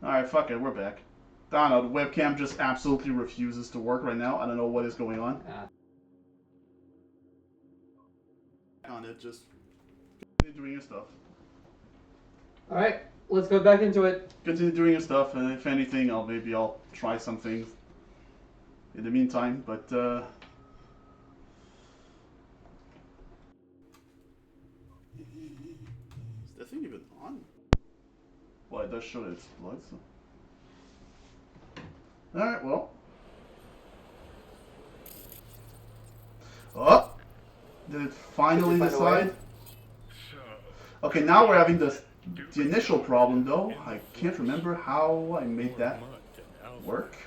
Alright, fuck it, we're back. I don't know, the webcam just absolutely refuses to work right now. I don't know what is going on. On it, just continue doing your stuff. Alright, let's go back into it. Continue doing your stuff, and if anything, I'll try some things in the meantime, but is that thing even on? Well, it does show that it's plugged, so. Alright, well. Oh! Did it finally decide? Okay, now we're having the initial problem, though. I can't remember how I made that work.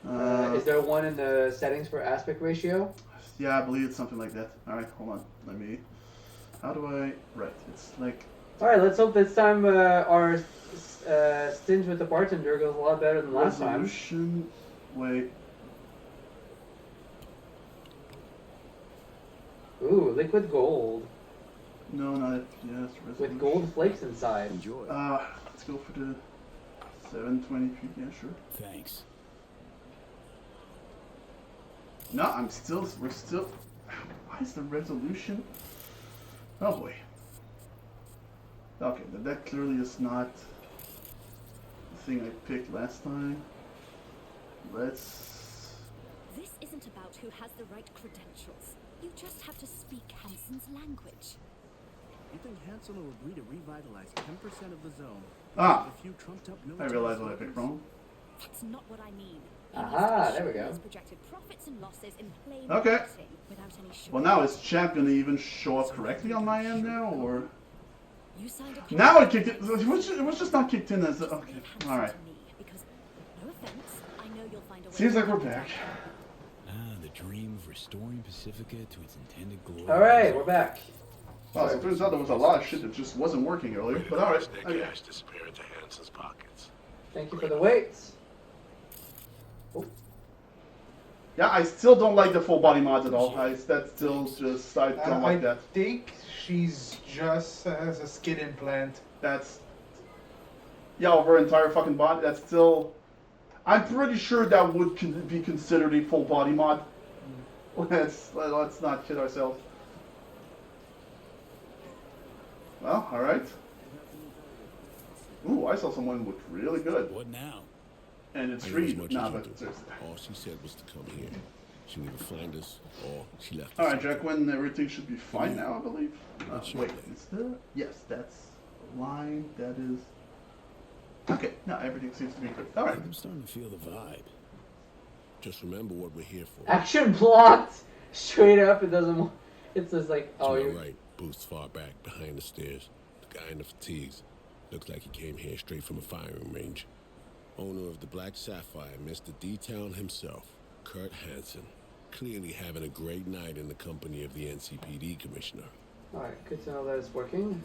Is there one in the settings for aspect ratio? Yeah, I believe it's something like that. Alright, hold on. Let me... How do I... Right, it's like... Alright, let's hope this time our stint with the bartender goes a lot better than last time. Resolution... Wait. Ooh, liquid gold. No, not it. Yes, resolution. With gold flakes inside. Enjoy. Let's go for the 720p. Yeah, sure. Thanks. No, we're still... Why is the resolution? Oh boy. Okay, that clearly is not the thing I picked last time. Let's... This isn't about who has the right credentials. You just have to speak Hansen's language. You think Hansen will agree to revitalize 10% of the zone? Ah! A few trumped up I realized what I picked wrong. That's not what I mean. Aha, there we go. Projected profits and losses in plain Okay. writing, without any sugar. Well, now is chat gonna even show up correctly on my end now, or... You signed a Now it kicked in. It was just not kicked in as... Okay, alright. Because, no offense, I know you'll find a way. Seems like we're back. The dream of restoring Pacifica to its intended glory. Alright, we're back. Wow, so it turns out there was a lot of shit that just wasn't working earlier, but alright. Their cash disappeared into Hansen's pockets. Thank you for the waits. Oh. Yeah, I still don't like the full body mods at all. That's still just... I don't like that. I think she's just has a skin implant. That's... Yeah, over her entire fucking body. That's still... I'm pretty sure that would be considered a full body mod. Let's not kid ourselves. Well, alright. Ooh, I saw someone look really good. What now? And it's I know free. as much Nah, as you but do. seriously. All she said was to come here. She would either find us or she left us. Alright, Jacqueline, everything should be fine now, I believe. What's your Wait, name? is there... Yes, that's a line. That is... Okay, now everything seems to be good. Alright. I'm starting to feel the vibe. Just remember what we're here for. Action blocked! Straight up, it doesn't want... It's just like, To oh, my you're... right, Booth's far back, behind the stairs. The guy in the fatigues. Looks like he came here straight from a firing range. Owner of the Black Sapphire, Mr. D-Town himself, Kurt Hansen. Clearly having a great night in the company of the NCPD commissioner. Alright, good to know that it's working.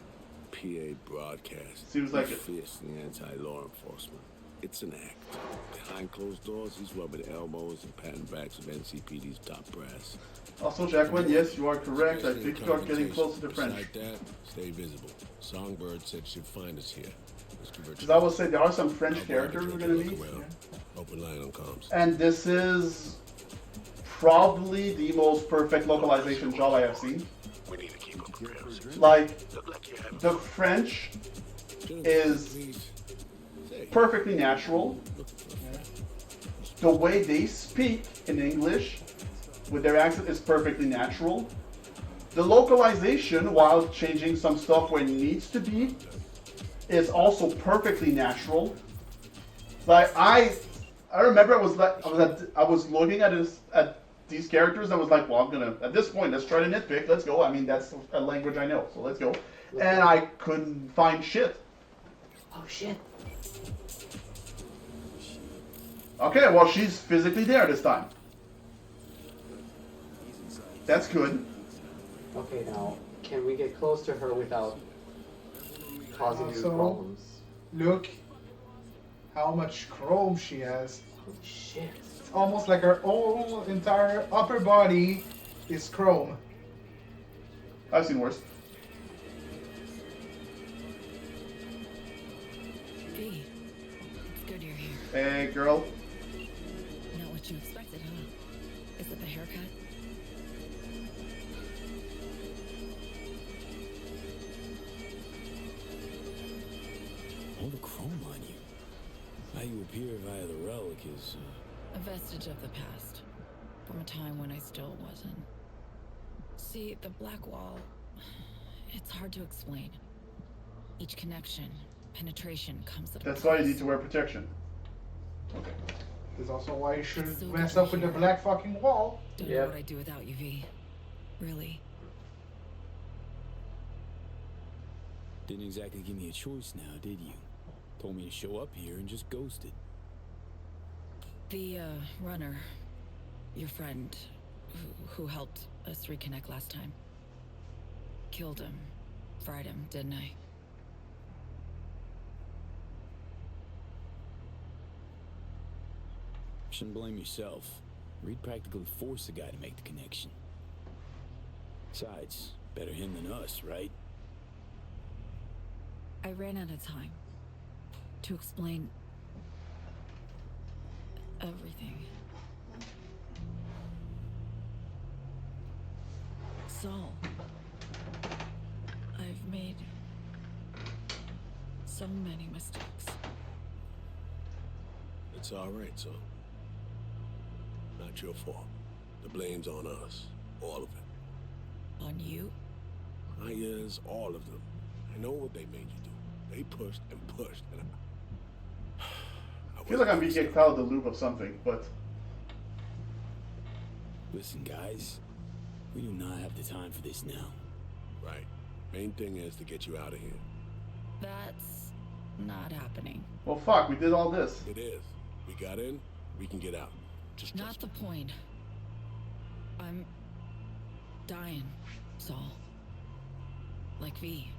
PA broadcast. Seems like He's it. fiercely anti-law enforcement. It's an act. Behind closed doors, he's rubbing elbows and patting backs of NCPD's top brass. Also, Jacqueline, yes, you are correct. I think you are getting close to the French. Like that, stay visible. Songbird said she'd find us here. Because I will say there are some French characters we're going to meet. Open line on comms. And this is probably the most perfect localization job I have seen. We need to keep up appearances. Like, Look like you're having the French is perfectly natural. The way they speak in English with their accent is perfectly natural. The localization, while changing some stuff where it needs to be, is also perfectly natural. Like I remember I was looking at these characters and I was like, well, I'm gonna at this point let's try to nitpick. Let's go. I mean that's a language I know, so let's go. And I couldn't find shit. Oh shit. Okay, well she's physically there this time. That's good. Okay, now, can we get close to her without causing you So- problems? Look how much chrome she has. Holy shit. It's almost like her whole entire upper body is chrome. I've seen worse. Hey, wondered you're here. Hey, girl. Not what you expected, huh? Is it the haircut? All the chrome on you. How you appear via the relic is, A vestige of the past. From a time when I still wasn't. See, the black wall... It's hard to explain. Each connection, penetration comes at a That's why you price. need to wear protection. Okay. That's also why you should So mess good up with the to hear. black fucking wall. Don't Yep. know what I'd do without you, V. Really. didn't exactly give me a choice now, did you? Told me to show up here and just ghosted. The, runner. Your friend. Who helped us reconnect last time. Killed him. Fried him, didn't I? Shouldn't blame yourself. Reed practically forced the guy to make the connection. Besides, better him than us, right? I ran out of time. To explain... everything. Saul. I've made... so many mistakes. It's all right, son. Not your fault. The blame's on us. All of it. On you? Yes, all of them. I know what they made you do. They pushed and pushed, and I feel like I'm being kicked out of the loop of something, but Listen, guys. We do not have the time for this now. Right. Main thing is to get you out of here. That's... not happening. well, fuck, we did all this. It is. We got in, we can get out. Just Not trust the point. I'm... dying, Saul. Like V.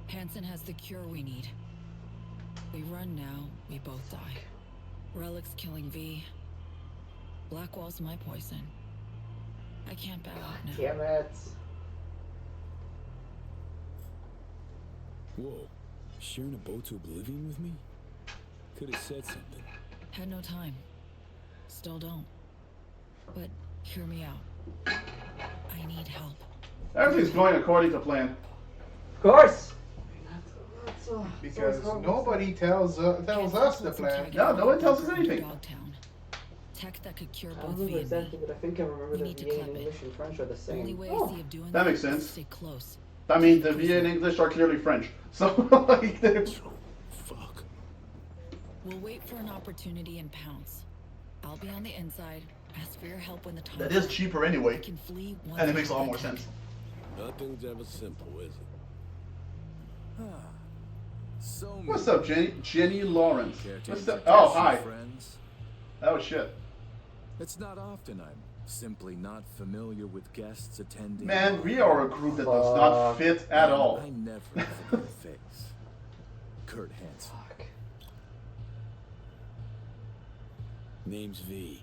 Hansen has the cure we need. We run now, we both die. Relic's killing V. Blackwall's my poison. I can't back out now. Damn it. Whoa. Sharing a boat to oblivion with me? Could have said something. Had no time. Still don't. But hear me out. I need help. Everything's going according to plan. Of course. Because nobody tells us the plan. No, no one tells us anything. Dogtown. Tech that could cure I both don't remember V and me. exactly, but I think I remember We the need to VA clip and it. English and French are the Only same. way Oh, I see of doing that makes is sense. stay close. I mean, the VA and English are clearly French. So, like, they're... Fuck. We'll wait for an opportunity and pounce. I'll be on the inside. Ask for your help when the time that is cheaper anyway. I can flee once And it makes a I lot have more the sense. tech. Nothing's ever simple, is it? So What's up, Jenny Lawrence? Care to What's up? introduce Oh, your hi. friends? Oh, shit. It's not often I'm simply not familiar with guests attending. Man, we are a group that does not fit at all. I never forget a face. Kurt Hansen. fuck. Name's V.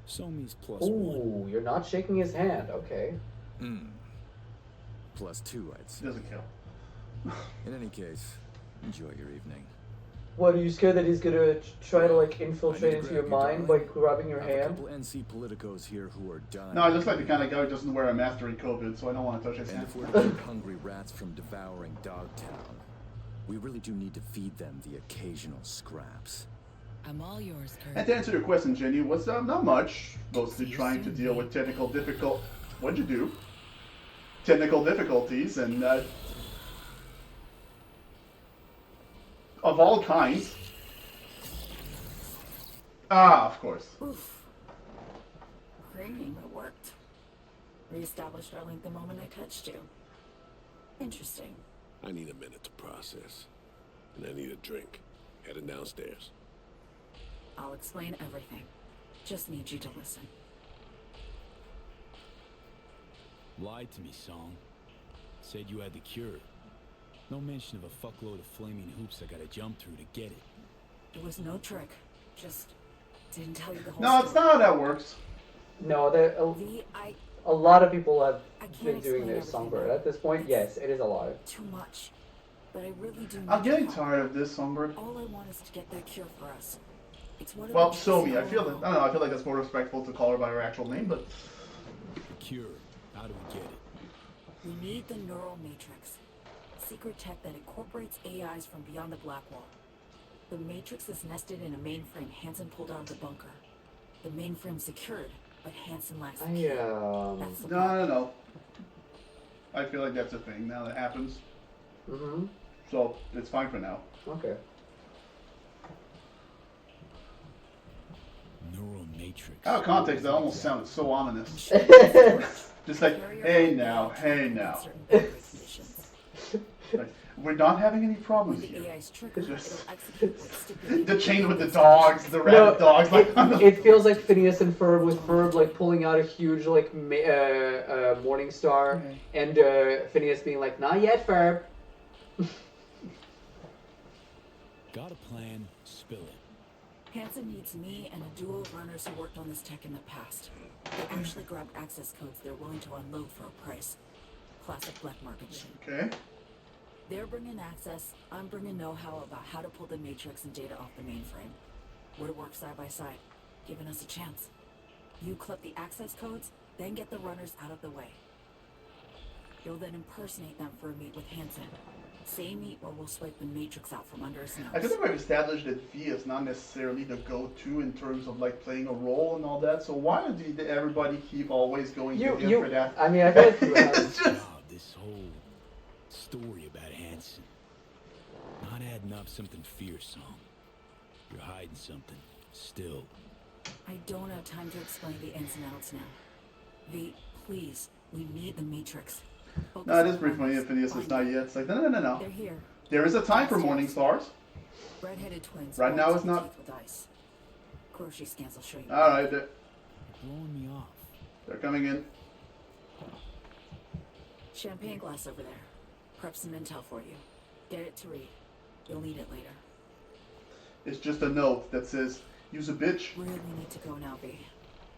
Somi's plus one. Ooh, you're not shaking his hand. Okay. +2, I'd say. Doesn't kill. In any case, enjoy your evening. What, are you scared that he's gonna try to like I infiltrate need to into your grab mind by darling. grabbing your I have a hand? couple NC politicos here who are dying. No, I just like the kind of guy who doesn't wear a mask during COVID, so I don't want to touch his And hand. if we're to keep hungry rats from devouring Dogtown, we really do need to feed them the occasional scraps. I'm all yours, Kurt. And to answer your question, Jenny, what's up? Not much. Mostly trying to deal with what'd you do? Technical difficulties and of all kinds. Ah, of course. Oof. Great, it worked. Reestablished our link the moment I touched you. Interesting. I need a minute to process. And I need a drink. Heading downstairs. I'll explain everything. Just need you to listen. Lied to me, Song. Said you had the cure. No mention of a fuckload of flaming hoops I gotta jump through to get it. It was no trick. Just didn't tell you the whole No, it's story. not how that works. No, there V, a lot of people have I can't been doing explain this, everything, Songbird. though. At this point, yes, it is a lot. Too much. But I really do need I'm getting your help. tired of this, Songbird. All I want is to get that cure for us. It's what Well, Somi, I feel that, I don't know, I feel like it's more respectful to call her by her actual name, but The cure. How do we get it? We need the neural matrix. Secret tech that incorporates AIs from beyond the black wall. The matrix is nested in a mainframe Hansen pulled out of the bunker. The mainframe's secured, but Hansen lacks the key. That's the problem. no. I feel like that's a thing now that happens. Mm-hmm. So it's fine for now. Okay. Neural matrix. Out of context, that almost sounded so ominous. Just like, hey now. Like, we're not having any problems When the here. AI's triggered, it'll Just execute what's stipulated. the chain with the dogs, the rabbit dogs, like on the It feels like Phineas and Ferb, with Ferb like pulling out a huge like morning star, and Phineas being like, "Not yet, Ferb." Got a plan, spill it. Hansen needs me and a duo of runners who worked on this tech in the past. They actually grabbed access codes they're willing to unload for a price. Classic black market shit. Okay. They're bringing access, I'm bringing know-how about how to pull the matrix and data off the mainframe. We're to work side by side, giving us a chance. You collect the access codes, then get the runners out of the way. You'll then impersonate them for a meet with Hansen. Say meet or we'll swipe the matrix out from under his nose. I feel like we've established that V is not necessarily the go-to in terms of like playing a role and all that. So why did everybody keep always going to him for that? I mean, I feel like you have. It's just God, this whole story about Hansen. Not adding up something fierce, Song. You're hiding something. Still. I don't have time to explain the ins and outs now. V, please, we need the matrix. Focus no, it is on brief funny runners. if Phineas is Find not them. yet. It's like no. They're here. There is a time for morning stars. Red-headed twins. Right now born it's not. teeth with ice. Grocery scans will show you. All right, You're blowing me off. they're coming in. Champagne glass over there. Prep some intel for you. Get it to read. You'll need it later. It's just a note that says, "Use a bitch." Really need to go now, V.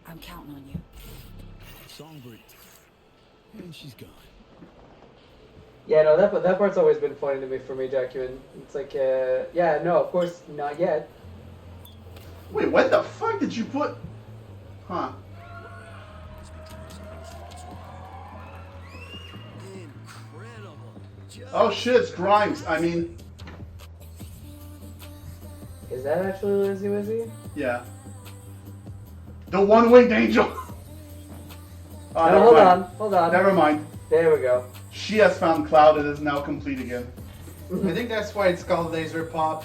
I'm counting on you. Songbird. And she's gone. Yeah, no, that part's always been funny to me for me, Jacqueline. It's like, yeah, no, of course, not yet. Wait, what the fuck did you put? Huh? Oh shit, it's Grimes. I mean, Is that actually Lizzie Wizzy? yeah. The one-winged angel. Oh, No, never hold mind. on. Never mind. There we go. She has found Cloud and is now complete again. I think that's why it's called laser pop,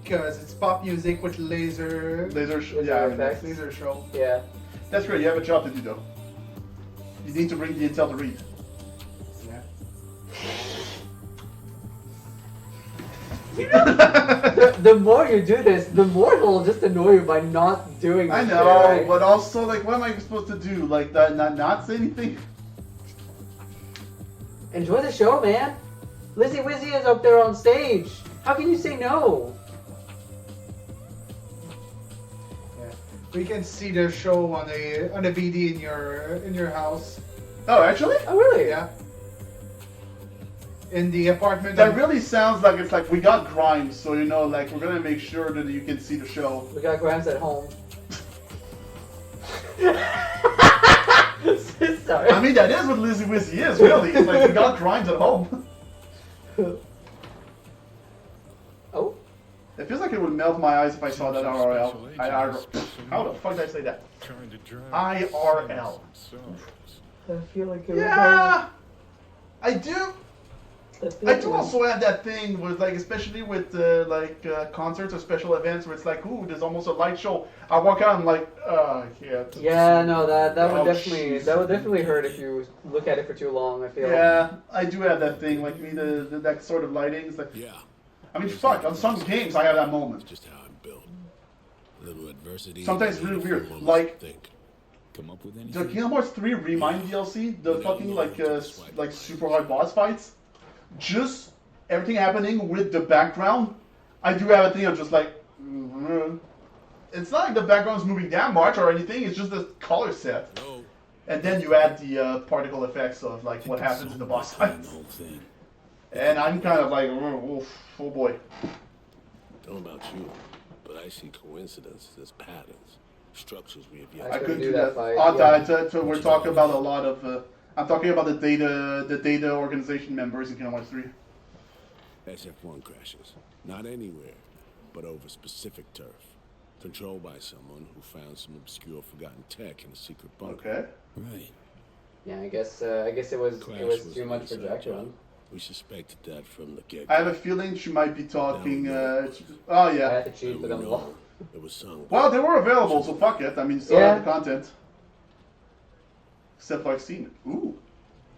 because it's pop music with laser Laser effects. laser show. Yeah. That's great. You have a job to do though. You need to bring the intel to read. Yeah. The more you do this, the more it'll just annoy you by not doing this. I know, right? but also like, what am I supposed to do? Like, not say anything? Enjoy the show, man. Lizzie Wizzy is up there on stage. How can you say no? Yeah. We can see the show on a BD in your house. Oh, actually? Oh, really? Yeah. In the apartment. That really sounds like it's like we got Grimes, so you know, like we're gonna make sure that you can see the show. We got Grimes at home. Sorry. I mean, that is what Lizzie Wizzy is, really. It's like we got Grimes at home. Oh. It feels like it would melt my eyes if I saw that IRL. How the fuck did I say that? IRL. I feel like it Yeah, I do. was I do also have that thing with like, especially with concerts or special events where it's like, ooh, there's almost a light show. I walk out and I'm like, yeah. Yeah, no, that would Oh, definitely hurt if you look at it for too long. I feel. Yeah, I do have that thing. Like me, that sort of lighting. It's like, Yeah. I mean, fuck. On some games, I have that moment. Just how I'm built. A little adversity. Sometimes it's really and weird. one Like, think. Come up with the anything? Kingdom Hearts 3 Remind DLC, the fucking like super hard boss fights, just everything happening with the background. I do have a thing of just like, it's not like the background's moving that much or anything. It's just the color set, No. and then you add the particle effects of like what happens in the boss Plan fights. the whole thing. And I'm kind of like, oh boy. Don't know about you, but I see coincidences as patterns, structures we have yet I to couldn't do do that that. fight, So we're talking about a lot of. I'm talking about the data organization members in Kingdom Hearts 3. SF-1 crashes. Not anywhere, but over specific turf. Controlled by someone who found some obscure forgotten tech in a secret bunker. Okay. Right. Yeah, I guess it was too much for Jack to run. We suspected that from the get-go. I have a feeling she might be talking. No. Oh I yeah. had to cheat for them No, all. it was sung. Well, they were available, so fuck it. I mean, still have the content. Except for I've seen it. Ooh,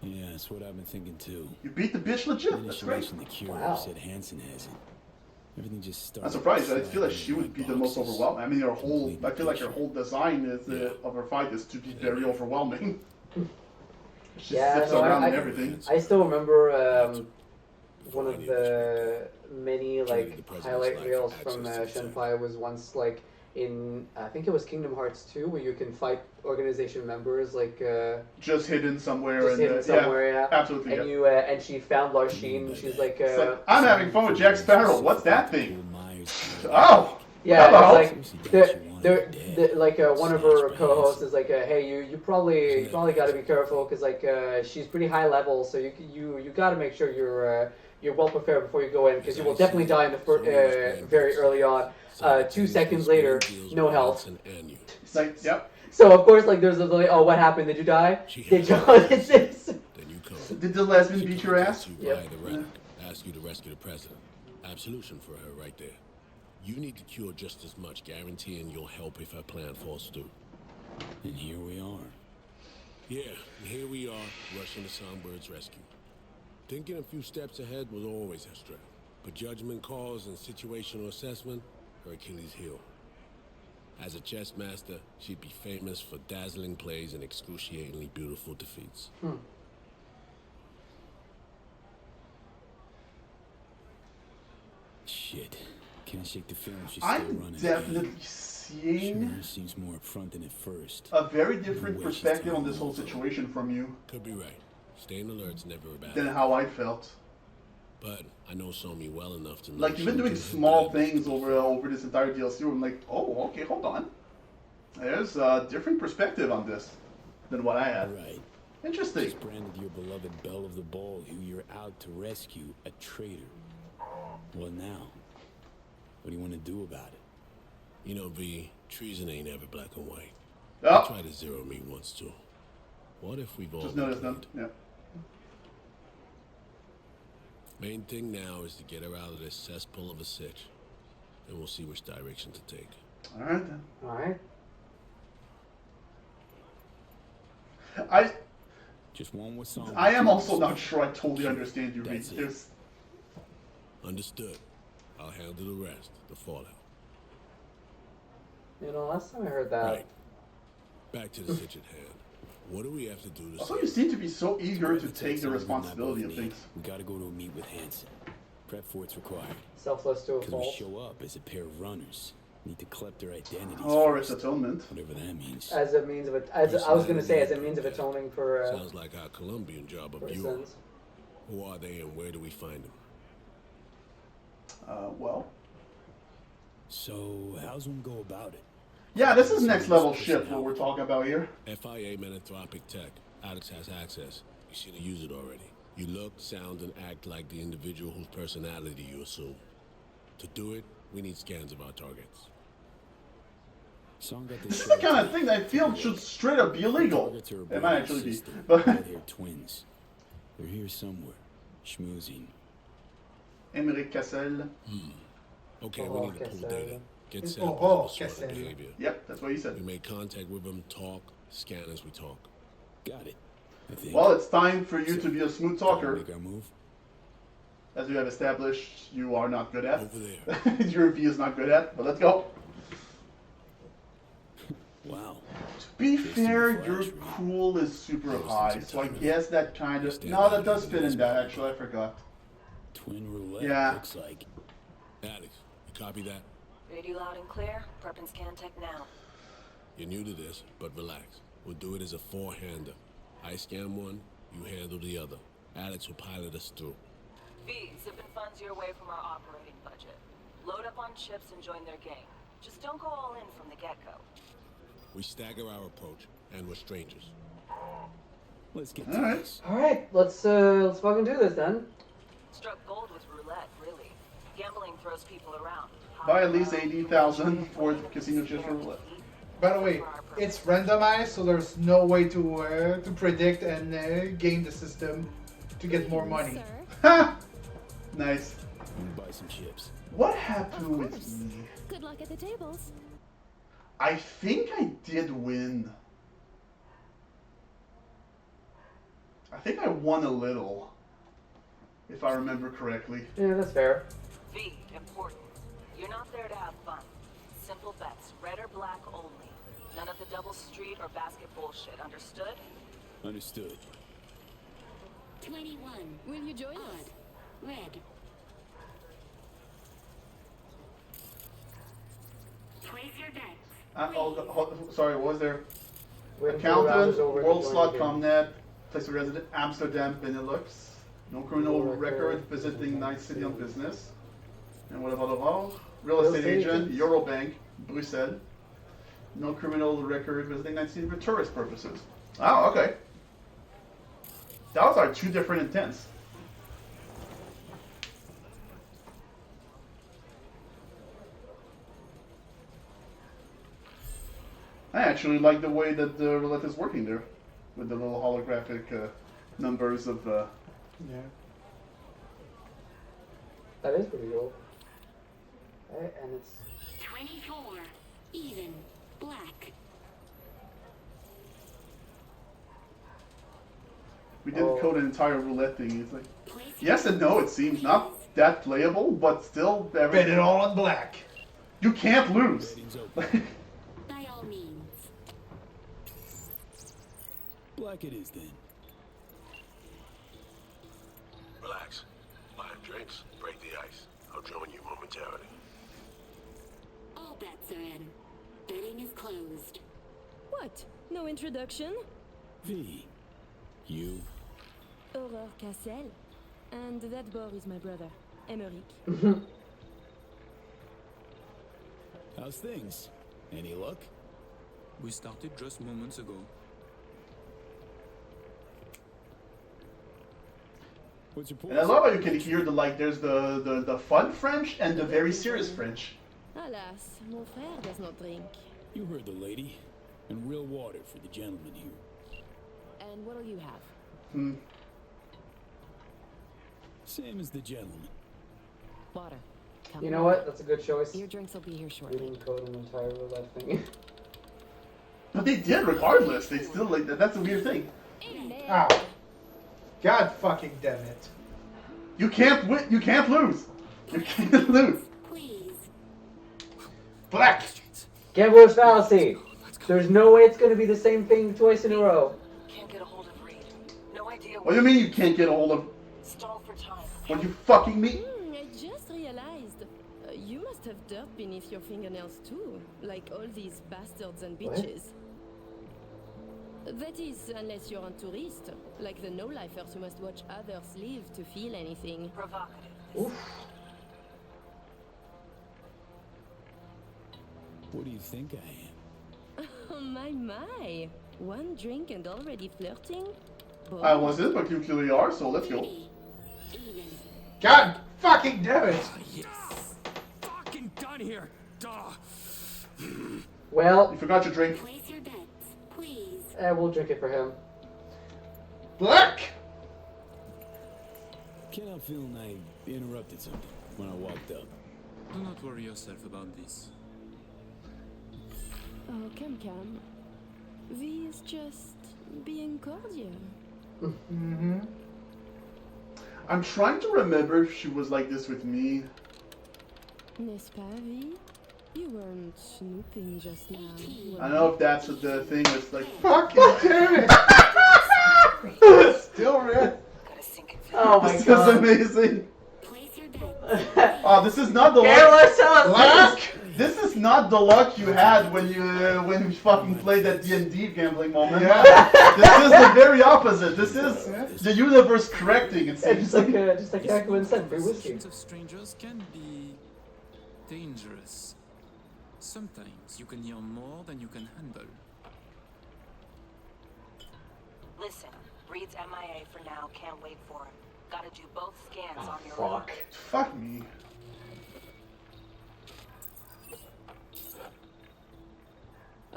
Yeah, that's what I've been thinking too. you beat the bitch legit. That's Minute she great. mentioned the cure, Wow. said Hansen has it. Everything just started. I'm surprised. I feel like she sliding would in be my the most boxes. overwhelming. I mean, her whole. Complete I feel like her picture. whole design is Yeah. of her fight is to be very overwhelming. She Yeah, zips no, around I- and everything. I still remember Before one any of of this the many Treated the like president's highlight life reels access from to the tech. Shenpai was once like in I think it was Kingdom Hearts 2 where you can fight organization members like Just hidden somewhere. just and, hidden somewhere, yeah. Absolutely. And yeah. you and she found Larsheen. She's like, It's like, I'm having fun with Jack Sparrow. What's that thing? Oh! yeah, Hello. it's like like one of her co-hosts is like, hey, you probably got to be careful because like she's pretty high level, so you got to make sure you're well prepared before you go in because you will definitely die in the very early on. 2 seconds later, no health. It's like, yep. So of course, like there's a like, oh, what happened? Did you die? Did you? It's Then you come. Did the lesbian beat your ass? You via the relic, ask you to rescue the president. Absolution for her right there. You need to cure just as much, guaranteeing you'll help if her plan falls through. And here we are. Yeah, and here we are, rushing to Songbird's rescue. Thinking a few steps ahead was always her strength, but judgment calls and situational assessment, her Achilles heel. As a chess master, she'd be famous for dazzling plays and excruciatingly beautiful defeats. Shit. Can't shake the feeling she's still I'm running. definitely seeing Sure seems more upfront than at first. a very different The way she's perspective on telling this whole me. situation from you Could be right. Staying alert's never a bad than thing. how I felt. But I know Somi well enough to know Like, you've been she'll doing do her small damnedest things to be over this entire DLC where I'm like, oh, okay, hold on. There's a different perspective on this than what I had. Right. Interesting. Just branded your beloved Belle of the Ball, who you're out to rescue, a traitor. What now? What do you want to do about it? You know, V, treason ain't ever black and white. Oh, I tried to zero me once too. What if we've all just been noticed them. played? Yeah. Main thing now is to get her out of this cesspool of a sitch. Then we'll see which direction to take. All right then. All right. Just one more song. I am also not sure I totally understand you, Reed. That's it. There's Understood. I'll handle the rest, the fallout. You know, last time I heard that. Right. Back to the sitch at hand. What do we have to do to also save you seem to be so eager to Private take the Texas, responsibility we of both need. things. We gotta go to a meet with Hansen. Prep for what's required. Selfless to a Because we fault. show up as a pair of runners. Need to collect their identities Or its first. atonement. Whatever that means. As a means of as I was gonna say, as a means of atoning for Sounds like our Colombian job of for yours. sins. Who are they and where do we find them? Well. So, how's one go about it? Yeah, this is next level shit what we're talking about here. FIA Menanthropic Tech. Alex has access. You should have used it already. You look, sound, and act like the individual whose personality you assume. To do it, we need scans of our targets. Song got This is the kind of thing that I feel should straight up be illegal. It might actually be. But They're twins. They're here somewhere. Schmoozing. Emmerich Cassel. Okay, Oh, we need to pull Cassel. data. Get Oh, samples of Cassel. assorted behavior. Yep, that's what he We said. make contact with them, talk, scan as we talk. Got it. I think. Well, it's time for you to be a smooth Time to talker. Make our move. As we have established, you are not good at. Over there. Your V is not good at, but let's go. Wow. To be Tasty fair, flash, your Reed. cool is super Wasting high, some so I time. guess that kind of... Stand No, that out does in fit this in that, moment. actually, I forgot. Twin roulette. Yeah. Looks like. Alex, you copy that? Read you loud and clear. Prep and scan tech now. You're new to this, but relax. We'll do it as a four-hander. I scan one, you handle the other. Alex will pilot us through. V, zipping funds your way from our operating budget. Load up on chips and join their gang. Just don't go all in from the get-go. We stagger our approach, and we're strangers. Let's get All to right. this. All right, let's fucking do this then. Struck gold with roulette, really. Gambling throws people around. Buy at least 80,000 for the casino chips for roulette. By the way, it's randomized, so there's no way to predict and game the system to get more money. Sir, Ha! Nice. I'm gonna buy some chips. What happened Of with course. me? good luck at the tables. I think I did win. I think I won a little, if I remember correctly. Yeah, that's fair. V, important. You're not there to have fun. Simple bets, red or black only. None of the double street or basket bullshit, understood? Understood. 21. Will you join us? Red. Place your bets. Sorry, what was there? Wait until the round Accountant, is over to World join Slot the game. Comnet, place of residence, Amsterdam, Benelux. No criminal No record, record, visiting Night City on business. business. And what about real estate agent, Eurobank, Bruxelles. No criminal record, visiting Night City for tourist purposes. Oh, okay. Those are two different intents. I actually like the way that the roulette is working there, with the little holographic numbers of. Yeah. That is pretty cool. Okay, and it's 24. Even. Black. We didn't Oh. code an entire roulette thing. It's like Place yes and no. It seems not that playable, but still. Bet it all on black. You can't lose. Betting's open. by all means. Black it is then. Relax. Buy drinks, break the ice. I'll join you momentarily. All bets are in. Betting is closed. What? No introduction? V. You. Aurore Cassel. And that boy is my brother, Emeric. How's things? Any luck? We started just moments ago. What's your And I love how you can hear there's the fun French and the very serious French. Alas, mon frère does not drink. You heard the lady. And real water for the gentleman here. And what'll you have? Hmm. Same as the gentleman. Water. Come you know on. what? That's a good choice. Your drinks will be here We shortly. didn't code an entire roulette thing. But they did regardless. They still like that. That's a weird thing. Amen. Ow. God fucking damn it. You can't win. You can't lose. You can't lose. Please. Black. Gambler's fallacy. There's no way it's gonna be the same thing twice in a row. Can't get a hold of Reed. No idea What do you mean you can't get a hold of? Stall for time. What you fucking mean? I just realized. You must have dirt beneath your fingernails too, like all these bastards and What? bitches. That is, unless you're a tourist, like the no-lifers who must watch others live to feel anything. Provocative. Oof. What do you think I am? Oh my! One drink and already flirting? I wasn't, but you clearly are. So let's go. 30. Even. God fucking damn it. Yes! Fucking done here! Duh! Well, You forgot your drink. Place your bets. Please. we'll drink it for him. Black. Can't help feeling I interrupted something when I walked up. Do not worry yourself about this. Oh, come. V is just being cordial. Mm-hmm. I'm trying to remember if she was like this with me. N'est-ce pas, V? You weren't snooping just now. I don't know if that's the thing that's like. Fucking damn it. Still red. Gotta sink it. Oh my This is god. amazing. Place your bets. Oh, this is not the one. Gambler's fallacy. Black. This is not the luck you had when you fucking played that D&D gambling moment. Yeah. This is the very opposite. This is the universe correcting. It seems Just like Aquaman said, free whiskey. Conversations of strangers can be dangerous. Sometimes you can hear more than you can handle. Listen, Reed's MIA for now. Can't wait for him. Gotta do both scans on your Fuck. Fuck me.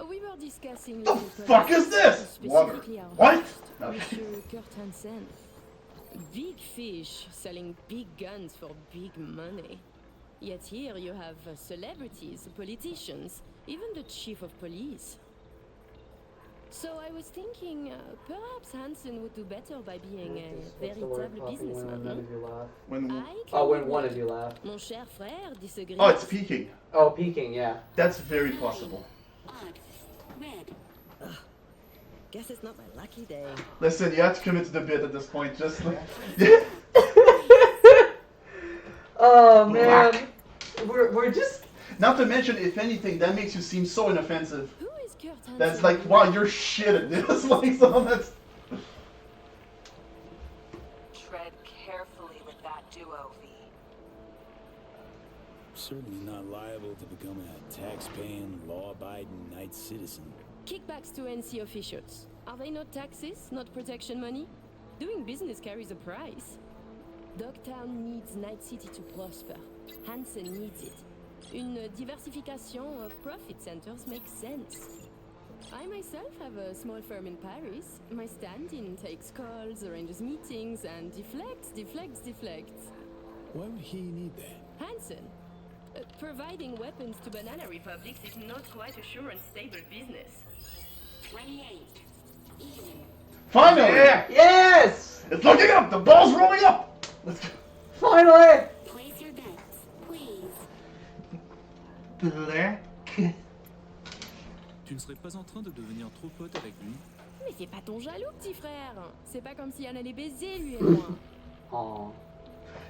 We were discussing The local fuck is this? politics, Water. specifically our What? host, Monsieur Kurt Hansen. Big fish selling big guns for big money. Yet here you have celebrities, politicians, even the chief of police. So I was thinking, perhaps Hansen would do better by being a véritable businessman. No? When When one of you laugh. Mon cher frère disagrees. oh, it's peaking. Oh, peeking, yeah. That's very possible. Odd. Red. Guess it's not my lucky day. Listen, you have to commit to the bit at this point. Just like, Oh man, we're just. not to mention, if anything, that makes you seem so inoffensive. Who is Kurt Hansen? That's like, wow, you're shit at this. Like, so that's. Tread carefully with that duo, V. Certainly not liable to become a tax-paying, law-abiding night citizen. Kickbacks to NC officials. Are they not taxes, not protection money? Doing business carries a price. Dogtown needs Night City to prosper. Hansen needs it. Une diversification of profit centers makes sense. I myself have a small firm in Paris. My stand-in takes calls, arranges meetings, and deflects. Why would he need that? Hansen, providing weapons to banana republics is not quite a sure and stable business. 28. Even. Finally! Yes! It's looking up! The ball's rolling up! Let's go. Finally! Place your bets, please. Tu ne serais pas en train de devenir trop pote avec lui? Mais fais pas ton jaloux, petit frère. C'est pas comme si on allait baiser, lui et moi. Oh.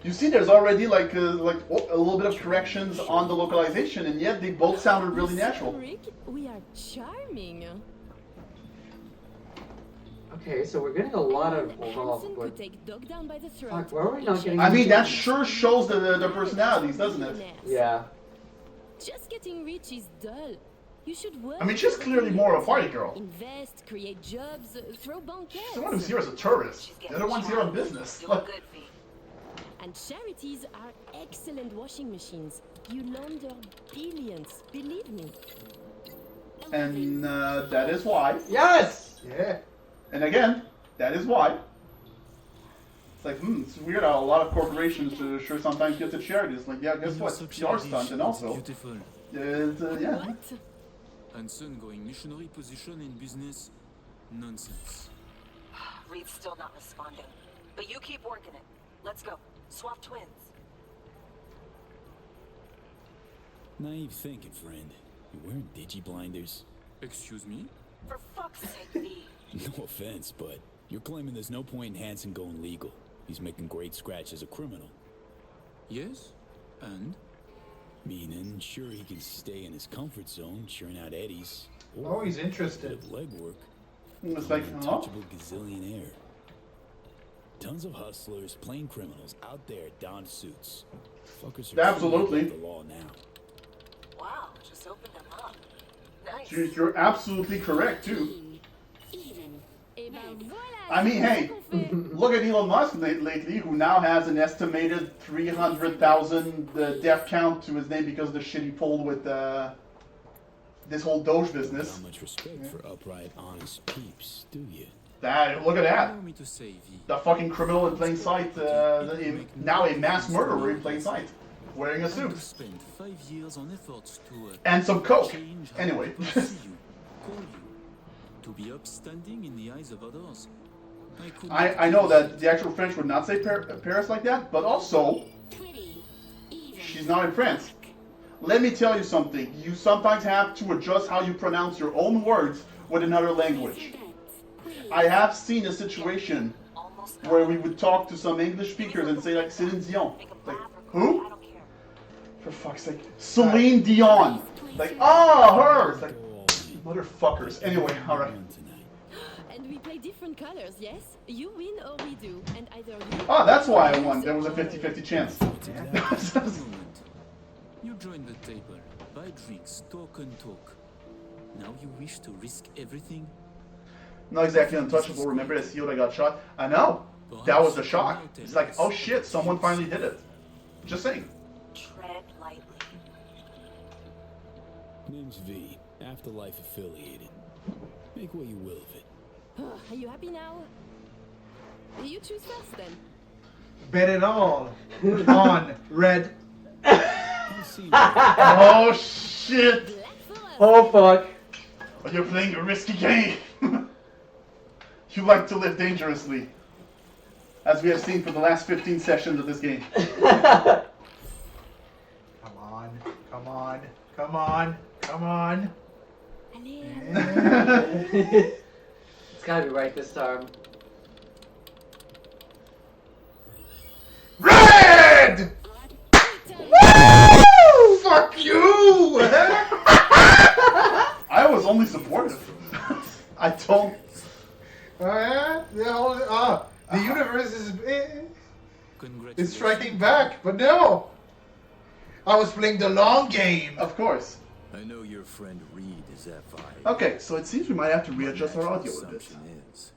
You see, there's already like a little bit of corrections on the localization, and yet they both sounded really natural. Rick, we are charming. Okay, so we're getting a lot of Hansen but could take Dog down by the throat. fuck, why are we not getting? I mean, that sure shows the personalities, doesn't it? Yeah. Just getting rich is dull. You should work. I mean, she's clearly more of a party girl. Invest, create jobs, throw banquets. She's the one who's here as a tourist. The other one's here on business. Doing good, V. And charities are excellent washing machines. You launder billions, believe me. And that is why. Yes. Yeah. And again, that is why. It's like, it's weird how a lot of corporations sure sometimes get to charities. Like, yeah, guess what? It's a PR stunt, and also, Beautiful. yeah. What? Hansen going missionary position in business? Nonsense. Reed's still not responding. But you keep working it. Let's go. Swap twins. Naive thinking, friend. You're wearing digi-blinders? Excuse me? For fuck's sake, V. No offense, but you're claiming there's no point in Hansen going legal. He's making great scratch as a criminal. Yes? And? Meaning, sure, he can stay in his comfort zone, churn out eddies. Oh, he's Bit interested. of legwork. It's like, Untouchable gazillionaire. Tons of hustlers, plain criminals out there donned suits. Fuckers are Absolutely. the law now. Wow, just opened them up. Nice. You're absolutely correct, too. Even. Eh ben voilà. I mean, hey, c'est ce qu'on fait. look at Elon Musk lately, who now has an estimated 300,000 death count to his name because of the shit he pulled with this whole Doge business. Not much respect for upright, honest peeps, do you? Look at that. Allow me to say, V. The fucking criminal in plain sight, now a mass murderer in plain sight, wearing a I suit. have spent 5 years on efforts to And some coke. change how Anyway. people see you, call you, to be upstanding in the eyes of others. could I know that the actual French would not say Paris like that, but also, Pretty. Even. she's not in France. Let me tell you something. You sometimes have to adjust how you pronounce your own words with another language. I have seen a situation where we would talk to some English speakers and say like Céline Dion. Make 'em Like, laugh or cry, who? I don't care. For fuck's sake. Celine Dion! Like, oh, her! It's like, motherfuckers. Anyway, alright. And we play different colors, yes? You win or we do. And either you... Oh, that's why I won. There was a 50-50 chance. You joined the table. Buy drinks, talk and talk. Now you wish to risk everything? Not exactly untouchable. Remember the seal that got shot? I know. That was the shock. It's like, oh shit, someone finally did it. Just saying. Tread lightly. Name's V. Afterlife affiliated. Make what you will of it. Are you happy now? You choose first then. Bet it all on red. Oh shit! Oh fuck. Oh, you're playing a risky game. You like to live dangerously. As we have seen for the last 15 sessions of this game. Come on, come on, come on, come on. It's gotta be right this time. Red! Woo! Fuck you! I was only supportive. I don't. Oh yeah? The universe is striking back, but no! I was playing the long game. Of course. I know your friend Reed is FI. Okay, so it seems we might have to readjust our audio a bit. Is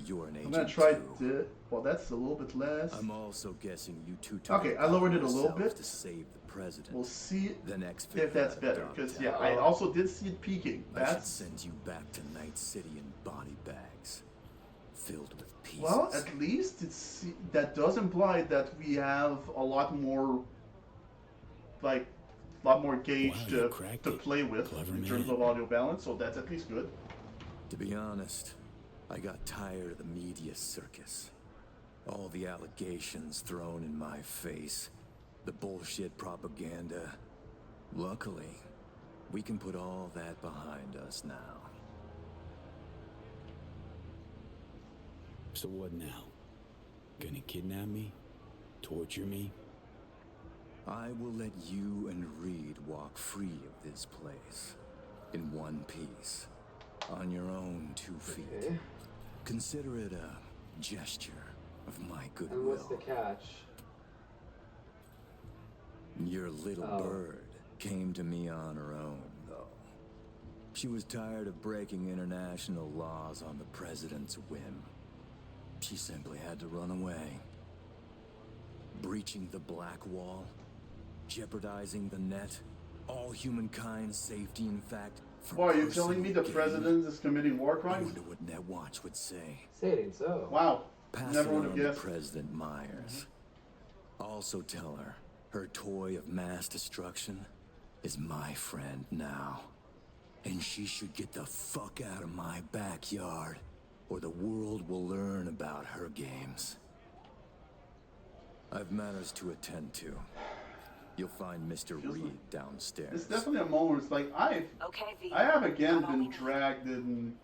you're an I'm agent gonna try too. well, that's a little bit less. I'm also guessing you two Okay, I lowered it a little yourselves bit. to save the president. We'll see The next if that's better. Because, yeah, I also did see it peaking. I should That's... send you back to Night City in body bags, filled with pieces. Well, at least that does imply that we have a lot more, like, gauge to play with in terms of audio balance, so that's at least good. To be honest, I got tired of the media circus. All the allegations thrown in my face, the bullshit propaganda. Luckily, we can put all that behind us now. So what now? Gonna kidnap me? Torture me? I will let you and Reed walk free of this place. In one piece. On your own 2 feet. Okay. Consider it a gesture of my And goodwill. what's the catch? Your little bird came to me on her own, though. She was tired of breaking international laws on the president's whim. She simply had to run away. Breaching the Black Wall, jeopardizing the net, all humankind's safety, in fact. Why, are you telling me the president is committing war I crimes? wonder what NetWatch would say. Say it ain't so. Wow. Pass Never it would have on to guessed. President Myers. Also tell her, her toy of mass destruction is my friend now. And she should get the fuck out of my backyard, or the world will learn about her games. I've matters to attend to. You'll find Mr. Reed downstairs. It's definitely a moment where it's like, I have again been dragged in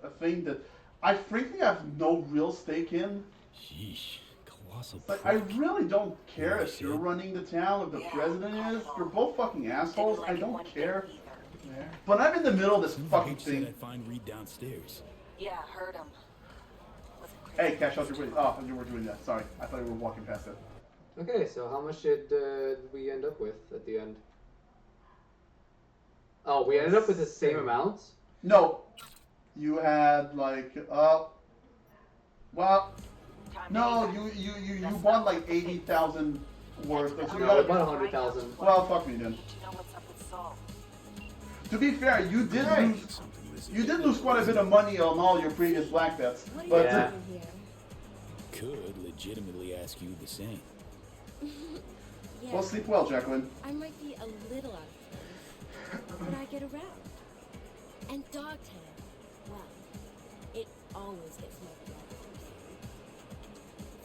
a thing that I frankly have no real stake in. Sheesh, colossal. Like, I really don't care if you're running the town, if the president is. You're both fucking assholes. I don't care. But I'm in the middle of this fucking thing. I'd find Reed downstairs. Yeah, heard him. Hey, Cash, how's your way? Oh, you were doing that. Sorry. I thought you were walking past it. Okay, so how much did we end up with at the end? Oh, we ended up with the same amount? No. You had like well, no, you bought like 80,000 worth. So you No, got about 100,000. Well, fuck me then. To be fair, you did lose quite a bit of money on all your previous black bets. But Yeah. Could legitimately ask you the same. Yeah, well, sleep well, Jacqueline. I might be a little out of place, but I get around. And Dogtown, well, it always gets my blood.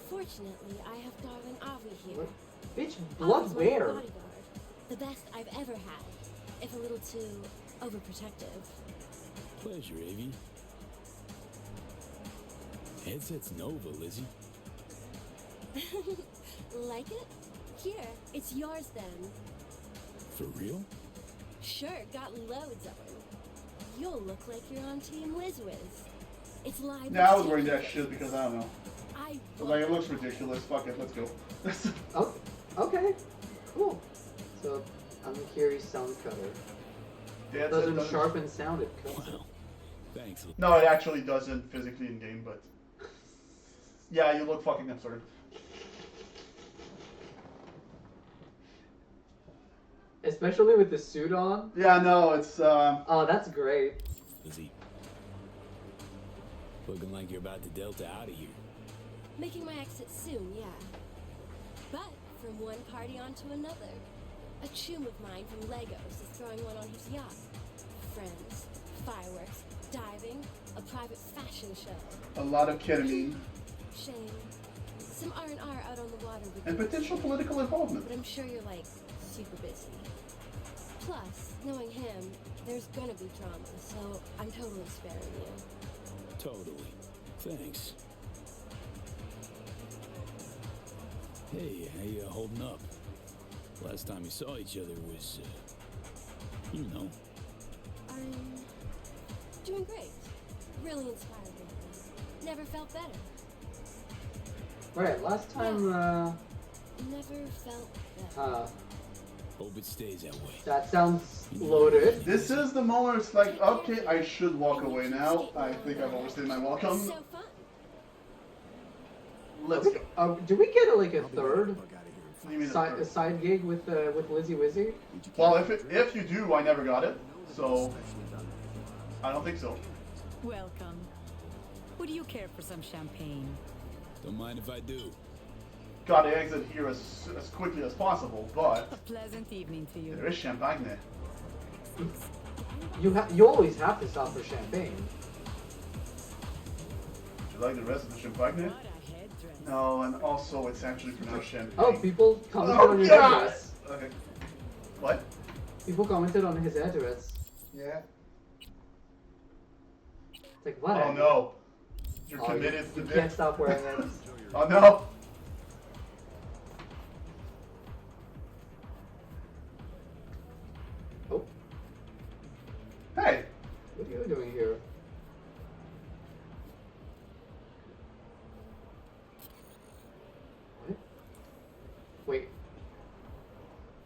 Fortunately, I have darling Avi here. Bitch, Avi's blood my where? bodyguard. The best I've ever had, if a little too overprotective. Pleasure, Avi. Headset's Nova, Lizzie. Like it? Here, it's yours then. For real? Sure, got loads of them. You'll look like you're on Team Lizwiz. It's live. Yeah, I was wearing that shit because I don't know. I Like, it looks ridiculous. Fuck it, let's go. Oh, okay, cool. So I'm a curious sound cutter. Yeah, Doesn't sharpen sound, it cuts it. Wow. Thanks. No, it actually doesn't physically in game, but yeah, you look fucking absurd. Especially with the suit on. Yeah, no, it's Oh, that's great. Lizzie. Looking like you're about to Delta out of here. making my exit soon, yeah. But from one party onto another. A chum of mine from Legos is throwing one on his yacht. Friends, fireworks, diving, a private fashion show. a lot of ketamine Shame. Some R&R out on the water with and potential political involvement. But I'm sure you're like super busy. Plus, knowing him, there's gonna be drama, so I'm totally sparing you. Totally. Thanks. Hey, how you holding up? Last time we saw each other was, you know. I'm doing great. Really inspired me. Never felt better. Right, last time, Never felt better. Hope it stays that way. that sounds loaded. This is the moment it's like, okay, I should walk away now. I think I've overstayed my welcome. So fun. Let's go. Do we get like a third What do you mean a side gig with Lizzie Wizzy? Well, if you do, I never got it, so I don't think so. Welcome. Would you care for some champagne? Don't mind if I do. Gotta exit here as quickly as possible, but A pleasant evening to you. there is champagne there. You always have to stop for champagne. Would you like the rest of the champagne there? What a headdress. No, and also it's actually pronounced champagne. Oh, people commented Oh, on your God! address. Okay. What? People commented on his address. Yeah. It's like what? Oh no. You're Oh, committed to you this. can't stop wearing it. Oh no. Oh, Hey. what are you doing here? What? Wait.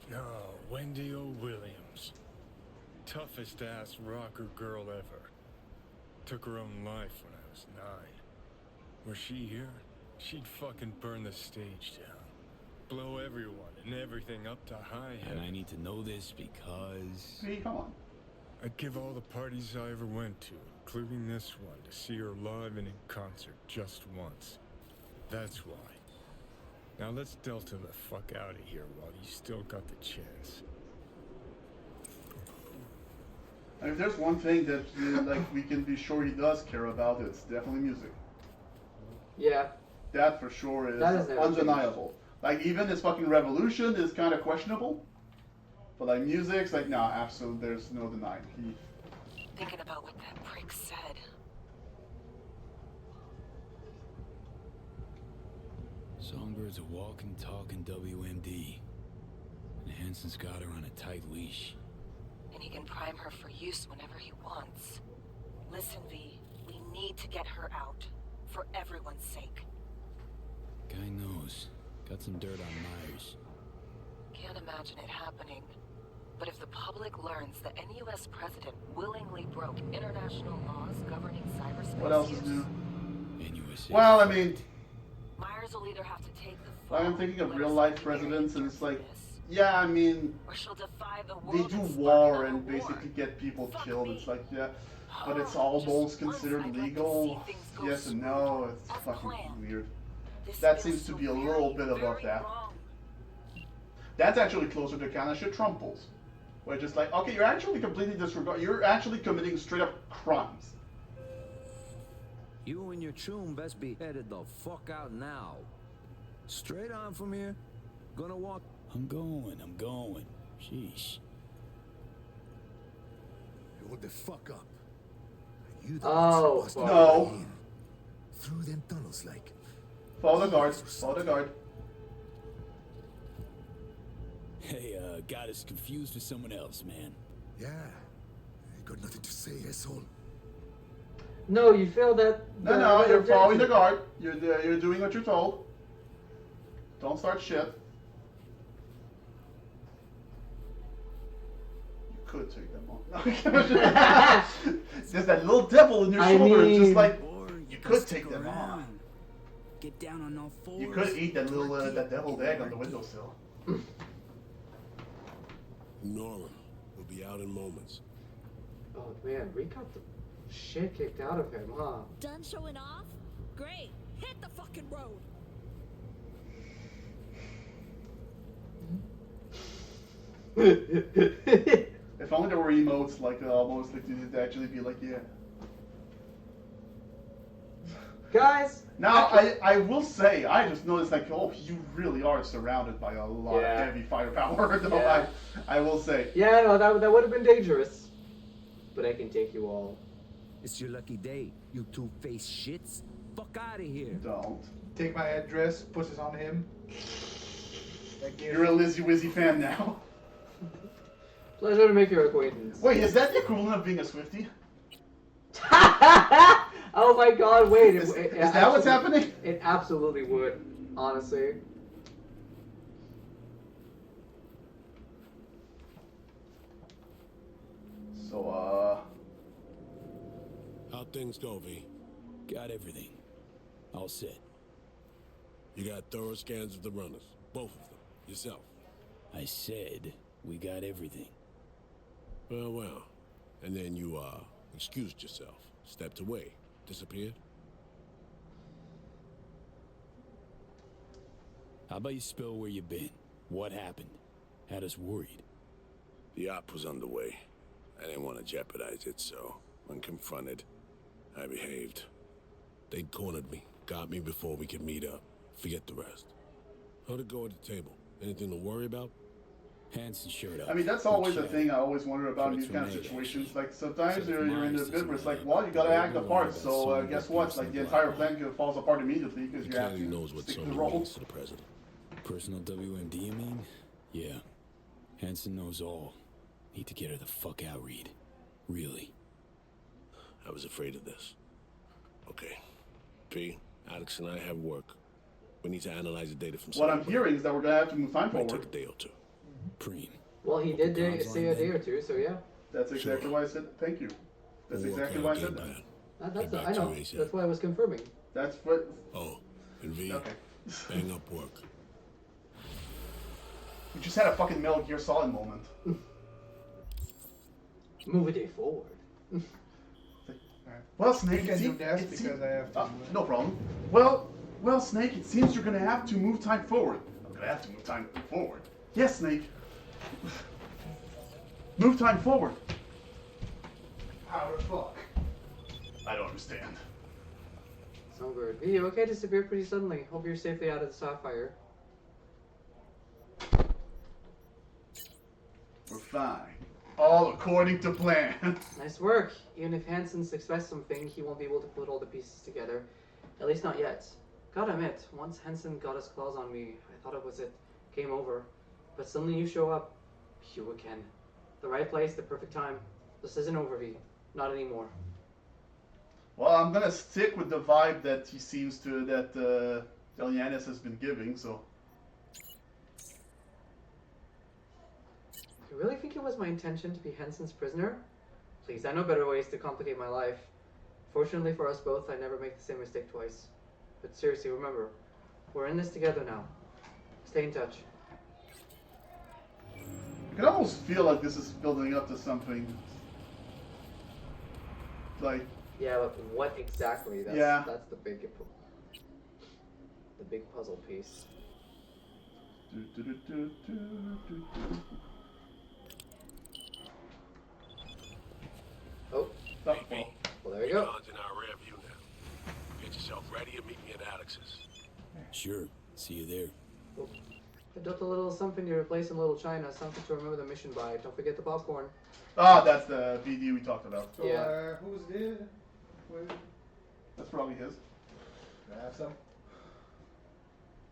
No, Wendy O. Williams. Toughest ass rocker girl ever. Took her own life when I was 9. Were she here, she'd fucking burn the stage down. Blow everyone and everything up to high And I heaven. need to know this because... Hey, come on. I'd give all the parties I ever went to, including this one, to see her live and in concert just once. That's why. Now let's Delta the fuck out of here while you still got the chance. And if there's one thing that we can be sure he does care about, it's definitely music. Yeah. That for sure is That has never undeniable. Like even his fucking revolution is kind of questionable, but like music's like nah, absolute. There's no denying. He Thinking about what that prick said. Songbird's a walking, talking WMD. And Hansen's got her on a tight leash. And he can prime her for use whenever he wants. Listen, V, we need to get her out. For everyone's sake. Guy knows. Got some dirt on Myers. Can't imagine it happening. But if the public learns that any U.S. president willingly broke international laws governing cyberspace what else is use, new? NUSA. Well, I mean, Myers will either have to take the fall. like I'm thinking of real life presidents, and it's like, this, yeah, I mean, or she'll defy the they world do and spark war another and war. basically get people Fuck killed. me. It's like, yeah, but it's almost Just once considered I'd like to legal. see things go Yes and smooth, no. It's as fucking planned. weird. This That feels seems to so be a very, little bit above very that. wrong. That's actually closer to kind of shit Trump pulls. Where it's just like, okay, you're actually completely disregard. You're actually committing straight up crimes. You and your chum best be headed the fuck out now. Straight on from here. Gonna walk. I'm going. Sheesh. Hold the fuck up. You the Oh, ones supposed to No. be in. Through them tunnels like. Follow the guard. Follow the guard. Hey, got us confused with someone else, man. Yeah. I got nothing to say, asshole. No, you failed that. No, you're following the guard. You're doing what you're told. Don't start shit. You could take them on. There's that little devil in your shoulder. It's just like you could take them on. Get down on all fours. You could eat that little that deviled egg on the windowsill. Ignore him. We'll be out in moments. Oh man, Rick got the shit kicked out of him, huh? Done showing off? Great. Hit the fucking road. If only there were emotes like almost like to actually be like, yeah. Guys. Now I will say I just noticed like, oh, you really are surrounded by a lot of heavy firepower. Though Yeah. I will say. Yeah, no, that would have been dangerous. But I can take you all. It's your lucky day, you two-faced shits. Fuck out of here. Don't. Take my address, put it on him. You're a Lizzie Wizzy fan now. Pleasure to make your acquaintance. Wait, is that the equivalent of being a Swiftie? Oh my god, wait. Is that what's happening? It absolutely would, honestly. So, How'd things go, V? Got everything. All set. You got thorough scans of the runners. Both of them. Yourself. I said we got everything. Well. And then you, excused yourself. Stepped away. Disappeared? How about you spill where you been? What happened? Had us worried. The op was underway. I didn't want to jeopardize it, so when confronted, I behaved. They cornered me, got me before we could meet up. Forget the rest. How'd it go at the table? Anything to worry about? Hanson showed up. I mean, that's always the thing I always wonder about in these kind of situations. Like, sometimes you're in a bit where it's like, well, you gotta act the part, so guess what? Like, the entire plan falls apart immediately because you have to knows what stick to the Sony role. means to the president. Personal WMD, you mean? Yeah. Hanson knows all. Need to get her the fuck out, Reed. Really. I was afraid of this. Okay. P, Alex and I have work. We need to analyze the data from What I'm hearing is that we're gonna have to move time Might forward. take a day or two. Preem. Well, he did say a day or two, so yeah. That's exactly why I said thank you. That's exactly why I said that. I know. That's why I was confirming. That's what. Oh, and V, Okay. bang up work. We just had a fucking Metal Gear Solid moment. Move a day forward. Well, Snake, You can do that because I have to. no problem. Well, Snake, it seems you're gonna have to move time forward. I'm gonna have to move time forward. Yes, Snake. Move time forward. How the fuck? I don't understand. Songbird. V, you okay? Disappeared pretty suddenly. Hope you're safely out of the Sapphire. We're fine. All according to plan. Nice work. Even if Hansen suspects something, he won't be able to put all the pieces together. At least not yet. Gotta admit, once Hansen got his claws on me, I thought it was it. Game over. But suddenly you show up. You again. The right place, the perfect time. This isn't over, V. Not anymore. Well, I'm gonna stick with the vibe that he seems to, that Elianis has been giving, so. You really think it was my intention to be Hansen's prisoner? Please, I know better ways to complicate my life. Fortunately for us both, I never make the same mistake twice. But seriously, remember, we're in this together now. Stay in touch. I can almost feel like this is building up to something. Like. Yeah, but what exactly? That's the big puzzle piece. Oh. Well, there you go. John's in our rear view now. Get yourself ready and meet me at Alex's. Sure. See you there. Oh. I built a little something to replace in Little China, something to remember the mission by. Don't forget the popcorn. Ah, that's the VD we talked about. So, Yeah. Who's there? Where? That's probably his. Can I have some?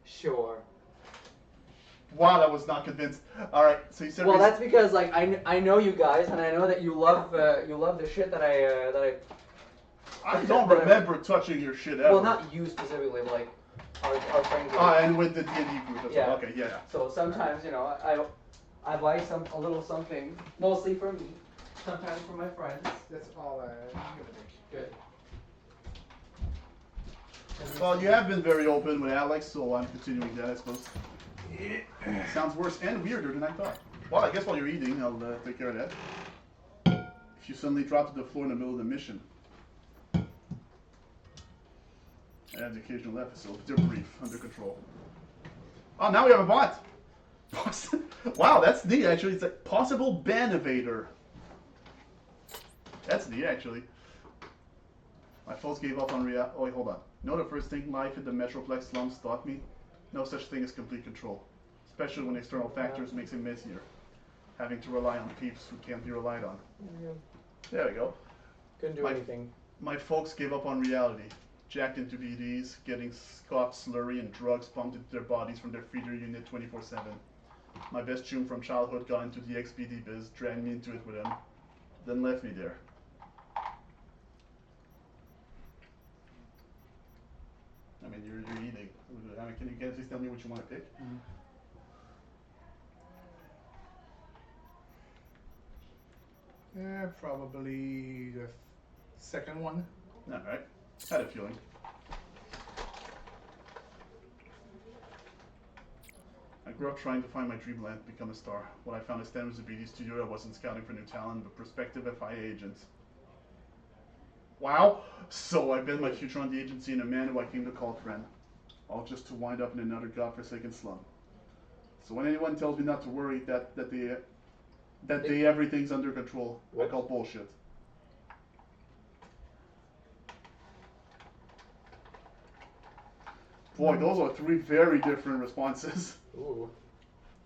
Sure. Wow, that was not convinced. All right, so you said. Well, that's because like I know you guys, and I know that you love the shit that I don't remember touching your shit ever. Well, not you specifically, but like our friends. And with the D&D group as well. Okay, yeah. So sometimes, you know, I buy a little something, mostly for me, sometimes for my friends. That's all I'm gonna do. Good. Well, you have been very open with Alex, so I'm continuing that, I suppose. Sounds worse and weirder than I thought. Well, I guess while you're eating, I'll take care of that. If you suddenly drop to the floor in the middle of the mission. Add the occasional episode, but they're brief, under control. Oh, now we have a bot! Wow, that's neat, actually. It's like possible ban evader. That's neat, actually. My folks gave up on reality. Oh, wait, hold on. You know the first thing life in the Metroplex slums taught me? No such thing as complete control. Especially when external factors makes it messier. Having to rely on peeps who can't be relied on. Yeah. There we go. Couldn't do anything. My folks gave up on reality. Jacked into VDs, getting scotch slurry and drugs pumped into their bodies from their feeder unit 24/7. My best tune from childhood got into the XBD biz, dragged me into it with him, then left me there. I mean, you're eating. I mean, can you guys just tell me what you want to pick? Probably the second one. All right. Had a feeling. I grew up trying to find my dream land, become a star. What I found at Stan was a BD studio. I wasn't scouting for new talent, but prospective FIA agents. Wow! So I bet my future on the agency and a man who I came to call friend. All just to wind up in another godforsaken slum. So when anyone tells me not to worry, that everything's under control, I call bullshit. Boy, those are three very different responses. Ooh.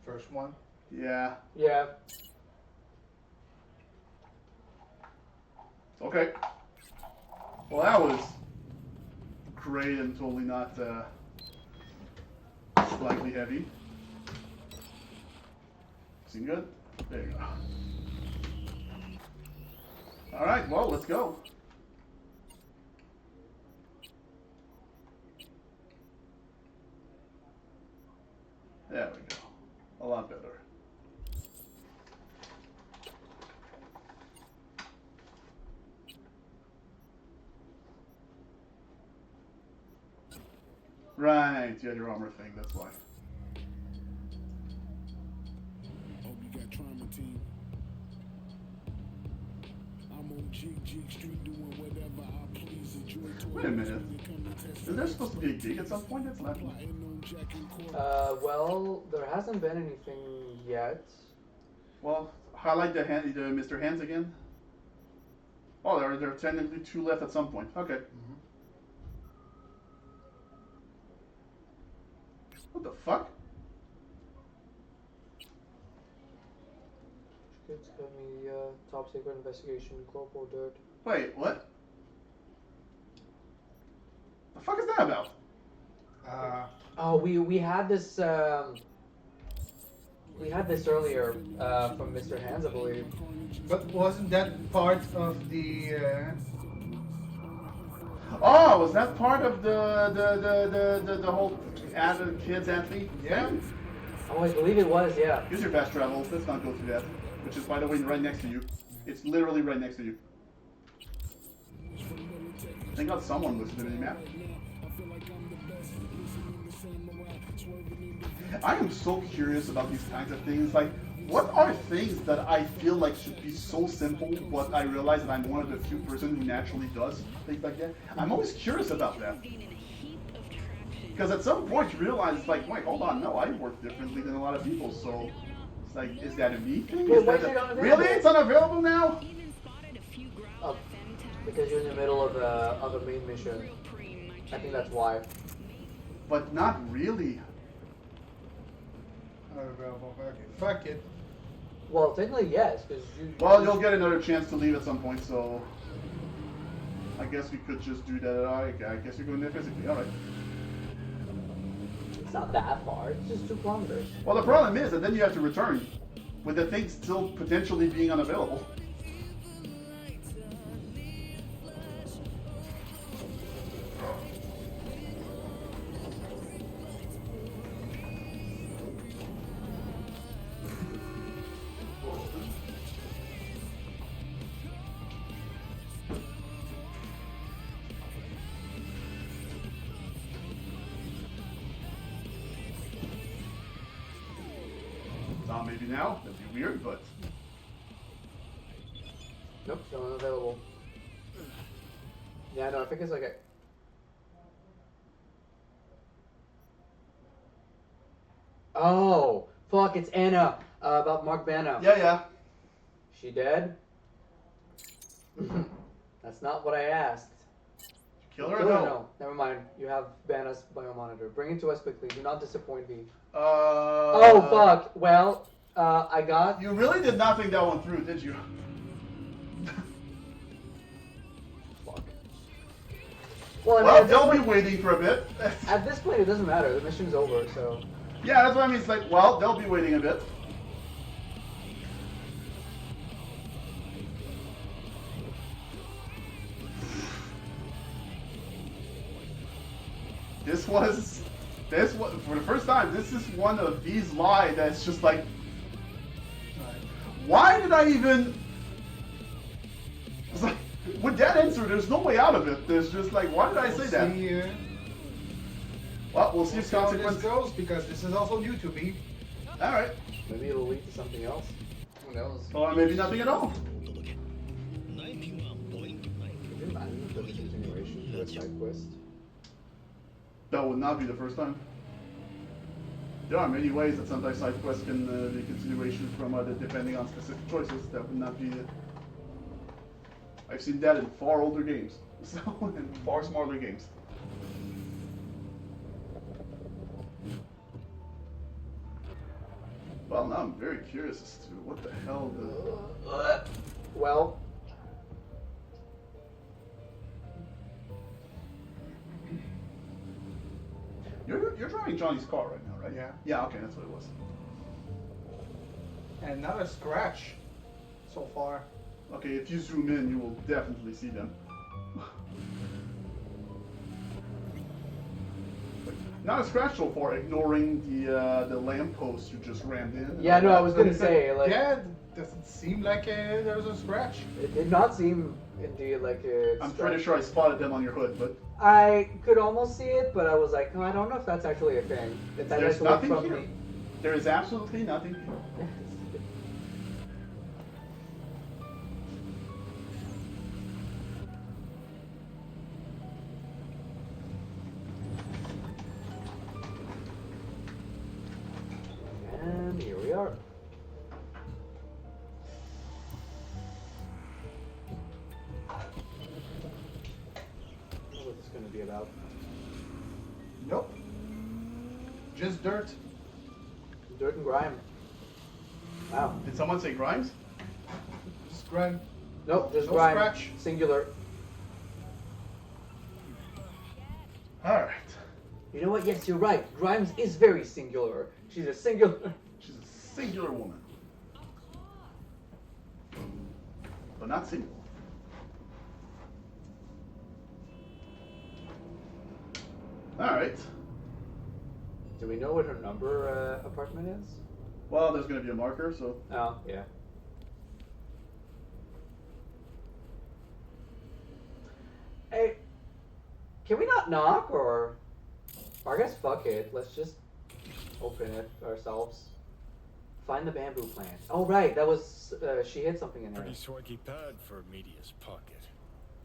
First one? Yeah. Yeah. Okay. Well, that was great and totally not slightly heavy. Seem good? There you go. Alright, well, let's go. There we go. A lot better. Right, you had your armor thing, that's why. Hope you got trauma, team. I'm on Jig Street doing whatever I please. Wait a minute. Is there supposed to be a gig at some point that's left? Well, there hasn't been anything yet. Well, highlight the Mr. Hands again. Oh, there are technically two left at some point. Okay. What the fuck? Kids got me top secret investigation, Corporal Dirt. Wait, what? The fuck is that about? Oh, we had this earlier from Mr. Hands, I believe. But wasn't that part of the? Oh, was that part of the whole kids athlete? Yeah. Oh, I believe it was. Yeah. Use your fast travel. Let's not go through that. Which is, by the way, right next to you. It's literally right next to you. Thank God someone listed in the map. I am so curious about these kinds of things. Like, what are things that I feel like should be so simple, but I realize that I'm one of the few person who naturally does things like that? I'm always curious about that. Because at some point you realize, it's like, wait, hold on, no, I work differently than a lot of people, so it's like, is that a me thing? Really? It's unavailable now? Because you're in the middle of a main mission. I think that's why. But not really. Unavailable. Okay, fuck it. Well, technically yes, because you. Well, you'll get another chance to leave at some point, so I guess we could just do that. I guess you're going there physically. All right. It's not that far. It's just 2 kilometers. Well, the problem is that then you have to return, with the thing still potentially being unavailable. Maybe now, that'd be weird, but... Nope, still unavailable. Yeah, no, I think it's like a... Oh, fuck, it's Anna, about Mark Bana. Yeah. She dead? That's not what I asked. Kill her or no? No, never mind. You have Bana's biomonitor. Bring it to us quickly. Do not disappoint me. Oh, fuck. Well, I got... You really did not think that one through, did you? Fuck. Well, I mean, they'll be waiting for a bit. At this point, it doesn't matter. The mission's over, so... Yeah, that's what I mean. It's like, well, they'll be waiting a bit. This was, for the first time, this is one of these lies that's just like, why did I even, it's like, with that answer, there's no way out of it. There's just like, why did I say that? Well, we'll see if how this consequence goes, because this is also new to me. Alright. Maybe it'll lead to something else. Who knows? Or maybe nothing at all. Could you imagine if there was a continuation to a side quest? That would not be the first time. There are many ways that sometimes side quests can be a continuation from other, depending on specific choices. That would not be it. I've seen that in far older games, so in far smaller games. Well, now I'm very curious as to what the hell the... Well... You're driving Johnny's car right now, right? Yeah. Yeah, okay, that's what it was. And not a scratch so far. Okay, if you zoom in, you will definitely see them. Not a scratch so far, ignoring the lamppost you just rammed in. Yeah, no, I was gonna say, like... Yeah, it doesn't seem like there was a scratch. It did not seem, indeed, like a... I'm pretty sure I spotted them on your hood, but... I could almost see it, but I was like, oh, I don't know if that's actually a thing. If that There's has to look nothing from here. me. There is absolutely nothing here. And here we are. What's this going to be about? Nope. Just dirt. Dirt and grime. Wow. Did someone say Grimes? Just grime. Nope, just No grime. scratch. Singular. Alright. You know what? Yes, you're right. Grimes is very singular. She's a singular... She's a singular woman. But not single. Alright. Do we know what her number apartment is? Well, there's going to be a marker, so... Oh, yeah. Hey, can we not knock, or I guess fuck it. Let's just open it ourselves. Find the bamboo plant. Oh right, that was she hid something in there. Pretty swanky pad for a media's pocket.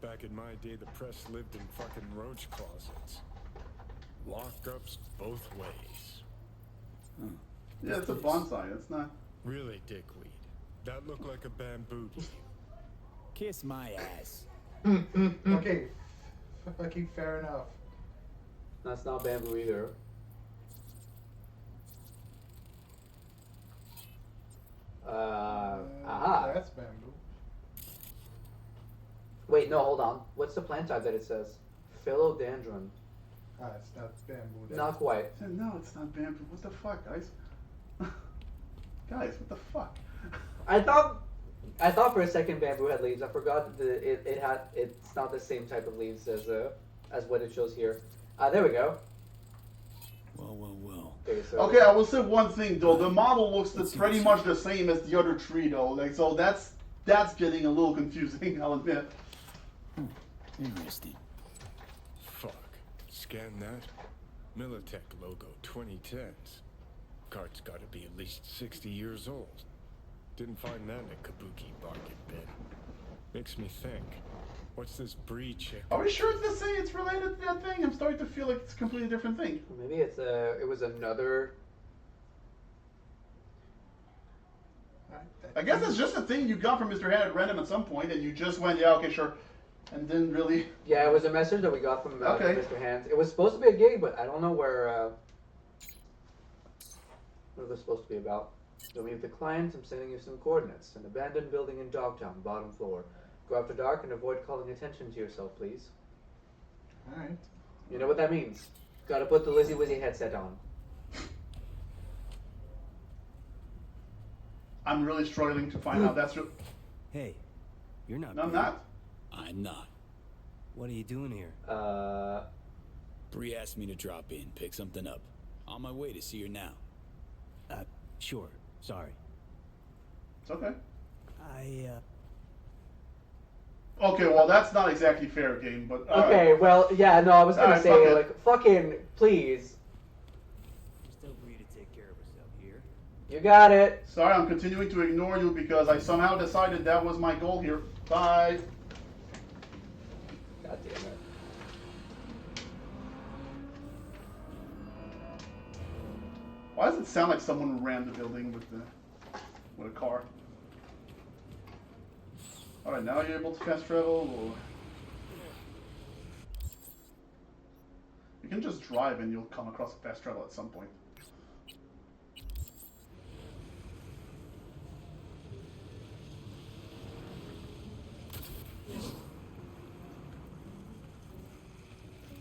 Back in my day, the press lived in fucking roach closets. Lockups both ways. Yeah, it's a bonsai. It's not... Really, dickweed. That looked like a bamboo to you. Kiss my ass. Okay. Fucking fair enough. That's not bamboo either. Aha. That's bamboo. Wait, no, hold on. What's the plant type that it says? Philodendron. Ah, it's not bamboo. Then. Not quite. No, it's not bamboo. What the fuck, guys? Guys, what the fuck? I thought for a second bamboo had leaves. I forgot that it's not the same type of leaves as what it shows here. There we go. Well. Okay, so Okay, I will say one thing though. The model looks pretty much the same as the other tree though. Like, so that's getting a little confusing, I'll admit. Interesting. Fuck. Scan that. Militech logo 2010s. Cart's gotta be at least 60 years old. Didn't find that in a kabuki market bin. Makes me think. What's this breed chick? Are we sure it's the same? It's related to that thing? I'm starting to feel like it's a completely different thing. maybe it was another. I guess it's just a thing you got from Mr. Han at random at some point, and you just went, yeah, okay, sure, and didn't really. Yeah, it was a message that we got from Mr. Hands. It was supposed to be a gig, but I don't know where. What it was supposed to be about. You'll meet with the client. I'm sending you some coordinates. An abandoned building in Dogtown, bottom floor. Go after dark and avoid calling attention to yourself, please. Alright. You know what that means. Gotta put the Lizzy Wizzy headset on. I'm really struggling to find out. That's true. Hey, you're not. No, I'm not. I'm not. What are you doing here? Bree asked me to drop in, pick something up. On my way to see her now. Sure. Sorry. It's okay. Okay, well, that's not exactly fair game, but... Okay, well, yeah, no, I was gonna say, fuck like, fucking, please. Just tell Bree to take care of herself here. You got it. Sorry, I'm continuing to ignore you because I somehow decided that was my goal here. Bye. God damn it. Why does it sound like someone ran the building with a car? Alright, now you're able to fast travel, or... You can just drive and you'll come across a fast travel at some point.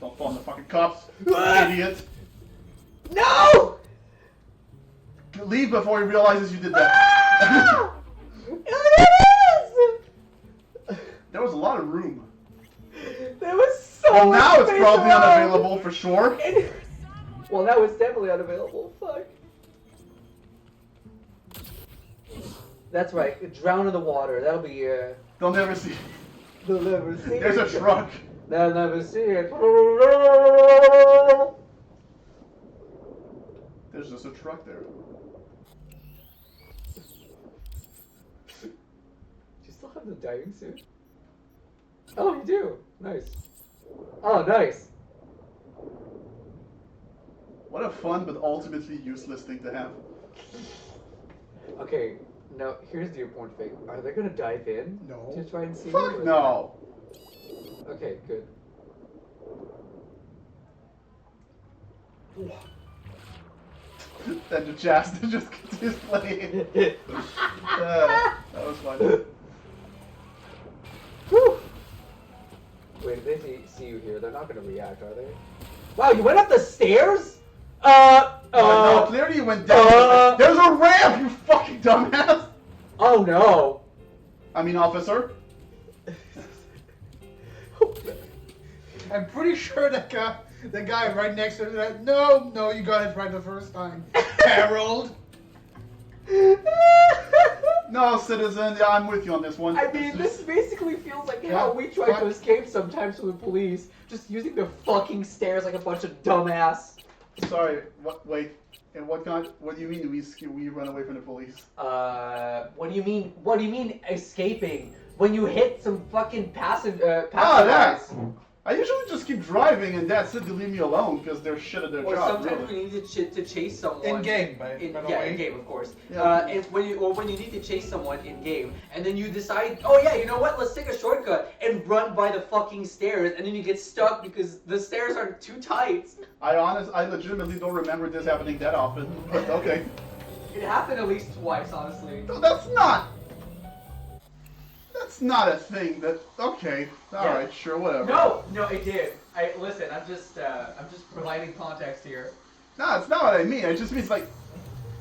Don't fall in the fucking cops, idiot! No! Leave before he realizes you did that. There was a lot of room. There was so Well, much now it's space probably around. unavailable for sure. Well, that was definitely unavailable. Fuck. That's right. Drown in the water. That'll be. They'll never see. They'll never see. There's a truck. They'll never see it. There's just a truck there. Do you still have the diving suit? Oh, you do. Nice. Oh, nice. What a fun but ultimately useless thing to have. Okay. Now here's the important thing. Are they gonna dive in? No. To try and see? Fuck you, or- no. Okay. Good. Then the jazz just continues playing. That was fun. Whew. Wait, if they see you here, they're not gonna react, are they? Wow, you went up the stairs? No, clearly you went down. There's a ramp, you fucking dumbass. Oh no. I mean, officer. I'm pretty sure the guy right next to that. No, you got it right the first time. Harold. No, citizen. Yeah, I'm with you on this one. I mean, this basically feels like how we try to escape sometimes from the police, just using the fucking stairs like a bunch of dumbass. Sorry. What? Wait. And what kind? What do you mean we run away from the police? What do you mean? What do you mean escaping? When you hit some fucking passengers? That. I usually just keep driving and that's it. They leave me alone because they're shit at their Or job. sometimes Really. we need to chase someone. In game, by the way. In game, of course. Yeah. And when you need to chase someone in game, and then you decide, oh yeah, you know what? Let's take a shortcut and run by the fucking stairs, and then you get stuck because the stairs are too tight. I legitimately don't remember this happening that often. But okay. It happened at least twice, honestly. No, that's not It's not a thing that. Okay, all right, sure, whatever. No, it did. Listen. I'm just providing context here. No, it's not what I mean. It just means like,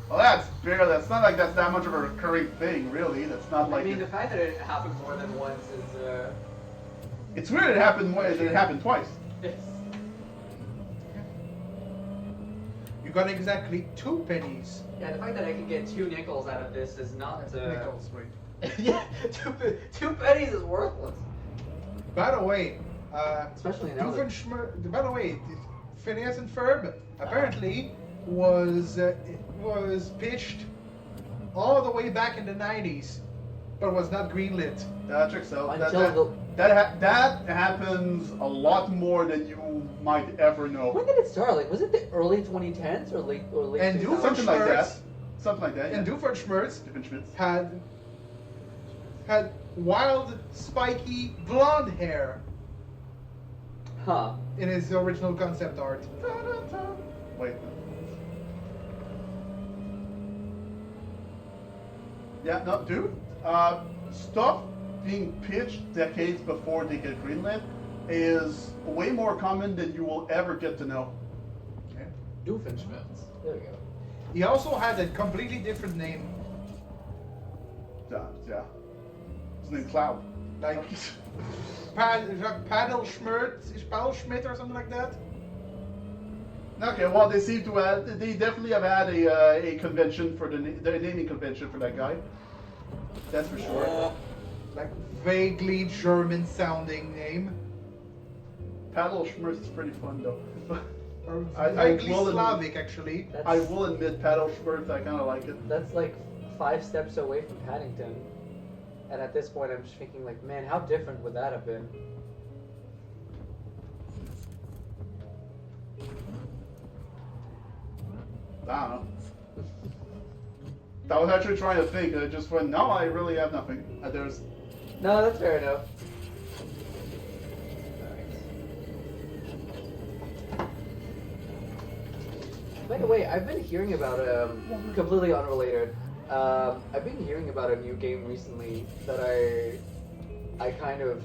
well, that's barely. That's not like that's that much of a recurring thing, really. That's not like. I mean, the fact that it happened more than once is. It's weird. It happened. It happened twice. You got exactly 2 pennies. Yeah, the fact that I can get 2 nickels out of this is not. Nickels, wait. Yeah, 2 pennies is worthless. By the way, especially now. By the way, Phineas and Ferb apparently was pitched all the way back in the 90s, but was not greenlit. That checks out. That happens a lot more than you might ever know. When did it start? Like, was it the early 2010s or late And 2000s? Something like that. Something like that. And Yeah. Doofenshmirtz had wild, spiky, blonde hair. Huh. In his original concept art. Wait. Yeah, no, dude. Stuff being pitched decades before they get greenlit is way more common than you will ever get to know. Okay. Doofenshmirtz. There we go. He also had a completely different name. Yeah. His name Cloud. Like Paddleschmidt or something like that. Okay, well, they seem to have. They definitely have had a convention for the naming convention for that guy. That's for sure. Like vaguely German-sounding name. Paddle Schmerz is pretty fun though. Or vaguely Slavic, actually. I will admit, Paddle Schmerz, I kind of like it. That's like 5 steps away from Paddington. And at this point, I'm just thinking, like, man, how different would that have been? I don't know. I was actually trying to think, and it just went, no, I really have nothing. There's... No, that's fair enough. By the way, I've been hearing about completely unrelated. I've been hearing about a new game recently that I kind of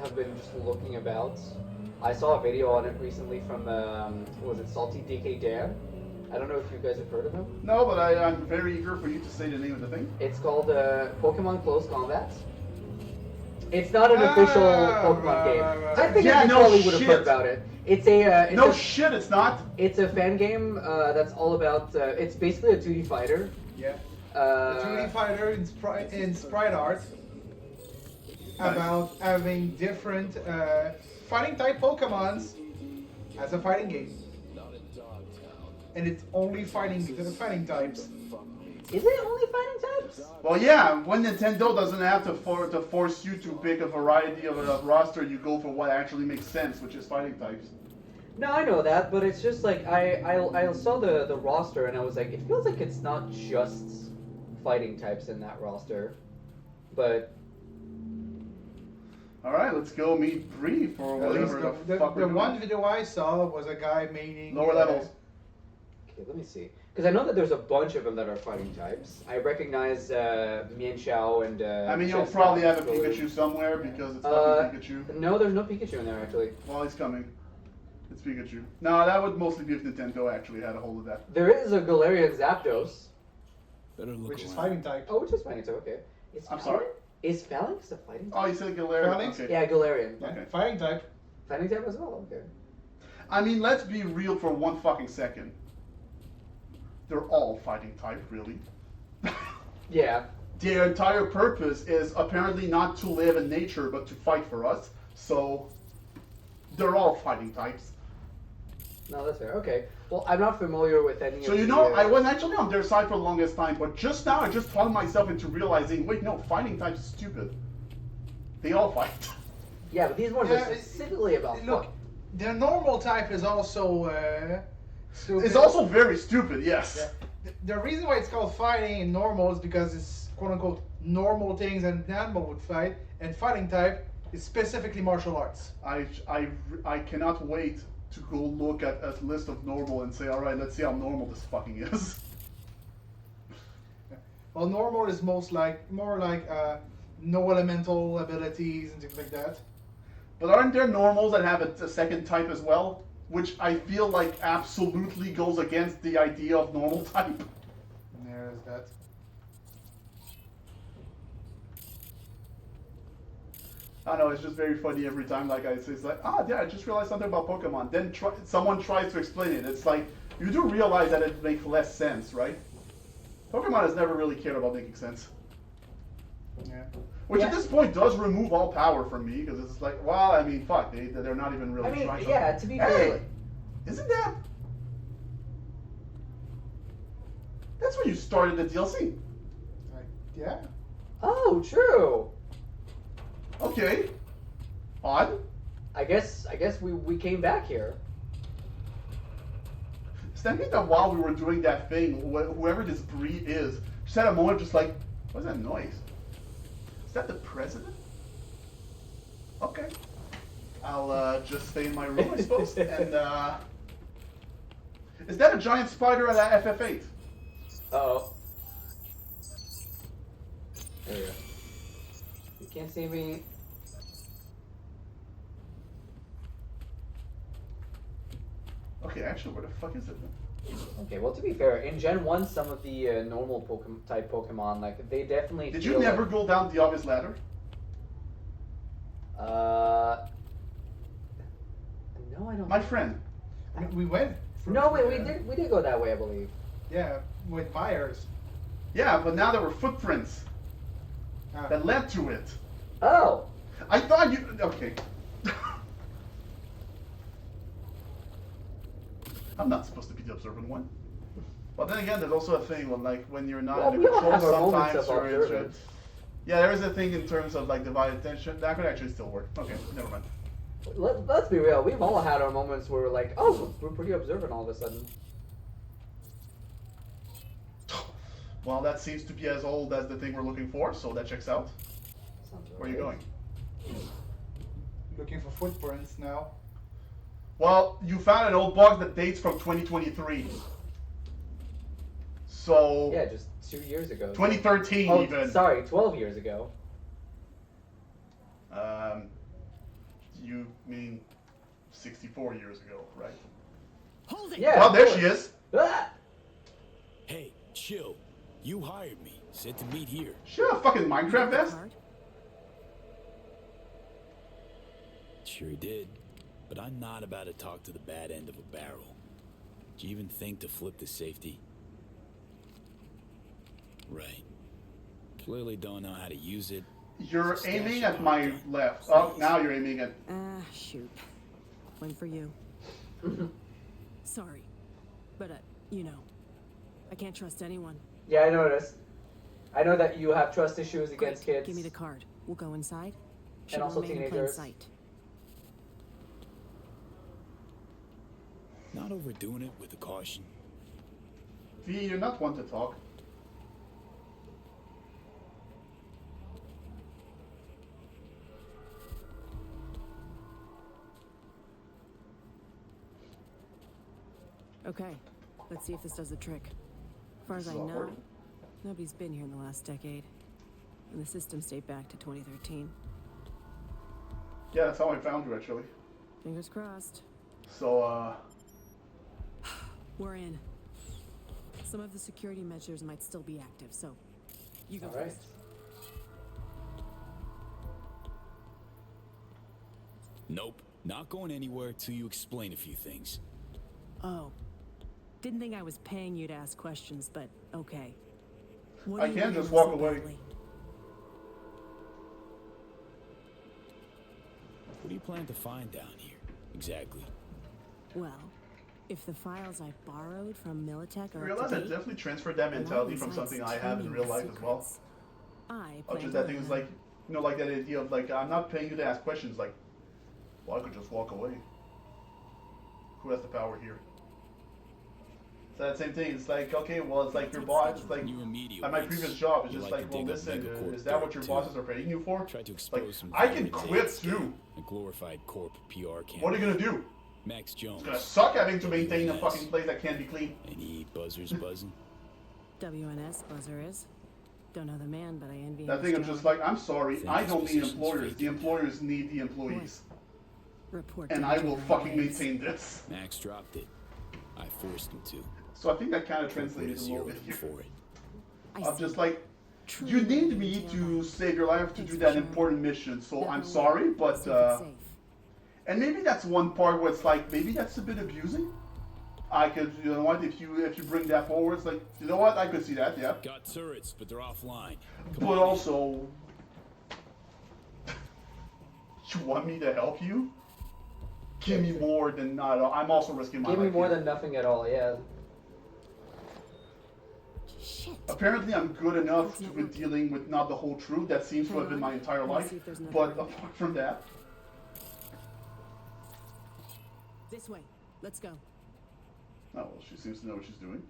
have been just looking about. I saw a video on it recently from was it Salty DK Dan? I don't know if you guys have heard of him. No, but I'm very eager for you to say the name of the thing. It's called Pokemon Close Combat. It's not an official Pokemon game. I think you probably would have heard about it. It's a shit, it's not. It's a fan game that's all about. It's basically a 2D fighter. Yeah. A 2D fighter in sprite art. About having different fighting type Pokemons as a fighting game. And it's only fighting because of fighting types. Is it only fighting types? Well, yeah. When Nintendo doesn't have to force you to pick a variety of a roster, you go for what actually makes sense, which is fighting types. No, I know that, but it's just like I saw the roster and I was like, it feels like it's not just fighting types in that roster, but. All right, let's go meet Bree for whatever the fuck we're The doing. one video I saw was a guy making lower levels. Okay, let me see. Because I know that there's a bunch of them that are fighting types. I recognize Mienshao and. I mean, you'll probably have a Pikachu somewhere because it's fucking Pikachu. No, there's no Pikachu in there actually. Well, he's coming. It's Pikachu. No, that would mostly be if Nintendo actually had a hold of that. There is a Galarian Zapdos. Which is fighting type. Oh, which is fighting type, okay. I'm sorry? Is Phalanx a fighting type? Oh, you said Galarian? Phalanx? Okay. Yeah, Galarian. Okay. Fighting type. Fighting type as well, okay. I mean, let's be real for one fucking second. They're all fighting type, really. Yeah. Their entire purpose is apparently not to live in nature, but to fight for us. So, they're all fighting types. No, that's fair. Okay. Well, I'm not familiar with any So of you the, know, I was actually on their side for the longest time, but just now I just talked myself into realizing, wait, no, fighting types is stupid. They all fight. Yeah, but these ones are specifically about Look, the normal type is also stupid. It's also very stupid, yes. Yeah. The reason why it's called fighting in normal is because it's quote unquote normal things an animal would fight, and fighting type is specifically martial arts. I cannot wait to go look at a list of normal and say, all right, let's see how normal this fucking is. Well, normal is more like no elemental abilities and things like that. But aren't there normals that have a second type as well? Which I feel like absolutely goes against the idea of normal type. There's that. I don't know, it's just very funny every time, like I say, it's like, yeah, I just realized something about Pokemon. Then someone tries to explain it. It's like, you do realize that it makes less sense, right? Pokemon has never really cared about making sense. Yeah. Which at this point does remove all power from me, because it's like, well, I mean, fuck, they're not even really trying to... yeah, to be fair... Hey! Isn't that... That's when you started the DLC. Yeah. Oh, true. Okay. Odd. I guess we came back here. Does that mean that while we were doing that thing, whoever this breed is, just had a moment just like, what's that noise? Is that the president? Okay. I'll just stay in my room, I suppose. And, is that a giant spider at FF8? Uh-oh. There we go. You can't see me. Okay, actually, where the fuck is it then? Okay, well, to be fair, in Gen 1, some of the normal type Pokemon, like, they definitely Did you never go down the obvious ladder? No, I don't. My friend. We went. No, wait, we did go that way, I believe. Yeah, with Myers. Yeah, but now there were footprints that led to it. Oh. I thought you... Okay. I'm not supposed to be the observant one. But then again, there's also a thing when you're not in the control sometimes. Yeah, there is a thing in terms of like divided attention. That could actually still work. Okay, never mind. Let's be real. We've all had our moments where we're like, oh, we're pretty observant all of a sudden. Well, that seems to be as old as the thing we're looking for, so that checks out. Where are you going? Looking for footprints now. Well, you found an old box that dates from 2023. So... Yeah, just 2 years ago. 2013 oh, even. Sorry, 12 years ago. You mean 64 years ago, right? Hold it! Yeah. Well, there she is. Ah! Hey, chill. You hired me. Said to meet here. She had a fucking Minecraft vest? Sure did. But I'm not about to talk to the bad end of a barrel. Did you even think to flip the safety? Right. Clearly don't know how to use it. You're aiming at my left. Oh, now you're aiming at... Shoot. One for you. Sorry. But, you know, I can't trust anyone. Yeah, I noticed. I know that you have trust issues against kids. Give me the card. We'll go inside. And also teenagers. Sight. Not overdoing it with the caution. V, you're not one to talk. Okay, let's see if this does the trick. As far as I know, nobody's been here in the last decade. And the systems date back to 2013. Yeah, that's how I found you, actually. Fingers crossed. So, We're in. Some of the security measures might still be active, so you go first. Nope, not going anywhere till you explain a few things. Oh. Didn't think I was paying you to ask questions, but okay. I can't just walk away. What do you plan to find down here, exactly? Well, if the files I borrowed from Militech are I realize I definitely transferred that mentality from something I have in real life as well. Just that thing is like, you know, like that idea of like, I'm not paying you to ask questions, like, well, I could just walk away. Who has the power here? So that same thing, it's like, okay, well, it's like your boss, it's like, at my previous job, it's just like, well, listen, is that what your bosses are paying you for? Like, I can quit too. A glorified corp PR campaign. What are you gonna do? Max Jones. It's gonna suck having to maintain a fucking place that can't be clean. Any buzzers buzzing? WNS buzzer is. Don't know the man, but I envy him. That thing of just like, I'm sorry, I don't need employers. The employers need the employees. Report And to I the will general fucking ways. maintain this. Max dropped it. I forced him to. So I think that kind of Put translated a little bit here. for it. I'm just like, Truly you need in me detail to that. save your life to Thanks do for that sharing. important mission. So I'm Definitely. sorry, but Keep it safe. and maybe that's one part where it's like, maybe that's a bit abusing. I could, you know what, if you bring that forward, it's like, you know what, I could see that, yeah. Got turrets, but they're offline. But also, you want me to help you? Give me more than not. I'm also risking my life. Give me more here. than nothing at all, yeah. Shit. Apparently, I'm good enough to be dealing with not the whole truth. That seems to have been my entire Let me life. see if there's another But room. apart from that, This way. Let's go. oh well, she seems to know what she's doing.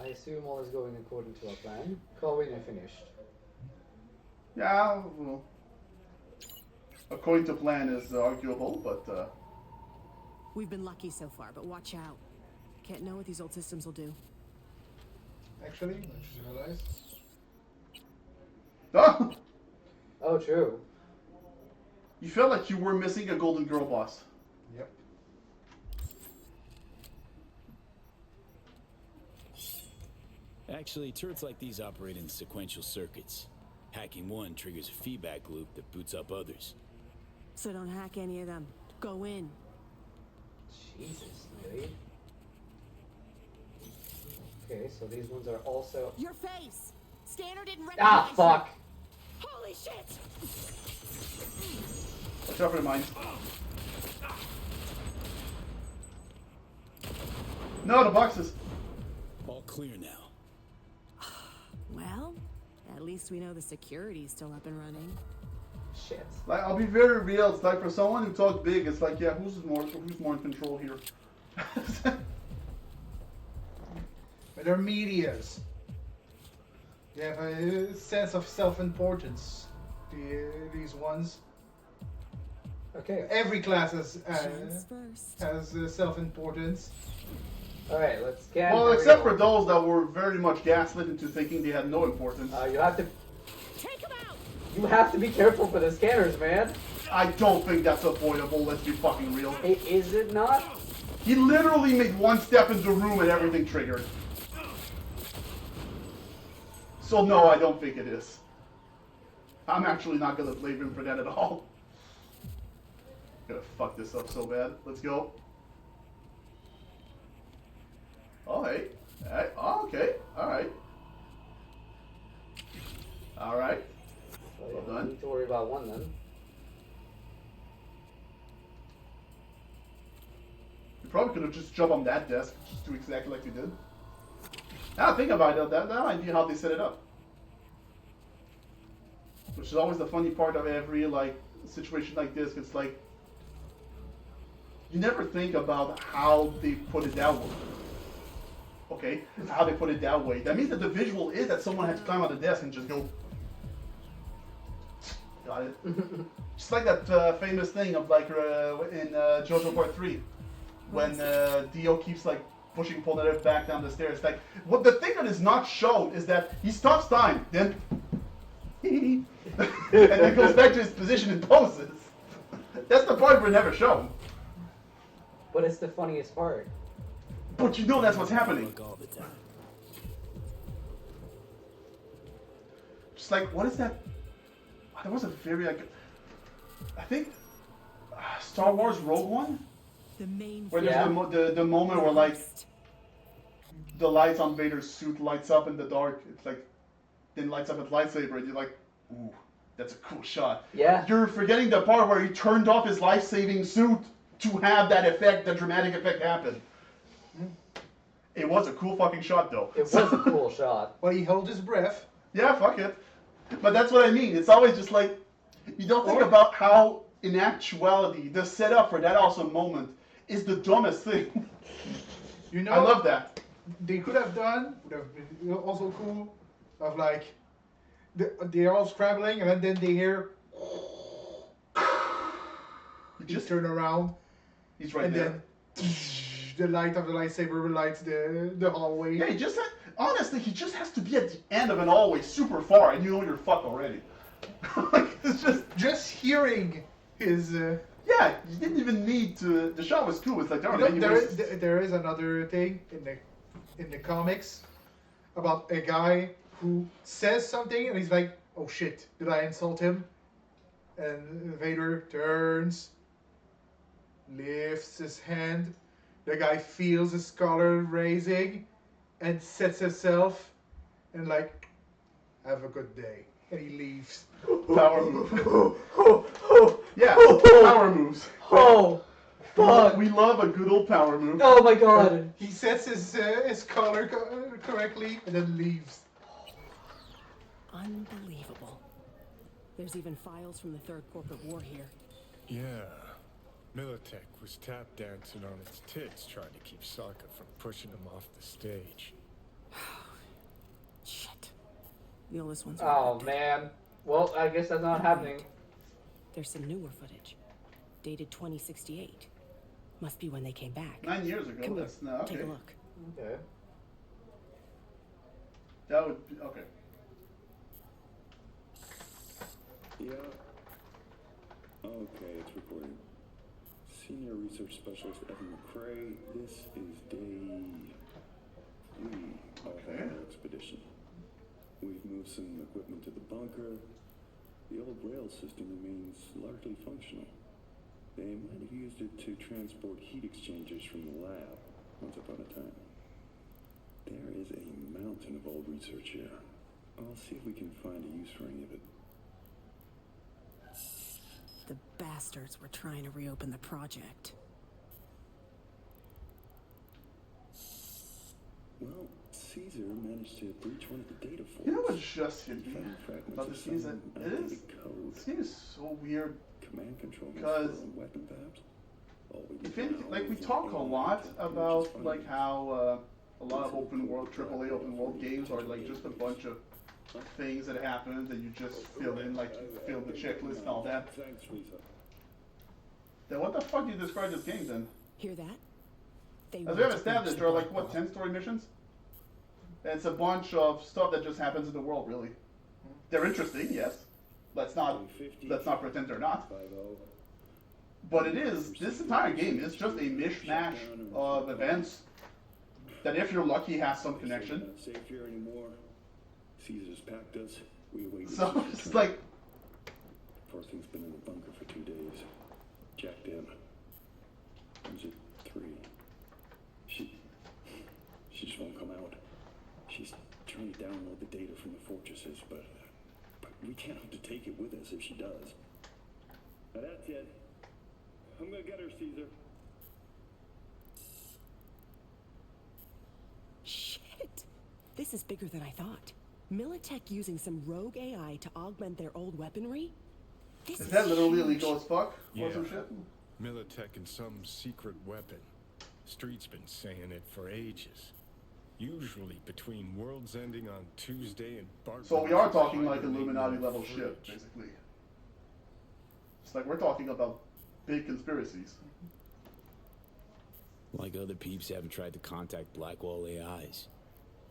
I assume all is going according to our plan. Call when you're finished. Yeah, well, according to plan is arguable, but We've been lucky so far, but watch out. Can't know what these old systems will do. Actually, I just realized. oh, Oh, true. you felt like you were missing a Golden Girl boss. Yep. Actually, turrets like these operate in sequential circuits. Hacking one triggers a feedback loop that boots up others. So don't hack any of them. Go in. Jesus, really? Okay, so these ones are also... Your face! Scanner didn't Ah, recognize fuck! you. Holy shit! Watch out for the mines. No, the boxes. All clear now. Well, at least we know the security's still up and running. Shit. Like, I'll be very real. It's like for someone who talks big, it's like, yeah, who's more in control here? But they're medias. They have a sense of self-importance. These ones. Okay. Every class Chance first. has self-importance. Alright, let's scan. Well, except for those that were very much gaslit into thinking they had no importance. You have to... Take him out! You have to be careful for the scanners, man. I don't think that's avoidable, let's be fucking real. Is it not? He literally made one step into the room and everything triggered. So no, I don't think it is. I'm actually not gonna blame him for that at all. Gonna fuck this up so bad. Let's go. Oh, hey. Hey. Oh, okay. Alright. Alright. Well, Well you done. need to worry about one then. You probably could have just jumped on that desk, just do exactly like you did. Now think about it, that might be how they set it up. Which is always the funny part of every like situation like this. It's like you never think about how they put it that way. Okay, how they put it that way. That means that the visual is that someone had to climb on the desk and just go. Got it. Just like that famous thing of like in JoJo Part 3, when Dio keeps like pushing Polnareff back down the stairs. Like, what the thing that is not shown is that he stops time, then and then goes back to his position and poses. That's the part we're never shown. But it's the funniest part. But you know that's what's happening. Look all the time. Just like, what is that? There was a very, like, I think, Star Wars Rogue One? The main Where there's the moment where, like, the lights on Vader's suit lights up in the dark. It's like, then lights up his lightsaber, and you're like, ooh, that's a cool shot. Yeah. You're forgetting the part where he turned off his life-saving suit to have that effect, that dramatic effect happen. It was a cool fucking shot, though. It was a cool shot. Well, he held his breath. Yeah, fuck it. But that's what I mean. It's always just like, you don't think about how, in actuality, the setup for that awesome moment is the dumbest thing. You know, I love that. They could have done, would have been also cool, of like, they're all scrambling and then they hear, You just turn around, He's right and there. then the light of the lightsaber lights the hallway. Yeah, honestly, he just has to be at the end of an hallway super far, and you know you're fucked already. Like, it's just hearing his. Yeah, you didn't even need to. The shot was cool. It's like there is another thing in the comics about a guy who says something and he's like, "Oh shit, did I insult him?" And Vader turns, lifts his hand. The guy feels his collar raising, and sets himself, and like, "Have a good day," and he leaves. Power move. Yeah, power moves. Oh, fuck. We love a good old power move. Oh my god. He sets his collar correctly and then leaves. Unbelievable. There's even files from the Third Corporate War here. Yeah. Militech was tap dancing on its tits trying to keep Sokka from pushing him off the stage. Shit. The oldest one's Oh man. Well, I guess that's not happening. There's some newer footage. Dated 2068. Must be when they came back. 9 years ago. Come That's here. no, okay. Take a look. Okay. That would be okay. Yeah. Okay, it's recording. Senior Research Specialist Evan McCrae, this is day 3 of our expedition. We've moved some equipment to the bunker. The old rail system remains largely functional. They might have used it to transport heat exchangers from the lab once upon a time. There is a mountain of old research here. I'll see if we can find a use for any of it. The bastards were trying to reopen the project. Well, Caesar managed to breach one of the data forts. You know what's just hit me about the season? This game is so weird. Command control because weapon perhaps? we talk a lot about like how a lot of open world, AAA open world games are like just a bunch of things that happen and you just fill in, like you fill the checklist and all that. Thanks, Lisa. Then what the fuck do you describe this game then? Hear that? As we have established, there are like what, 10 story missions? And it's a bunch of stuff that just happens in the world, really. They're interesting, yes. Let's not pretend they're not. But it is, this entire game is just a mishmash of events that if you're lucky has some connection. Not safe here anymore. Caesar's packed us. We await. So it's like, poor thing's been in the bunker for 2 days. Jacked in. Was it 3? She just won't come out. She's trying to download the data from the fortresses, but we can't have to take it with us if she does. Now that's it. I'm gonna get her, Caesar. Shit! This is bigger than I thought. Militech using some rogue AI to augment their old weaponry? Is that literally illegal as fuck? Yeah. Or some shit? Militech and some secret weapon. Street's been saying it for ages. Usually between worlds ending on Tuesday and Bart. So we are talking like Illuminati level shit, basically. It's like we're talking about big conspiracies. Like other peeps haven't tried to contact Blackwall AIs.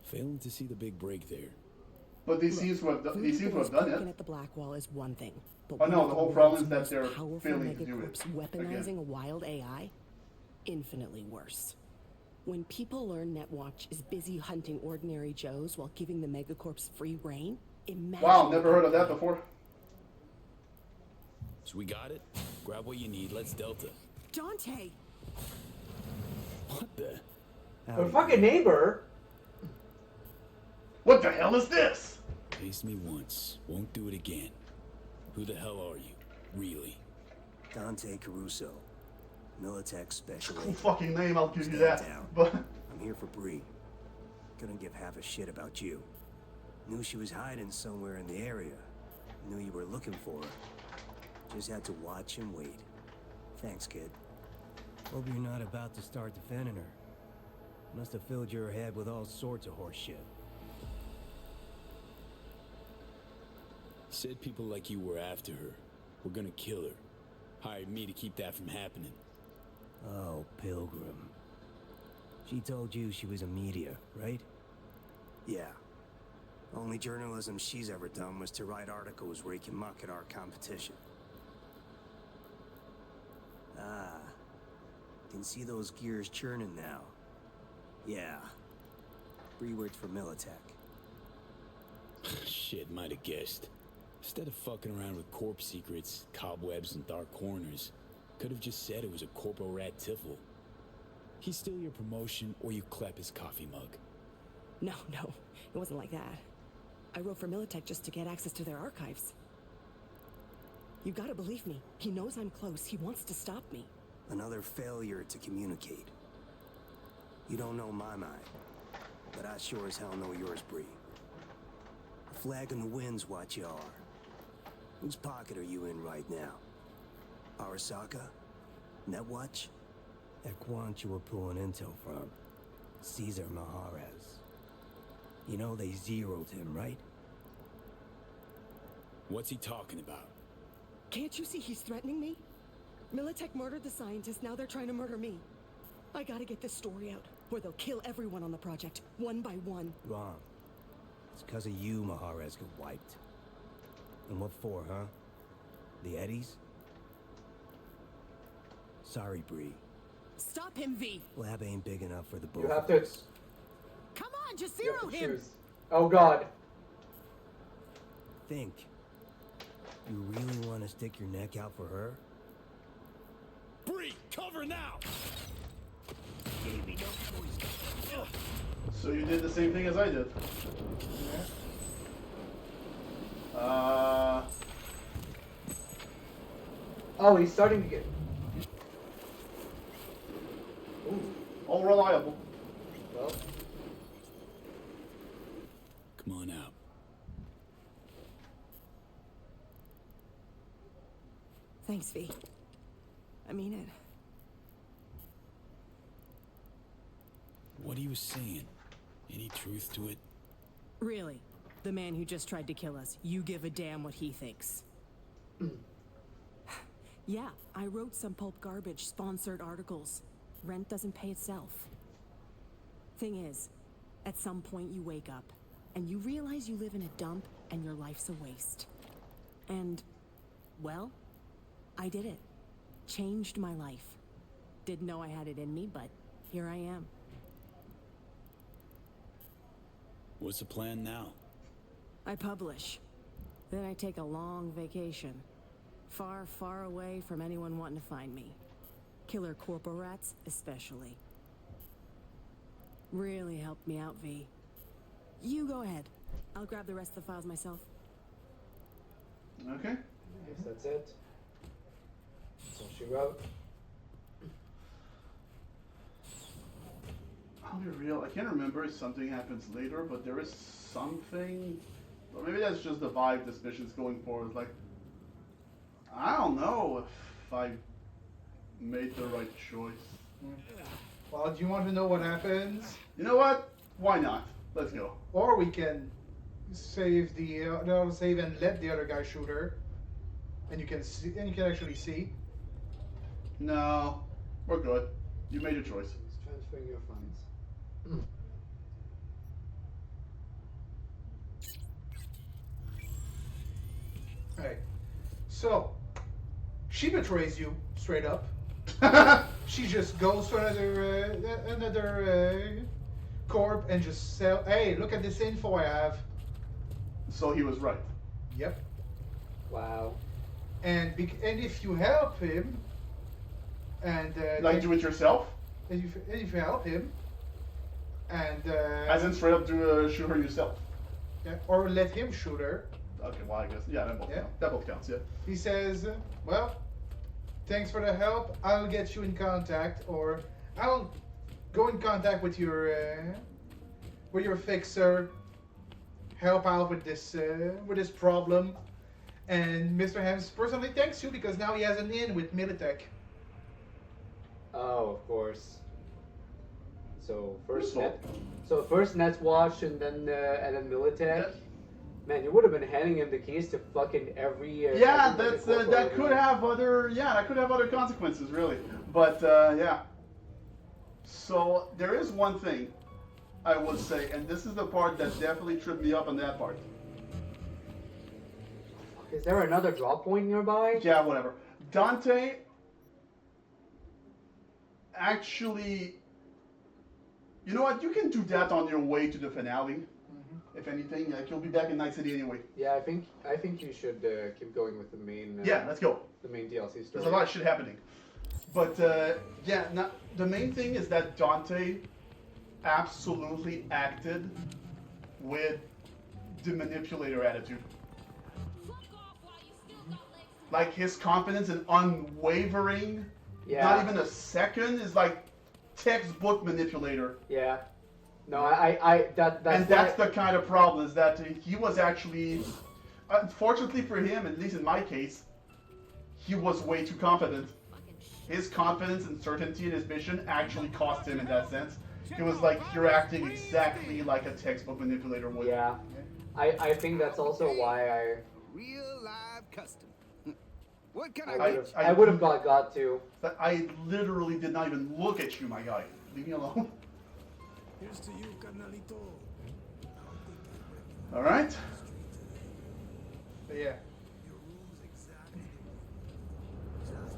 Failing to see the big break there. But they seem to have done it. At the Blackwall is one thing, but Oh no, the whole problem is that most they're powerful failing to do it. megacorps weaponizing Again. a wild AI, infinitely worse. When people learn Netwatch is busy hunting ordinary Joes while giving the megacorps free reign, imagine. Wow, never heard of that before. So we got it. Grab what you need. Let's Delta. Dante! What the? Our fucking neighbor. What the hell is this? Faced me once. Won't do it again. Who the hell are you? Really? Dante Caruso. Militech Special Cool Agent. fucking name, I'll give you Stand that. down. But I'm here for Bree. Couldn't give half a shit about you. Knew she was hiding somewhere in the area. Knew you were looking for her. Just had to watch and wait. Thanks, kid. Hope you're not about to start defending her. Must have filled your head with all sorts of horse shit. Said people like you were after her. We're gonna kill her. Hired me to keep that from happening. Oh, Pilgrim. She told you she was a media, right? Yeah. Only journalism she's ever done was to write articles where you can muck at our competition. Ah. Can see those gears churning now. Yeah. Bree worked for Militech. Shit, might have guessed. Instead of fucking around with corp secrets, cobwebs, and dark corners, could have just said it was a corpo rat tiffle. He steal your promotion, or you clap his coffee mug. No, it wasn't like that. I wrote for Militech just to get access to their archives. You gotta believe me. He knows I'm close. He wants to stop me. Another failure to communicate. You don't know my mind, but I sure as hell know yours, Bree. A flag in the wind's what you are. Whose pocket are you in right now? Arasaka? Netwatch? Equant you were pulling intel from. Caesar Maharez. You know they zeroed him, right? What's he talking about? Can't you see he's threatening me? Militech murdered the scientist, now they're trying to murder me. I gotta get this story out, or they'll kill everyone on the project, one by one. Wrong. It's because of you Maharez got wiped. And what for, huh? The Eddies? Sorry, Bree. Stop him, V! Lab ain't big enough for the both You have of to. us. Come on, just You have zero to him! choose. Oh God. Think. You really want to stick your neck out for her? Bree, cover now! Gave me no choice. So you did the same thing as I did. Oh, he's starting to get. Ooh. All reliable. Well. Come on out. Thanks, V. I mean it. What he was saying, any truth to it? Really? The man who just tried to kill us, you give a damn what he thinks. Yeah, I wrote some pulp garbage, sponsored articles. Rent doesn't pay itself. Thing is, at some point you wake up, and you realize you live in a dump, and your life's a waste. And, well, I did it. Changed my life. Didn't know I had it in me, but here I am. What's the plan now? I publish. Then I take a long vacation. Far, far away from anyone wanting to find me. Killer corpo rats, especially. Really helped me out, V. You go ahead. I'll grab the rest of the files myself. Okay. I guess that's it. So she wrote. I'll be real. I can't remember if something happens later, but there is something. Or maybe that's just the vibe this mission's going for. It's like, I don't know if I made the right choice. Well, do you want to know what happens? You know what? Why not? Let's go. Or we can save the save and let the other guy shoot her, and you can see, and you can actually see. No, we're good. You made your choice. It's transferring your funds. Alright. So, she betrays you straight up. She just goes to another corp and just sell. Hey, look at this info I have. So he was right. Yep. Wow. And if you help him, and Like do it yourself? if you help him, and As in straight up do shoot her yourself. yeah, or let him shoot her. Okay, well I guess that both counts. That both counts. Yeah. He says, well, thanks for the help. I'll get you in contact, or I'll go in contact with your fixer. Help out with this problem. And Mr. Hems personally thanks you because now he has an in with Militech. Oh, of course. So first Useful. Netwatch and then Militech. Man, you would have been handing him the keys to fucking every. Yeah, every that's corporate that could organization. have other. Yeah, that could have other consequences, really. But yeah. So there is one thing I would say, and this is the part that definitely tripped me up on that part. Is there another drop point nearby? Yeah, whatever. Dante actually, you know what? You can do that on your way to the finale. If anything, like you'll be back in Night City anyway. Yeah, I think you should keep going with the main. Yeah, let's go. The main DLC story. There's a lot of shit happening. But yeah, the main thing is that Dante absolutely acted with the manipulator attitude. Like his confidence and unwavering, not even a second, is like textbook manipulator. Yeah. No, that's and that's the kind of problem, is that he was actually, unfortunately for him, at least in my case, he was way too confident. His confidence and certainty in his mission actually cost him in that sense. It was like you're acting exactly like a textbook manipulator would. Yeah. I think that's also why I... Real live custom. What can I would have got to. I literally did not even look at you, my guy. Leave me alone. Here's to you, carnalito. All right. But yeah.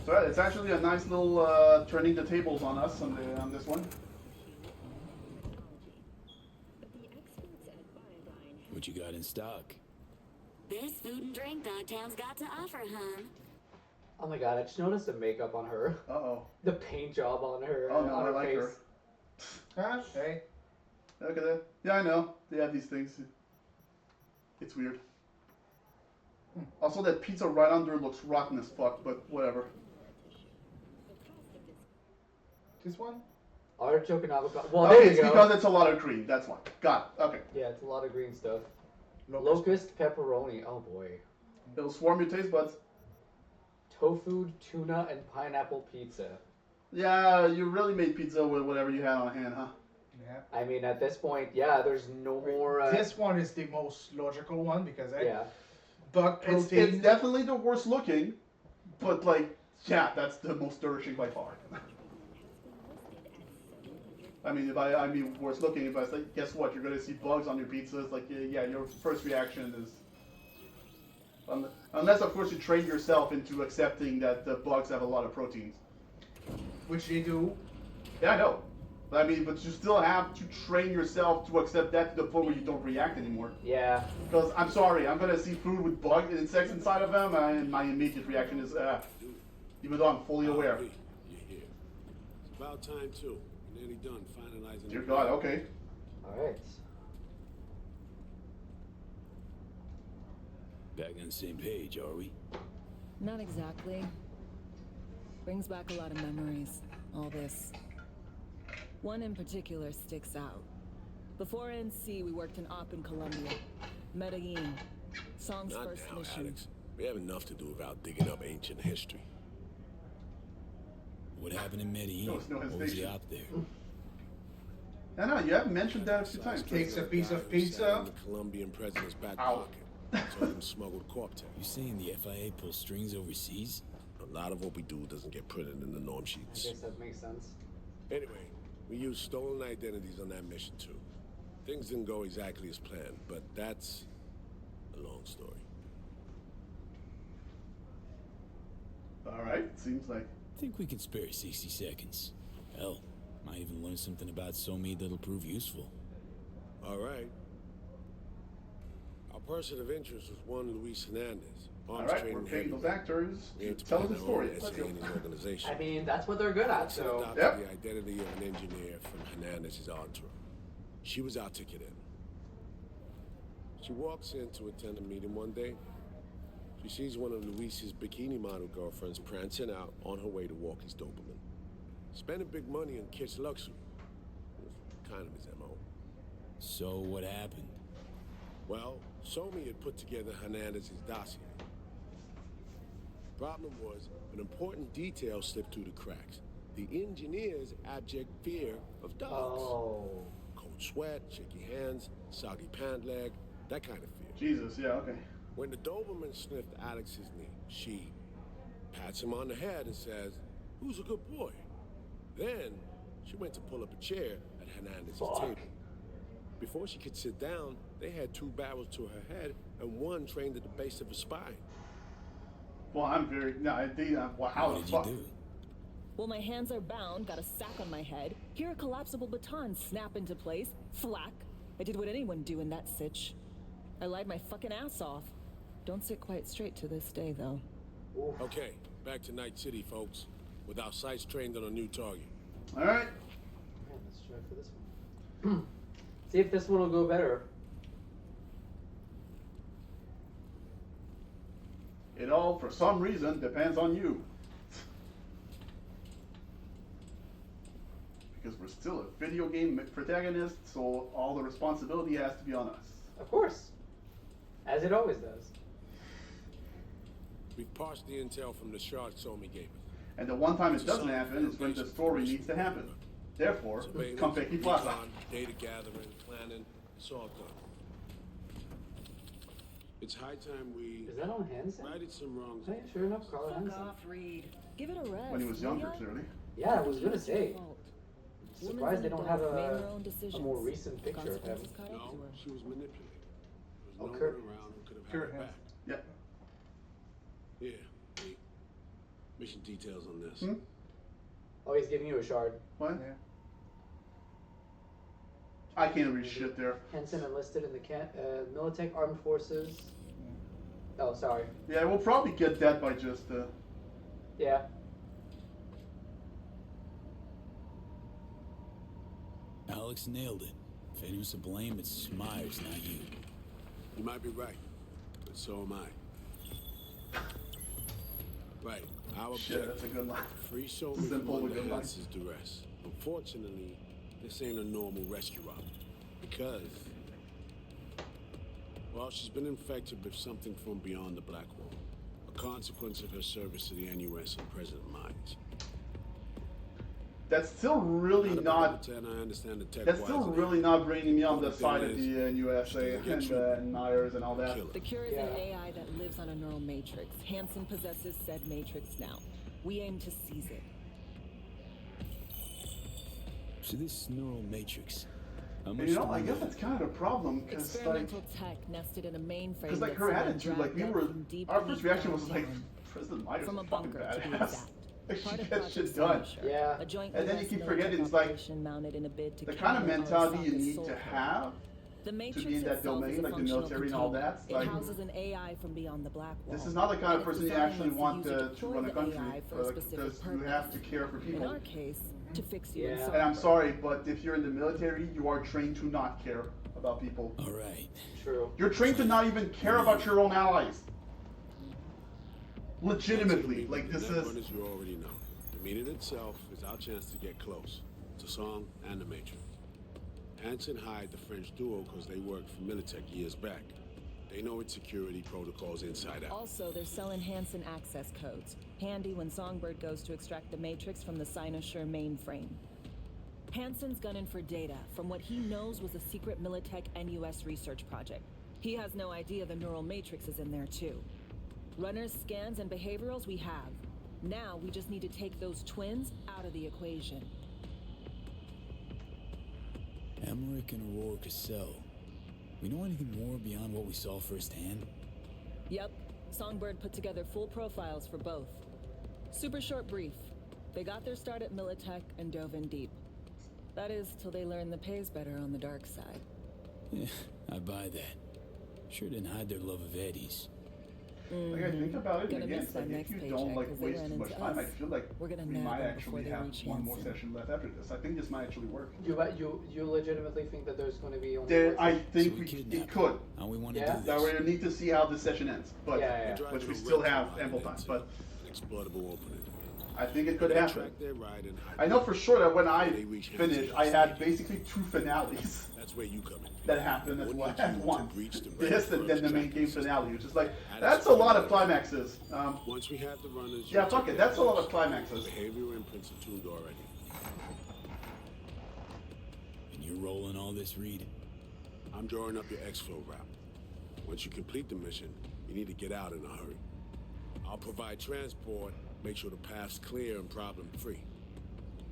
So it's actually a nice little turning the tables on us on this one. What you got in stock? There's food and drink Dogtown's got to offer, hon. Oh my god, I just noticed the makeup on her. Uh-oh. The paint job on her. Oh no, on I her like face. her. Huh? Hey. Look at that. Yeah, I know. They have these things. It's weird. Also, that pizza right under looks rotten as fuck, but whatever. This one? Artichoke and avocado. Well, okay, there you it's go. because it's a lot of green. That's why. Got it. Okay. Yeah, it's a lot of green stuff. Locust pepperoni. Oh boy. It'll swarm your taste buds. Tofu, tuna, and pineapple pizza. Yeah, you really made pizza with whatever you had on hand, huh? Yeah. I mean, at this point, yeah, there's no more... This one is the most logical one because yeah. Bug protein. It's definitely the worst looking, but like, yeah, that's the most nourishing by far. I mean, I mean worst looking, if I say, guess what, you're gonna see bugs on your pizzas, like, yeah, your first reaction is... unless, of course, you train yourself into accepting that the bugs have a lot of proteins. Which they do. Yeah, I know. I mean, but you still have to train yourself to accept that to the point where you don't react anymore. Yeah. Because, I'm sorry, I'm gonna see food with bugs and insects inside of them, and my immediate reaction is, even though I'm fully aware. You're here. It's about time, too. We're nearly done finalizing. Dear God, okay. Alright. Back on the same page, are we? Not exactly. Brings back a lot of memories, all this. One in particular sticks out. Before NC, we worked an op in Colombia. Medellin. Song's Not first now, mission. Alex. We have enough to do without digging up ancient history. What happened in Medellin? No What was hesitation. he out there? I know, you haven't mentioned that a few times. Takes a piece of Sat pizza. in the Colombian president's back Ow. pocket. Told him smuggled corp You saying the FIA pulls strings overseas? A lot of what we do doesn't get printed in the norm I sheets. guess that makes sense. Anyway, we used stolen identities on that mission too. Things didn't go exactly as planned, but that's a long story. Alright, seems like. Think we could spare 60 seconds. Hell, might even learn something about Somi that'll prove useful. All right. Our person of interest was one Luis Hernandez. Alright, we're paying those actors to tell us the story. Let's go. Organization. I mean, that's what they're good at, so... Adopted Yep. the identity of an engineer from Hernandez's entourage. She was our ticket in. She walks in to attend a meeting one day. She sees one of Luis's bikini model girlfriends prancing out on her way to walk his Doberman. Spending big money on kitsch luxury. Kind of his MO. So what happened? Well, Somi had put together Hernandez's dossier. Problem was, an important detail slipped through the cracks. The engineer's abject fear of dogs. Oh. Cold sweat, shaky hands, soggy pant leg, that kind of fear. Jesus, yeah, okay. When the Doberman sniffed Alex's knee, she pats him on the head and says, "Who's a good boy?" Then, She went to pull up a chair at Hernandez's Fuck. table. Before she could sit down, they had 2 barrels to her head and 1 trained at the base of her spine. Well, I'm very no. How What the did fuck? you do? Well, my hands are bound, got a sack on my head. Here a collapsible baton snap into place. Flack. I did what anyone would do in that sitch. I lied my fucking ass off. Don't sit quite straight to this day, though. Okay, back to Night City, folks. With our sights trained on a new target. All right. Yeah, let's try for this one. See if this one will go better. It all, for some reason, depends on you. Because we're still a video game protagonist, so all the responsibility has to be on us. Of course. As it always does. We've parsed the intel from the shard Somi gave us. And the one time it doesn't happen is when the story needs to happen. Therefore, come Peki Plaza. Recon, data gathering, planning, it's all done. It's high time we Is that on Hansen? righted some wrongs. Oh, yeah, sure enough, Carl Fuck Hansen. off, Reed. Give it a rest. When he was will younger, ya? clearly. Yeah, I was gonna It's your say. fault. Surprised they don't have Women in adult, made their a own decisions. more recent picture of him. Consequences caught up No, to her. she was manipulated. There Oh, was no Kurt. one around who could have had Kurt her back. Yep. Yeah, wait. Mission details on this. Hmm? Oh, he's giving you a shard. What? Yeah. I can't read shit there. Hansen enlisted in the Militech Armed Forces. Oh, sorry. Yeah, we'll probably get that by just Yeah. Alex nailed it. If anyone's to blame, it's Myers, not you. You might be right, but so am I. Right, our shit. objective. That's a good line. Free Somi from Simple but under good line. Hansen's duress. Unfortunately, this ain't a normal rescue op. Because, well, she's been infected with something from beyond the Black Wall. A consequence of her service to the NUS and President Myers. That's still really not. I understand the tech. That's still really not bringing me on the side of the USA and Myers and all that. The cure is an AI that lives on a neural matrix. Hansen possesses said matrix now. We aim to seize it. So this neural matrix. How And much you know, do I we guess know? that's kind of a problem because like, Experimental tech nested in a mainframe. because like that her someone attitude, like we dragged were, up from deep our beneath first reaction was like, downtown. President Myers From is a fucking bunker, to be badass. exact. Like she Part of gets Project shit done. Cynosure, Yeah. a joint And then you US keep military forgetting it's like operation mounted in a bid to the kind of counter mentality you Arasako's need soul to code. have The to Matrix be in that itself is domain, a like the functional military and all container. that. It Like, houses an AI from beyond the Black Wall. this is not the kind of And person it's you actually designed want for you to deploy run a the country. AI for a Like, specific because you purpose. have to care for In people. our case, to fix you in Yeah. And I'm Songbird. sorry, but if you're in the military, you are trained to not care about people. All right. True. You're trained to not even care about your own allies. Legitimately, like this is. As you already know, the meeting itself is our chance to get close to Song and the Matrix. Hansen hired the French duo because they worked for Militech years back. They know its security protocols inside out. Also, they're selling Hansen access codes. Handy when Songbird goes to extract the Matrix from the Cynosure mainframe. Hansen's gunning for data from what he knows was a secret Militech NUS research project. He has no idea the neural matrix is in there too. Runners, scans, and behaviorals we have. Now we just need to take those twins out of the equation. Emmerich and Aurora Cassell. We know anything more beyond what we saw firsthand? Yep, Songbird put together full profiles for both. Super short brief. They got their start at Militech and dove in deep. That is, till they learned the pay's better on the dark side. Yeah, I buy that. Sure didn't hide their love of Eddie's. Like I think about it, Gonna and again, miss it's that like if next you paycheck, don't like 'cause they waste ran too much into time, I us. feel like We're gonna we nab might them actually before they have reach one more Hansen. session left after this. I think this might actually work. You legitimately think that there's going to be only There, one I session? think So we we kidnap it could. And we want to Yeah? do That this. we need to see how this session ends, but Yeah. which we still have ample time. But An exploitable opening. I think it could They happen. track their ride and hide I know for sure that when I They reach finished, Hansen. I had basically 2 finales That's where you come in. that happened at Wouldn't at you once. to breach the This and then the main game system? finale, which is like That is that's a lot of fine. climaxes. Once we have the runners, Yeah, you fuck take it. That's a lot of the climaxes. behavioral imprints are tuned already. And you're rolling all this, Reed? I'm drawing up your exfil route. Once you complete the mission, you need to get out in a hurry. I'll provide transport, make sure the path's clear and problem-free.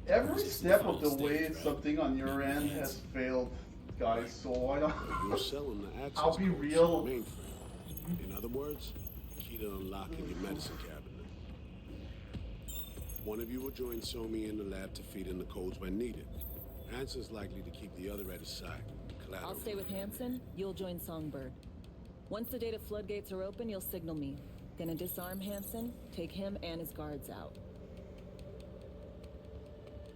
Every step of the way something on your end has failed, guys. So I don't. You're selling the access I'll be codes to real. the mainframe. In other words, key to unlocking your medicine cabinet. One of you will join Somi in the lab to feed in the codes when needed. Hansen's likely to keep the other at his side. I'll stay with Hansen, you'll join Songbird. Once the data floodgates are open, you'll signal me. Gonna disarm Hansen, take him and his guards out.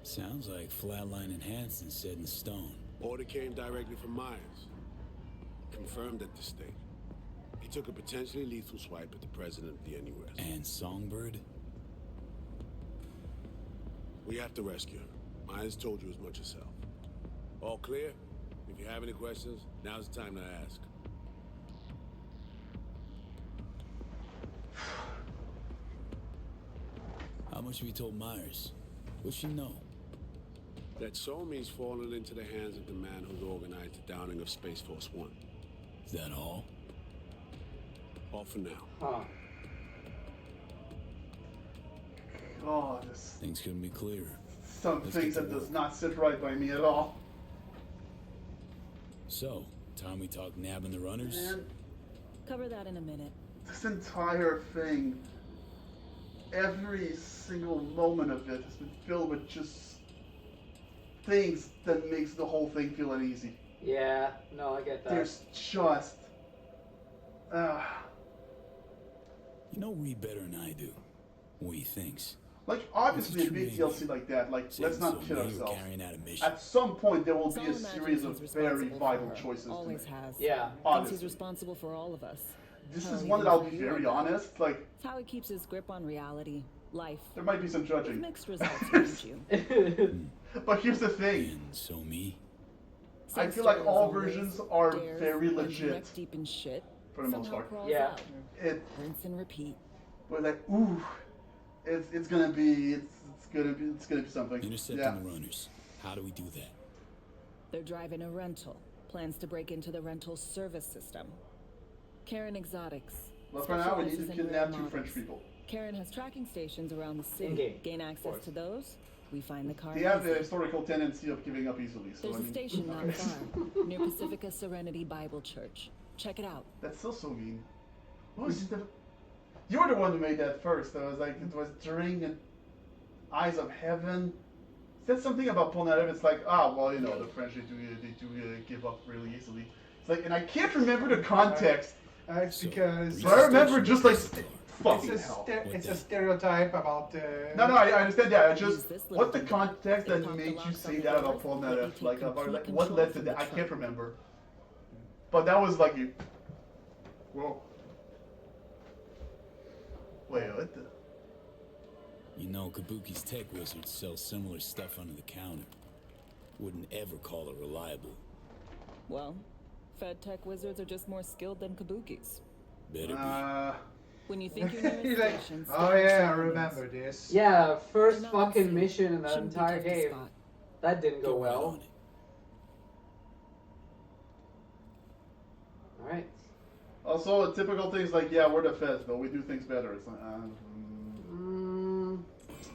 Sounds like Flatline and Hansen set in stone. Order came directly from Myers. Confirmed at the state. He took a potentially lethal swipe at the president of the NUS. And Songbird? We have to rescue her. Myers told you as much herself. All clear? If you have any questions, now's the time to ask. How much have you told Myers? What's she know? That Somi's fallen into the hands of the man who's organized the downing of Space Force One. Is that all? All for now. Huh. Oh, this. Things couldn't be clearer. Some things that does not sit right by me at all. So, time we talk nabbing the runners? Man, Cover that in a minute. this entire thing, every single moment of it has been filled with just things that makes the whole thing feel uneasy. Yeah, no, I get that. There's just... You know Reed better than I do. What he thinks. Like, obviously a It's a big true DLC like that, like, let's not kid So you're ourselves. carrying out a mission. At some point, there will be Saul a imagines series of he's very responsible vital for her. choices to Always make. has. Yeah. Thinks Obviously. he's responsible for all of us. This Hell, is even one that I'll for be you very and honest, like, It's how he keeps his grip on reality, life. there might be some With judging. mixed results, mind you. But here's the thing. And so me? I feel like all versions are very legit. Neck deep in shit. For the most somehow part. crawls Yeah. out. It, Rinse and repeat. but like, ooh, it's gonna be something. Intercepting Yeah. the runners. How do we do that? They're driving a rental. Plans to break into the rental service system. Karen Exotics. Well, for now, we need to specializes in kidnap rare 2 French models. people. Karen has tracking stations around the city. In-game, Gain of access course. to those. We find the car. They have a easy. historical tendency of giving up easily. So There's I a mean, station not okay. far, near Pacifica Serenity Bible Church. Check it out. That's still so mean. What was it? You were the one who made that first. I was like, it was during the Eyes of Heaven. Said something about Polnareff. It's like, well, you know, the French they do give up really easily. It's like, and I can't remember the context. It's because But I remember just like, fucking it's hell. it's a stereotype about. No, I understand that. I just, this little what the thing. context that It popped made the you locks say on that the about doors, Polnareff? let me take Like, complete what control led to from that? the I can't trunk. remember. But that was like, whoa. Wait, what the? You know, Kabuki's tech wizards sell similar stuff under the counter. Wouldn't ever call it reliable. Well, Fed tech wizards are just more skilled than Kabukis. Better be. When you think you're near He's a like, station, oh stay yeah, I on remember this. Yeah, first Not fucking unseen. mission in that Shouldn't be entire tough to game. spot. That didn't go Get right well. on it. Alright. Also, typical things like, yeah, we're the feds, but we do things better. It's like,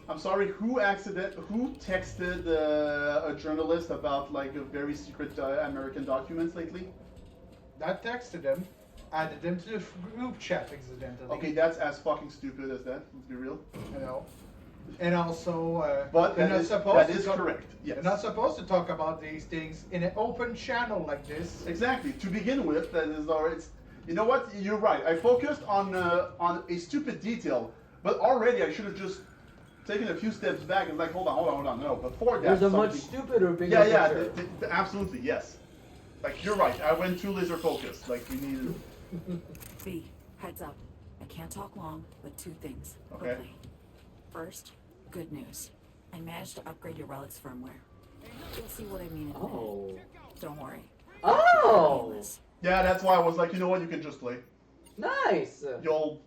I'm sorry, who texted a journalist about like a very secret American documents lately? That texted them, added them to the group chat accidentally. Okay, that's as fucking stupid as that. Let's be real. You know. And also, But they're that not is- supposed that to is talk- correct, yes. They're not supposed to talk about these things in an open channel like this. Exactly. To begin with, that is our. It's. You know what? You're right. I focused on a stupid detail, but already I should have just taken a few steps back and like, hold on. No, before that. There's a much something- stupider, bigger Yeah, picture. absolutely, yes. Like you're right. I went too laser focused. Like we needed. B, heads up. I can't talk long, but 2 things. Okay. Quickly. First, good news. I managed to upgrade your relic's firmware. You'll see what I mean in a minute. Don't worry. Oh! Yeah, that's why I was like, you know what? You can just play. Nice! You'll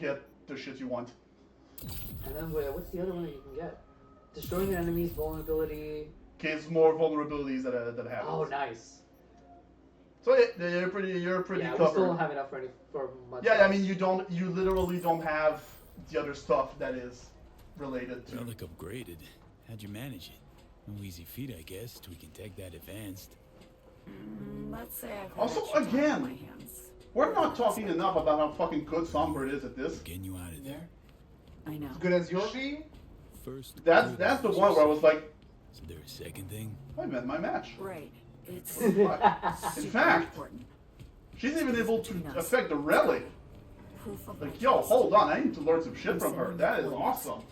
get the shit you want. And then what's the other one that you can get? Destroying an enemy's vulnerability. Gives more vulnerabilities that happen. Oh, nice. So yeah, you're pretty Yeah, we covered. still don't have enough for much. Yeah, I else. mean you literally don't have the other stuff that is related to. Relic upgraded. How'd you manage it? No easy feat, I guess, tweaking tech that advanced. Let's say I've had Also, extra time on my again, hands. we're not talking enough about how fucking good Songbird is at this. Getting you out of there. I know. As good as your V? First. That's the one where I was like, is there a second thing? I met my match. Right. It's In fact, important. she's even able to affect the relic. Proof of Like, my yo, trust. hold on, I need to learn some shit from her. That is awesome.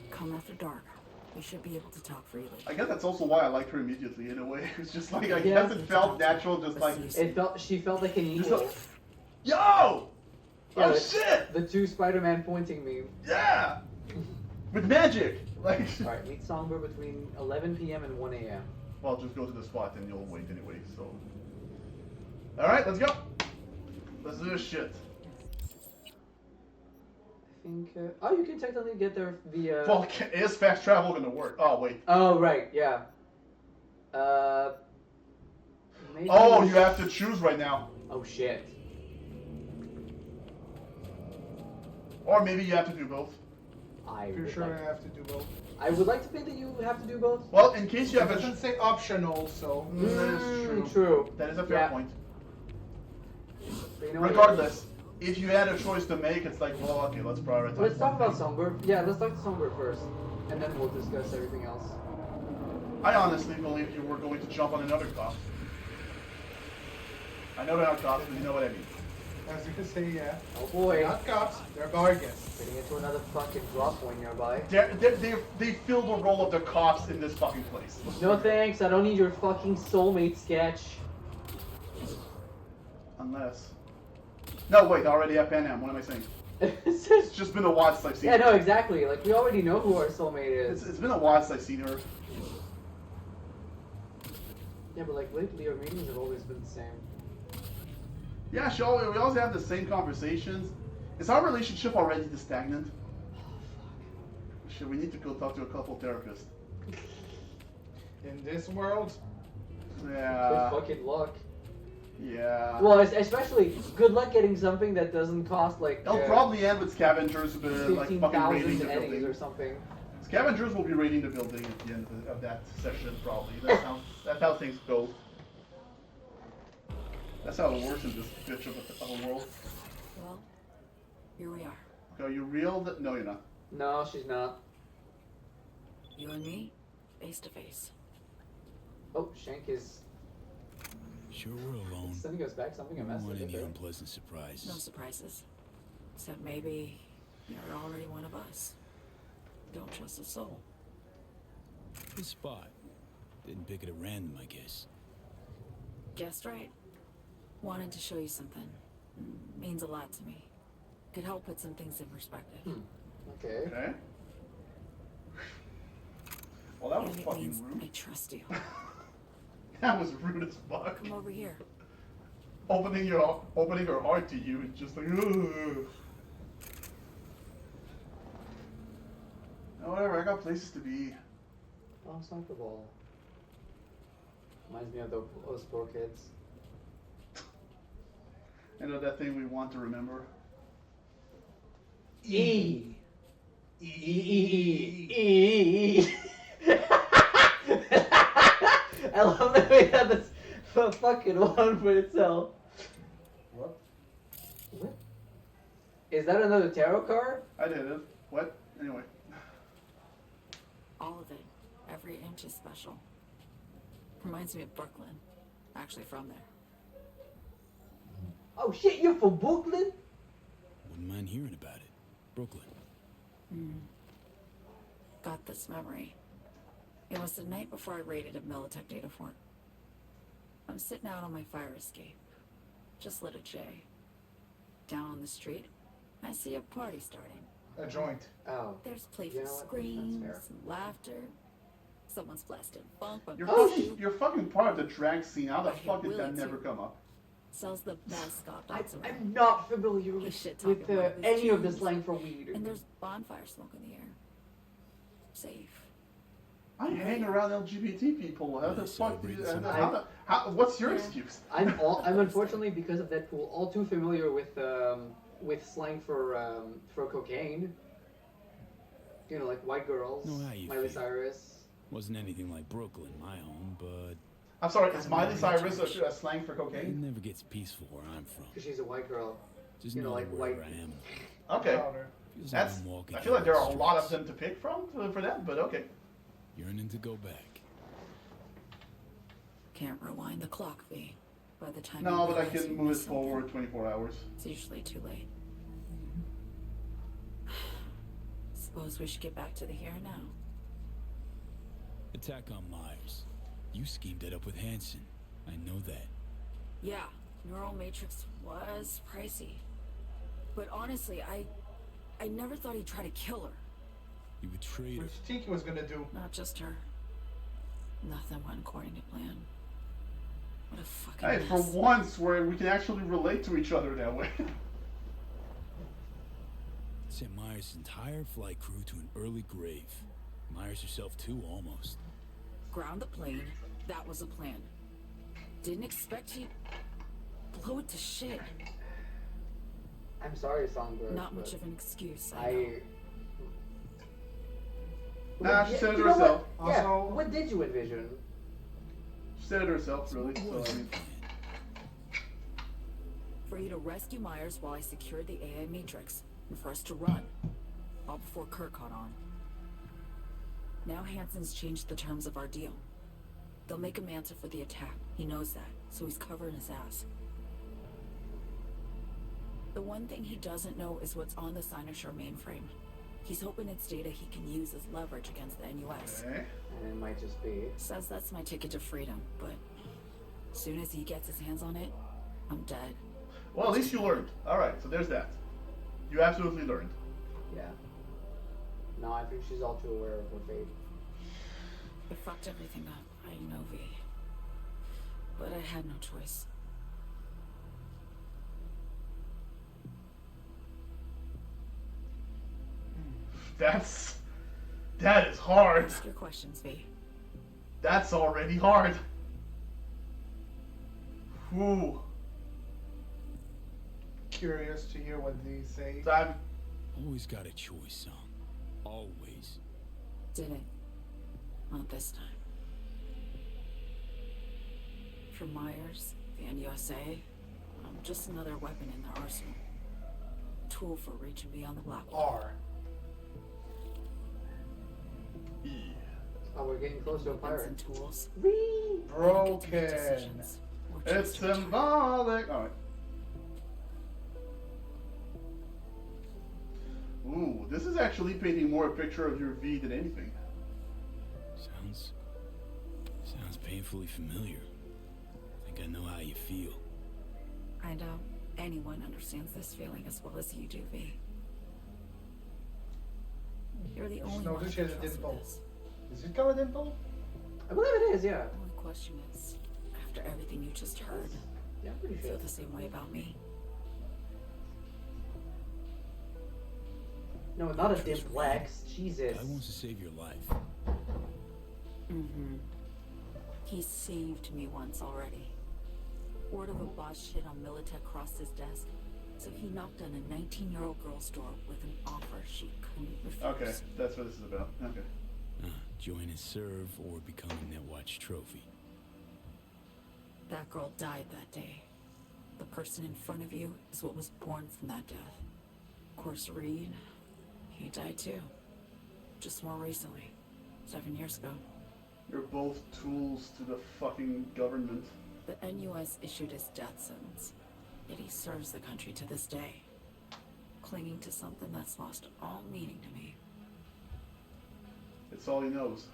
Come after dark. We should be able to talk freely. I guess that's also why I liked her immediately in a way. It's just like, I Yeah. guess it felt natural, just like, She felt like an Just equal. like, yo! Yeah, Oh the- shit! The two Spider-Man pointing meme. Yeah! With magic! Like, Alright, meet Songbird between 11 p.m. and 1 a.m. well, just go to the spot and you'll wait anyway, so. Alright, let's go! Let's do this shit. I think. Oh, you can technically get there via. Well, is fast travel gonna work? Oh, wait. Oh, right, yeah. Maybe Oh, you have to choose right now. Oh, shit. Or maybe you have to do both. I Pretty would sure like, I have to do both. I would like to think that you have to do both. Well, in case you It have a. doesn't say optional, so. That is true. True. That is a fair Yeah. point. But you know what? Regardless, if you had a choice to make, it's like, well, okay, let's prioritize. Let's talk about Songbird. Yeah, let's talk to Songbird first. And then we'll discuss everything else. I honestly believe you were going to jump on another cop. I know they're not cops, but you know what I mean. As you can say, yeah. Oh boy. They're not cops, they're bar guests. Getting into another fucking drop point nearby. They fill the role of the cops in this fucking place. No thanks, I don't need your fucking soulmate sketch. Unless. No, wait, I already have Pan Am. What am I saying? It's just been a while since I've seen Yeah, her. no, exactly. Like, we already know who our soulmate is. It's been a while since I've seen her. Yeah, but like, lately our meetings have always been the same. Yeah, we always have the same conversations. Is our relationship already this stagnant? Shit, we need to go talk to a couple therapists. In this world, Yeah. Good fucking luck. Yeah. Well, especially, good luck getting something that doesn't cost like. It'll probably end with scavengers like fucking 15,000 raiding the eddies building. or something. Scavengers will be raiding the building at the end of that session, probably. That's how things go. That's how it works in this bitch of a world. Well, here we are. Okay, are you real? No, you're not. No, she's not. You and me, face to face. Oh, Shank is. Sure, we're alone. Something goes back. Something I Don't messed want with. any unpleasant surprises. No surprises. Except maybe you're already one of us. Don't trust a soul. This spot. Didn't pick it at random, I guess. Guessed right. Wanted to show you something. Means a lot to me. Could help put some things in perspective. Okay. Okay. Well, that was And it fucking means rude. I trust you. That was rude as fuck. Come over here. Opening her heart to you is just like, ugh. Oh, whatever. I got places to be. Oh, soccer ball. Reminds me of those poor kids. You know that thing we want to remember. E. E. I love that we had this fucking one for itself. What? What? Is that another tarot card? I did it. What? Anyway. All of it. Every inch is special. Reminds me of Brooklyn. Actually from there. Oh shit, you're from Brooklyn? Wouldn't mind hearing about it. Brooklyn. Got this memory. It was the night before I raided a Militech data fort. I'm sitting out on my fire escape. Just lit a J. Down on the street, I see a party starting. a joint. Oh. There's playful You know what? That's screams, fair. and laughter. Someone's blasting funk. But You're fucking part of the drag scene. How the I hit fuck did Willie, that never too. come up? Sells the best Scott dogs around. I'm not familiar He's with, shit-talking with one of his any of the tunes. slang for weed. And there's bonfire smoke in the air. Safe. I hang around LGBT people. How the fuck? celebrate Do you, something. what's your Yeah. excuse? I'm unfortunately because of Deadpool all too familiar with slang for cocaine. You know, like white girls, Know how you Miley feel. Cyrus. Wasn't anything like Brooklyn, my home, but I'm sorry, is Miley Cyrus a slang for it cocaine? never gets peaceful where I'm from. Because she's a white girl. Just You know, know like wherever white. I am. Okay. Feels like That's. I'm walking I feel like there are a down lot the of them to pick from for that, but okay. yearning to go back. Can't rewind the clock, V. By the time No, you but I realize can you move it missed something, forward 24 hours. it's usually too late. Suppose we should get back to the here and now. Attack on Myers. You schemed it up with Hansen. I know that. Yeah, neural matrix was pricey. But honestly, I never thought he'd try to kill her. You betrayed What her. did you think he was gonna do? Not just her. Nothing went according to plan. What a fucking Hey, mess. for once where we can actually relate to each other that way. Sent Myers' entire flight crew to an early grave. Myers herself too, almost. Ground the plane. That was a plan. Didn't expect he'd blow it to shit. I'm sorry, Songbird. Not but much of an excuse, I know. Nah, she said it You know herself. what? Yeah, what did you envision? She said it herself, really. So, I mean, For you to rescue Myers while I secured the AI matrix, and for us to run, all before Kurt caught on. Now Hansen's changed the terms of our deal. They'll make him answer for the attack. He knows that, so he's covering his ass. The one thing he doesn't know is what's on the Cynosure mainframe. He's hoping it's data he can use as leverage against the NUS. okay. And it might just be. Says that's my ticket to freedom, but as soon as he gets his hands on it, I'm dead. Well, at least you learned. Alright, so there's that. You absolutely learned. Yeah. No, I think she's all too aware of her fate. I fucked everything up. I know, V. But I had no choice. That is hard. Ask your questions, V. That's already hard. Whew. Curious to hear what they say. So I'm Always got a choice, son. Always. Didn't. Not this time. For Myers, the NUSA, I'm just another weapon in their arsenal. A tool for reaching beyond the black. R. Oh, we're getting close to a Weapons pirate. and tools. Broken. Decisions. Or It's just reach out. symbolic. Alright. Ooh, this is actually painting more a picture of your V than anything. Sounds painfully familiar. I think I know how you feel. I know anyone understands this feeling as well as you do, V. You're the only one Notice who she has a can trust with dimple. this. Is it got a dimple? I believe it is, yeah. The only question is, after everything you just heard, Yeah, I'm pretty you sure. feel the same way about me? No, not a dimplex. Jesus. Guy wants to save your life. Mm-hmm. He saved me once already. Word of a boss shit on Militech crossed his desk, so he knocked on a 19-year-old girl's door with an offer she couldn't refuse. Okay, that's what this is about. Okay. Join and serve or become a Netwatch trophy. That girl died that day. The person in front of you is what was born from that death. Of course, Reed, he died too. Just more recently. 7 years ago. You're both tools to the fucking government. The NUS issued his death sentence, yet he serves the country to this day, clinging to something that's lost all meaning to me. It's all he knows.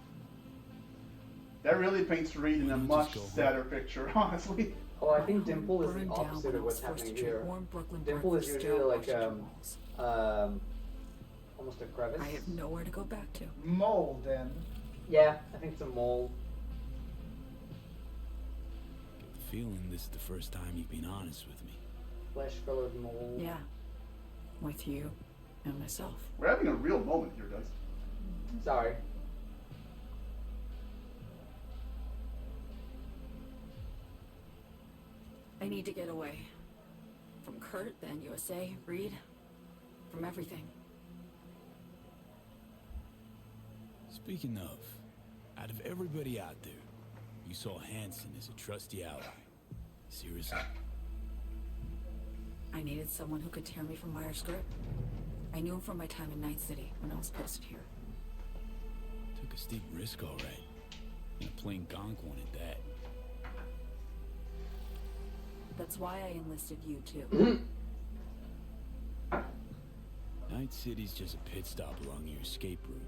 That really paints Reed in a much sadder picture, honestly. Oh, I think Dimple is Burned the down opposite when of I what's was forced happening to drink here. warm Brooklyn Dimple is breakfast, usually like sterile walls. almost a crevice. I have nowhere to go back to. Mole, then. Yeah, I think it's a mole. Get the feeling this is the first time you've been honest with me. Flesh-colored mole. Yeah. With you and myself. We're having a real moment here, guys. Sorry. I need to get away. From Kurt, the NUSA, Reed, from everything. Speaking of, Out of everybody out there, you saw Hansen as a trusty ally. Seriously? I needed someone who could tear me from Myers' grip. I knew him from my time in Night City when I was posted here. Took a steep risk, all right. And a plain gonk one at that. That's why I enlisted you, too. Night City's just a pit stop along your escape route.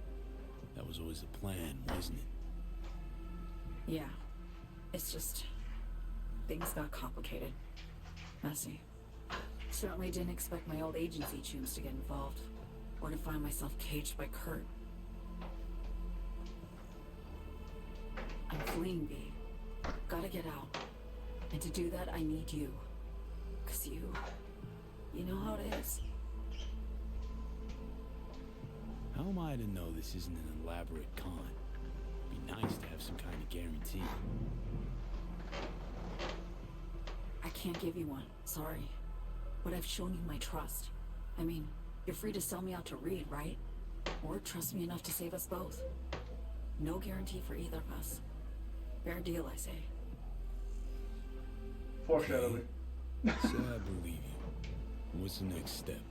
That was always the plan, wasn't it? Yeah. It's just... things got complicated. Messy. Certainly didn't expect my old agency chooms to get involved. Or to find myself caged by Kurt. I'm fleeing, B. Gotta get out. And to do that, I need you. 'Cause you know how it is. How am I to know this isn't an elaborate con? Be nice to have some kind of guarantee. I can't give you one, sorry. But I've shown you my trust. I mean, you're free to sell me out to Reed, right? Or trust me enough to save us both. No guarantee for either of us. Fair deal, I say. Foreshadowing. So I believe you. What's the next step?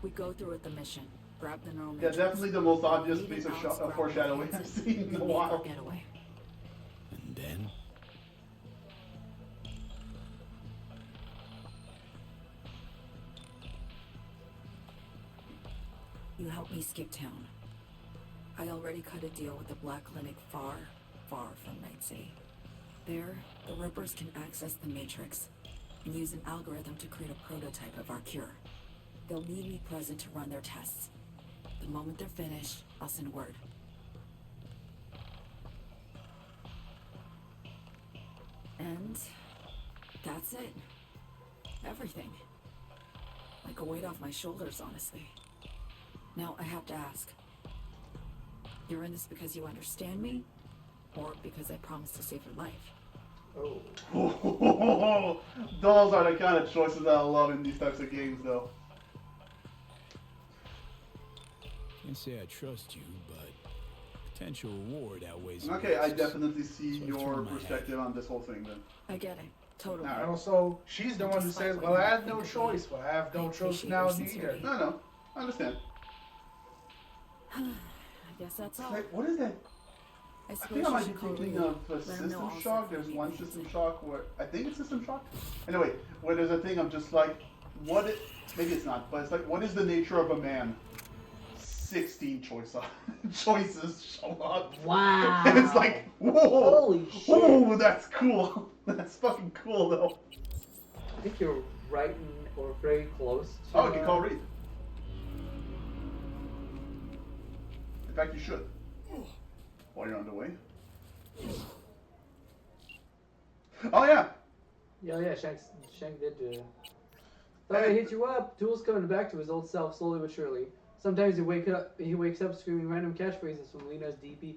We go through with the mission. Grab the neural Yeah, matrix. definitely the most obvious Lead piece it of out, grab foreshadowing the I've Hansen, seen in a and while. make our getaway. And then? You help me skip town. I already cut a deal with the Black Clinic far, far from Night City. There, the Rippers can access the Matrix and use an algorithm to create a prototype of our cure. They'll need me present to run their tests. The moment they're finished, I'll send word. And that's it. Everything. Like a weight off my shoulders, honestly. Now, I have to ask. You're in this because you understand me? Or because I promised to save your life? Oh. Those are the kind of choices that I love in these types of games, though. Can't say I trust you, but potential reward outweighs. Okay, I risks. definitely see So I your throw my hat perspective on this whole thing, then. I get it. Totally. And also, she's the one who says, well, I had no choice, but I have no choice now neither. No, I understand. I guess that's all. Like, what is that? I I suppose think I you might should be call thinking Lee. of Let him know System I'll Shock. set There's for one me. System Shock where, I think it's System Shock? Anyway, where there's a thing of just like, maybe it's not, but it's like, what is the nature of a man? 16 choices show up. Wow. And it's like, whoa. Holy shit. Whoa, that's cool. That's fucking cool, though. I think you're right or very close to... Oh, you can call Reed. In fact, you should. While you're on the way. Oh, yeah. Yeah, Shank did. Thought I hit you up. Tool's coming back to his old self slowly but surely. Sometimes he wakes up screaming random catchphrases from Lena's BD,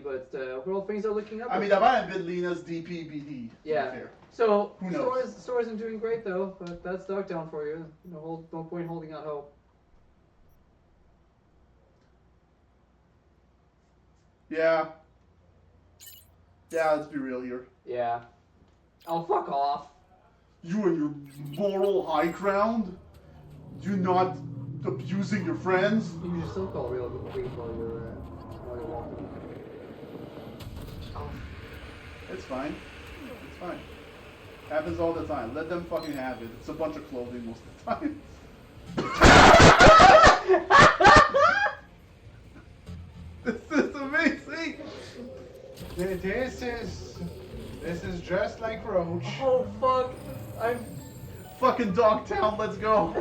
but overall things are looking up. I mean, that might have been Lena's DPBD. Yeah. Fair. So Who knows? Stores isn't doing great though, but that's Dogtown for you. No point holding out hope. Yeah. Yeah, let's be real here. Yeah. Oh, fuck off. You and your moral high ground? You not abusing your friends? You should still call real quick while you're walking. Oh. It's fine. It's fine. Happens all the time. Let them fucking have it. It's a bunch of clothing most of the time. This is amazing! This is just like Roach. Oh fuck! I'm fucking Dogtown. Let's go.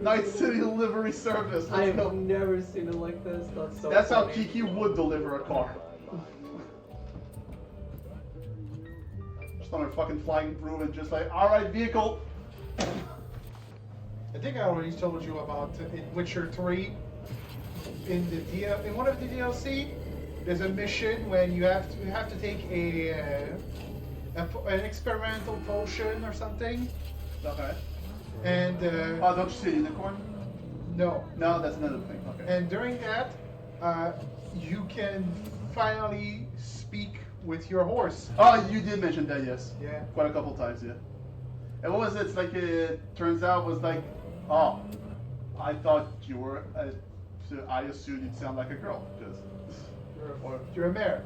Night City Delivery Service. Let's go. I've never seen it like this. That's how funny. Kiki would deliver a car. Just on a fucking flying broom and just like, alright, vehicle. I think I already told you about in Witcher 3. In one of the DLC, there's a mission when you have to take an experimental potion or something. Okay. And oh, don't you see a unicorn? No. No, that's another thing. Okay. And during that, you can finally speak with your horse. Oh, you did mention that, yes. Yeah. Quite a couple times, yeah. And what was it? It's like it turns out was like, oh, I thought you were. So I assumed you'd sound like a girl, because. You're a mare.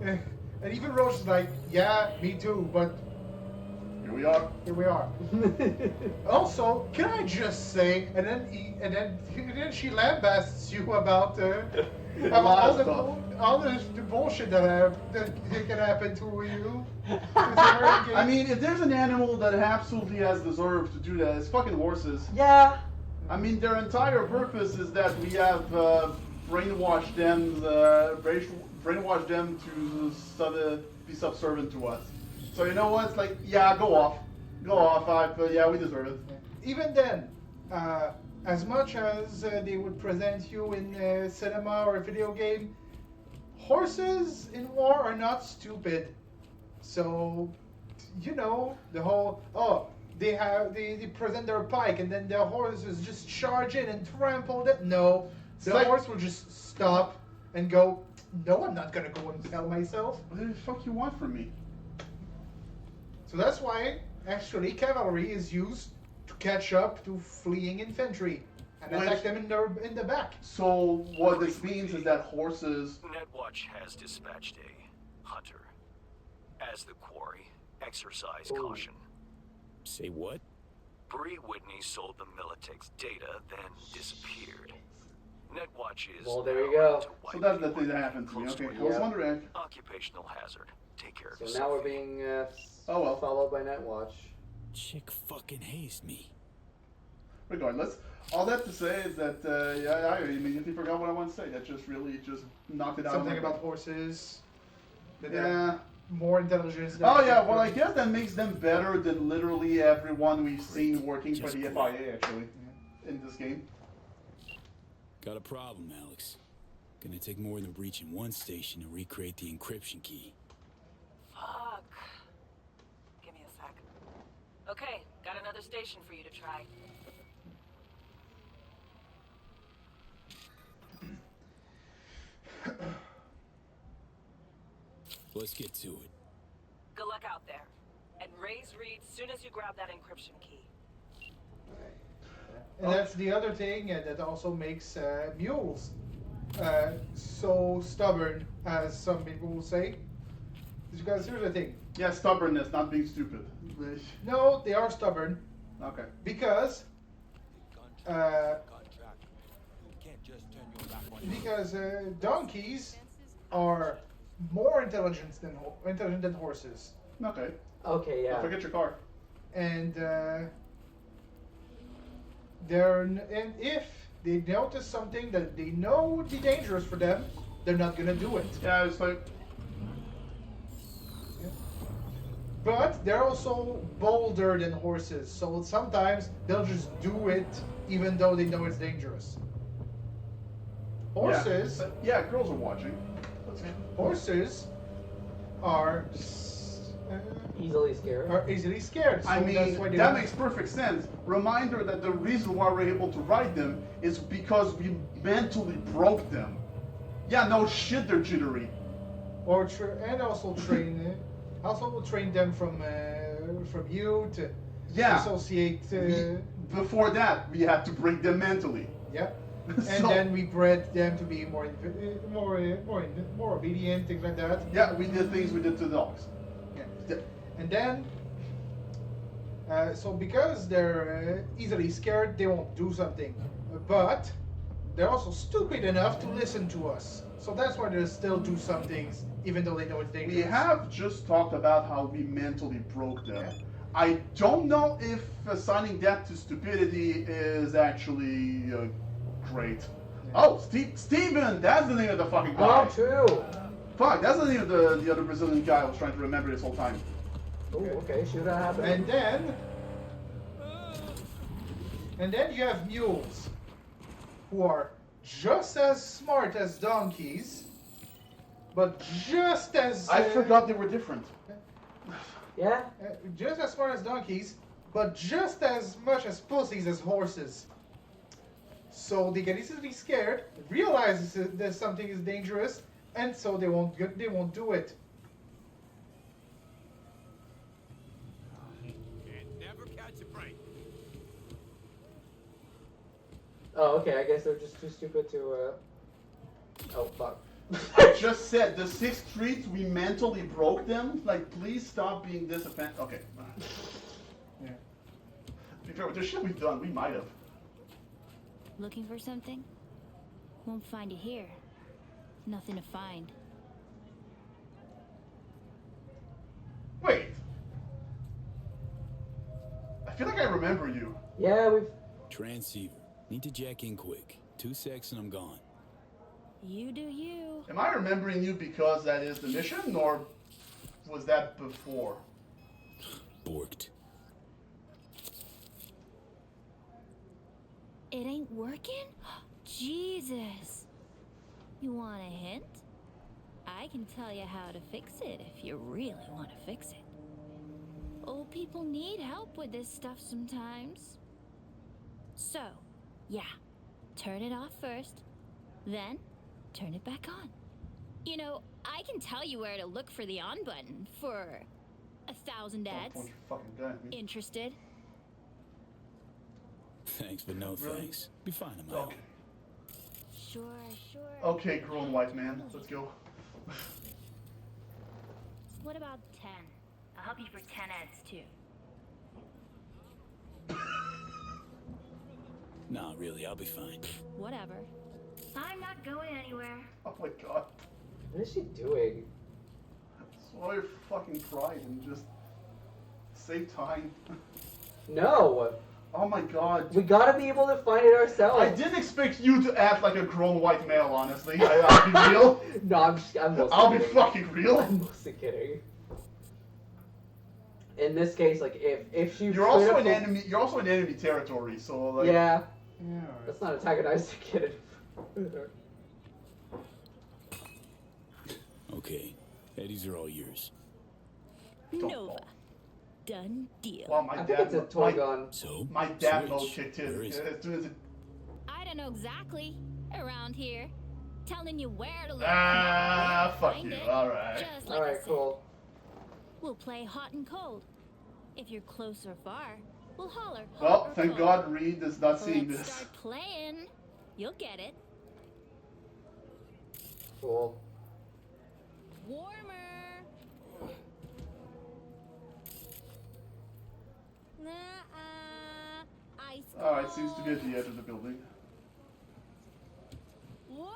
And even Roche is like, yeah, me too, but here we are. Here we are. Also, can I just say, and then she lambasts you about all the bullshit that can happen to you. I mean, if there's an animal that absolutely has deserved to do that, it's fucking horses. Yeah. I mean, their entire purpose is that we have brainwashed them to be subservient to us. So you know what? It's like, yeah, go off. Yeah, we deserve it. Even then, as much as they would present you in a cinema or a video game, horses in war are not stupid. So, you know, the whole, they present their pike and then the horses just charge in and trample it. No, the horse will just stop and go, no, I'm not going to go and tell myself. What the fuck you want from me? So that's why, actually, cavalry is used to catch up to fleeing infantry and attack them in the back. So what this means is that horses... Netwatch has dispatched a hunter. As the quarry, exercise caution. Say what? Bree Whitney sold the Militech's data, then disappeared. Netwatch is... Well, there you go. So that's the thing that happened to me. Okay, I was wondering... Occupational hazard. Take care of So yourself. now we're being followed by Netwatch. Chick fucking hazed me. Regardless, all that to say is that, I immediately forgot what I wanted to say. That just really knocked it out. Something about horses. Yeah. More intelligence. Oh yeah, well I guess that makes them better than literally everyone we've seen working for the FIA actually in this game. Got a problem, Alex. Gonna take more than breaching one station to recreate the encryption key. Fuck. Give me a sec. Okay, got another station for you to try. Let's get to it. Good luck out there. And raise Reed soon as you grab that encryption key. And that's the other thing that also makes mules so stubborn, as some people will say. Because here's the thing. Yeah, stubbornness, not being stupid. No, they are stubborn. Okay. Because donkeys are more intelligent than horses. Okay. Okay, yeah. Don't forget your car. And if they notice something that they know would be dangerous for them, they're not gonna do it. Yeah, it's like. But they're also bolder than horses, so sometimes they'll just do it even though they know it's dangerous. Horses. Yeah, girls are watching. Horses are easily scared. So I mean, that's why that makes perfect sense. Reminder that the reason why we're able to ride them is because we mentally broke them. Yeah, no shit, they're jittery. And also train. Also, we'll train them from you to associate. Before that, we had to break them mentally. Yeah. And then we bred them to be more obedient, things like that. Yeah, we did things we did to dogs. Yeah. And then, so because they're easily scared, they won't do something. But they're also stupid enough to listen to us. So that's why they still do some things, even though they know it's dangerous. We have just talked about how we mentally broke them. Yeah. I don't know if assigning that to stupidity is actually great. Yeah. Oh, Steven! That's the name of the fucking guy. Oh, true. Fuck, that's the name of the other Brazilian guy I was trying to remember this whole time. Oh, okay, should that happen? And then you have mules, who are just as smart as donkeys, but just as... I forgot they were different. Yeah? Just as smart as donkeys, but just as much as pussies as horses. So they get easily scared, realize that something is dangerous, and so they won't do it. Never catch a break. Oh, okay. I guess they're just too stupid to. Oh fuck. I just said the 6th Street, we mentally broke them. Like, please stop being this offensive. Okay. Yeah. To be fair, with the shit we've done, we might have. Looking for something? Won't find it here. Nothing to find. Wait. I feel like I remember you. Yeah, we've. Transceiver. Need to jack in quick. 2 secs and I'm gone. You do you. Am I remembering you because that is the mission, or was that before? Borked. It ain't working? Jesus. You want a hint? I can tell you how to fix it if you really want to fix it. Old people need help with this stuff sometimes. So, yeah, turn it off first, then turn it back on. You know, I can tell you where to look for the on button for 1,000 ads. Don't point your fucking gun at me. Interested? Thanks, but no thanks. Be fine on my own. Sure. Okay, grown white man. Let's go. What about 10? I'll help you for 10 ads too. Nah, really, I'll be fine. Whatever. I'm not going anywhere. Oh my god. What is she doing? Swallow your fucking pride and just save time. No. Oh my god. We gotta be able to find it ourselves. I didn't expect you to act like a grown white male, honestly. I'll be real. No, I'm mostly I'll be kidding. fucking real. I'm mostly kidding. In this case, like if she You're also an enemy. You're also in enemy territory, so like. Yeah. Yeah. Let's not antagonize the kid. Okay, Eddies are all yours. Nova. Done deal. Well, my I think dad. it's a toy gun. So? My dad Switch. mode kicked in. Where is it? As soon as it. I don't know exactly. Around here. Telling you where to look. Ah, where to fuck find you. it. Alright. Just like I Alright, said. cool. We'll play hot and cold. If you're close or far, we'll holler. hot Well, or thank cold. God Reed is not seeing Let's this. start playing. You'll get it. Cool. Warmer. Ice Alright, seems to be at the edge of the building. Warmer.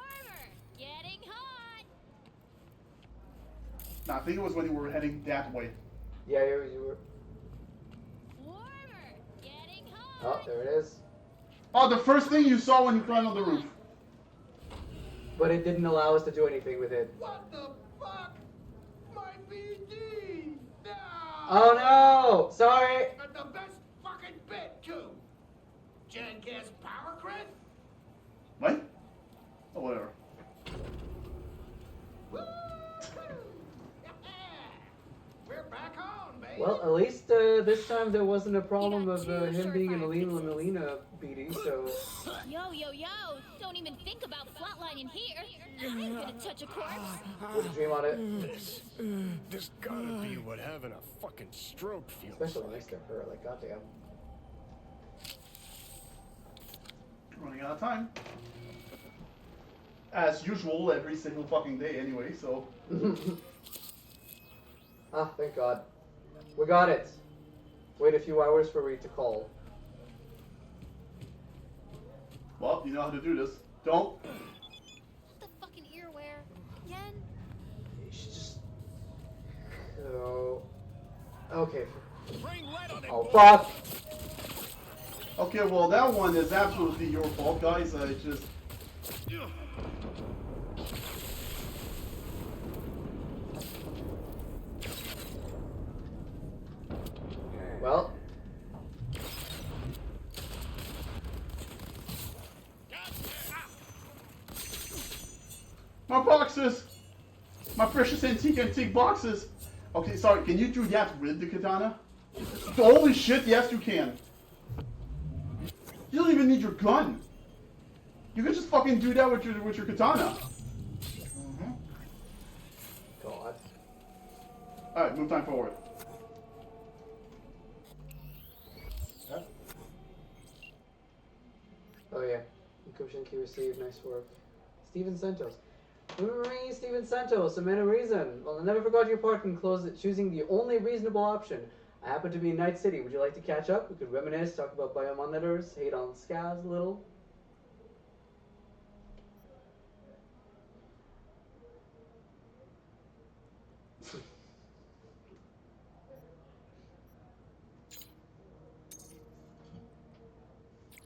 Getting hot. Nah, I think it was when you were heading that way. Yeah, you were. Warmer. Getting hot. Oh, there it is. Oh, the first thing you saw when you climbed on the roof. But it didn't allow us to do anything with it. What the fuck? My BD! No! Oh no! Sorry! And the best fucking bit, too! Gas power grid? What? Oh, whatever. We're back on, baby! Well, at least this time there wasn't a problem of him being an Alina Melina BD, so. Yo! Don't even think about flatlining here. I'm gonna touch a corpse. Put a dream on it. This gotta be what having a fucking stroke feels Especially like. next to her, like, goddamn. Running out of time. As usual, every single fucking day anyway, so. Ah, thank God. We got it. Wait a few hours for Reed to call. Well, you know how to do this. Don't. The fucking earwear. Again? You should just. Oh. Okay. Oh, fuck! Okay, well, that one is absolutely your fault, guys. I just. Well. My boxes! My precious antique boxes! Okay, sorry, can you do that with the katana? Holy shit, yes you can. You don't even need your gun. You could just fucking do that with your katana. God. Alright, move time forward. Oh yeah. Encryption key received. Nice work. Steven Santos. We were ringing Steven Santos, a man of reason. Well, I never forgot your part in choosing the only reasonable option. I happen to be in Night City. Would you like to catch up? We could reminisce, talk about biomonitors, hate on scavs a little.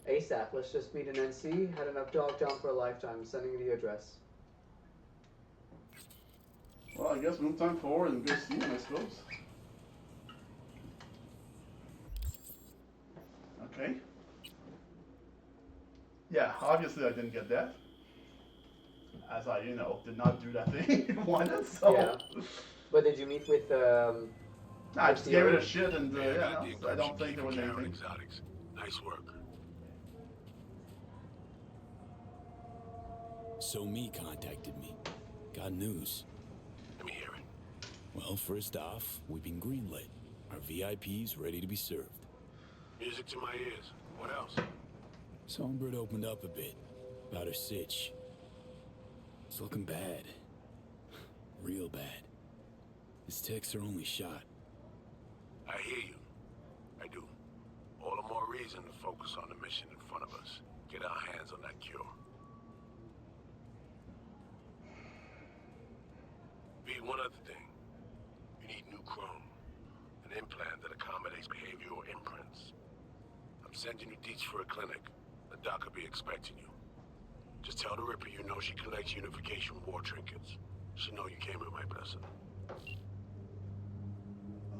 ASAP, let's just meet an NC. Had enough dog down for a lifetime. Sending you the address. Well, I guess move time forward and go see him, I suppose. Okay. Yeah, obviously I didn't get that. As I, did not do that thing you wanted, so... Yeah. But did you meet with, I just gave it a shit and, I don't think there was anything. Exotics. Nice work. So Me contacted me. Got news. Let me hear it. Well, first off, we've been greenlit. Our VIP's ready to be served. Music to my ears. What else? Songbird opened up a bit about her sitch. It's looking bad. Real bad. His tech's her only shot. I hear you. I do. All the more reason to focus on the mission in front of us. Get our hands on that cure. One other thing. You need new chrome. An implant that accommodates behavioral imprints. I'm sending you deets for a clinic. The doc will be expecting you. Just tell the Ripper you know she collects unification war trinkets. She know you came with my blessing.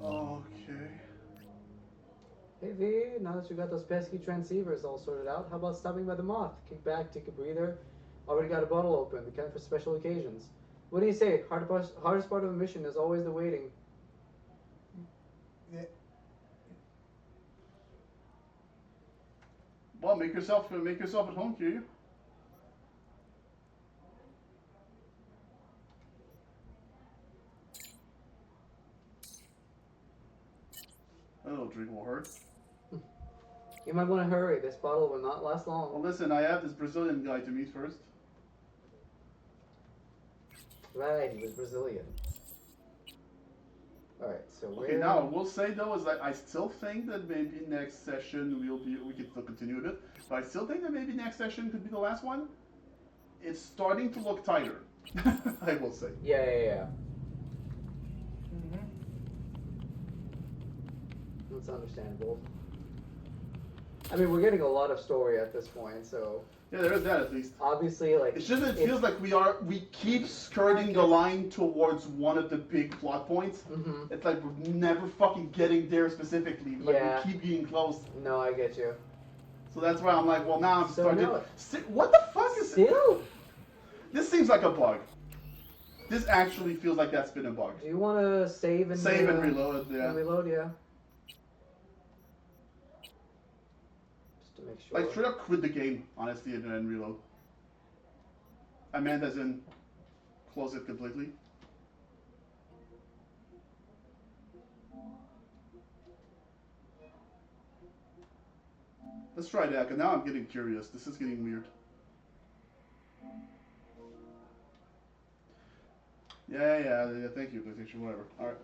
Okay. Hey V, now that you got those pesky transceivers all sorted out, how about stopping by the Moth? Kick back, take a breather. Already got a bottle open, the kind for special occasions. What do you say? Hardest part of a mission is always the waiting. Yeah. Well, make yourself at home, Kiryu. A little drink will hurt. You might want to hurry. This bottle will not last long. Well, listen, I have this Brazilian guy to meet first. Right, he was Brazilian. Alright, so okay, now we'll say though is that I still think that maybe next session we can still continue with it, but I still think that maybe next session could be the last one. It's starting to look tighter. I will say. Yeah. That's understandable. I mean, we're getting a lot of story at this point, so. Yeah, there is that at least. Obviously, like. It's just it feels like we keep skirting the line towards one of the big plot points. Mm-hmm. It's like we're never fucking getting there specifically. Like we keep getting close. No, I get you. So that's why I'm like, well, now I'm So starting. now What the fuck is still? This seems like a bug. This actually feels like that's been a bug. Do you want to save and reload? Yeah. And reload, yeah. To make sure. Like straight up quit the game, honestly, and then reload. I meant as in close it completely. Let's try that, because now I'm getting curious. This is getting weird. Yeah, thank you, PlayStation, whatever. Alright.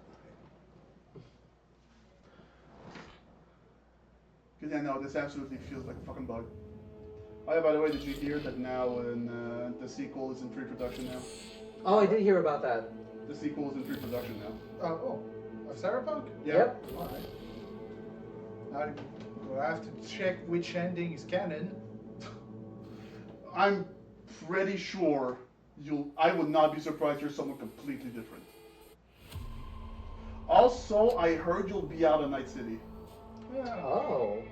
Because yeah, no, this absolutely feels like a fucking bug. Oh yeah, by the way, did you hear that now the sequel is in pre-production now? Oh, I did hear about that. The sequel is in pre-production now. Of Cyberpunk? Yeah. Yep. Alright. Now we'll have to check which ending is canon. I'm pretty sure I would not be surprised you're someone completely different. Also, I heard you'll be out of Night City. Yeah. Oh.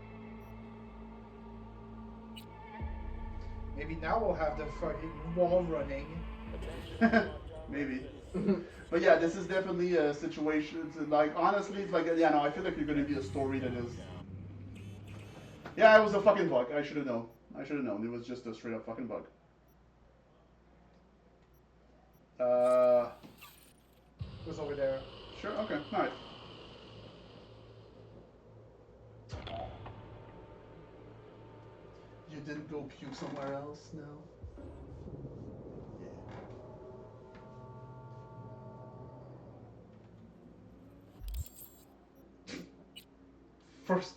Maybe now we'll have the fucking wall running. Maybe. But yeah, this is definitely a situation. It's like, honestly, it's like, yeah, no, I feel like you're going to be a story that is... Yeah, it was a fucking bug. I should have known. I should have known. It was just a straight up fucking bug. It was over there. Sure, okay, alright. You didn't go puke somewhere else? No? Yeah. First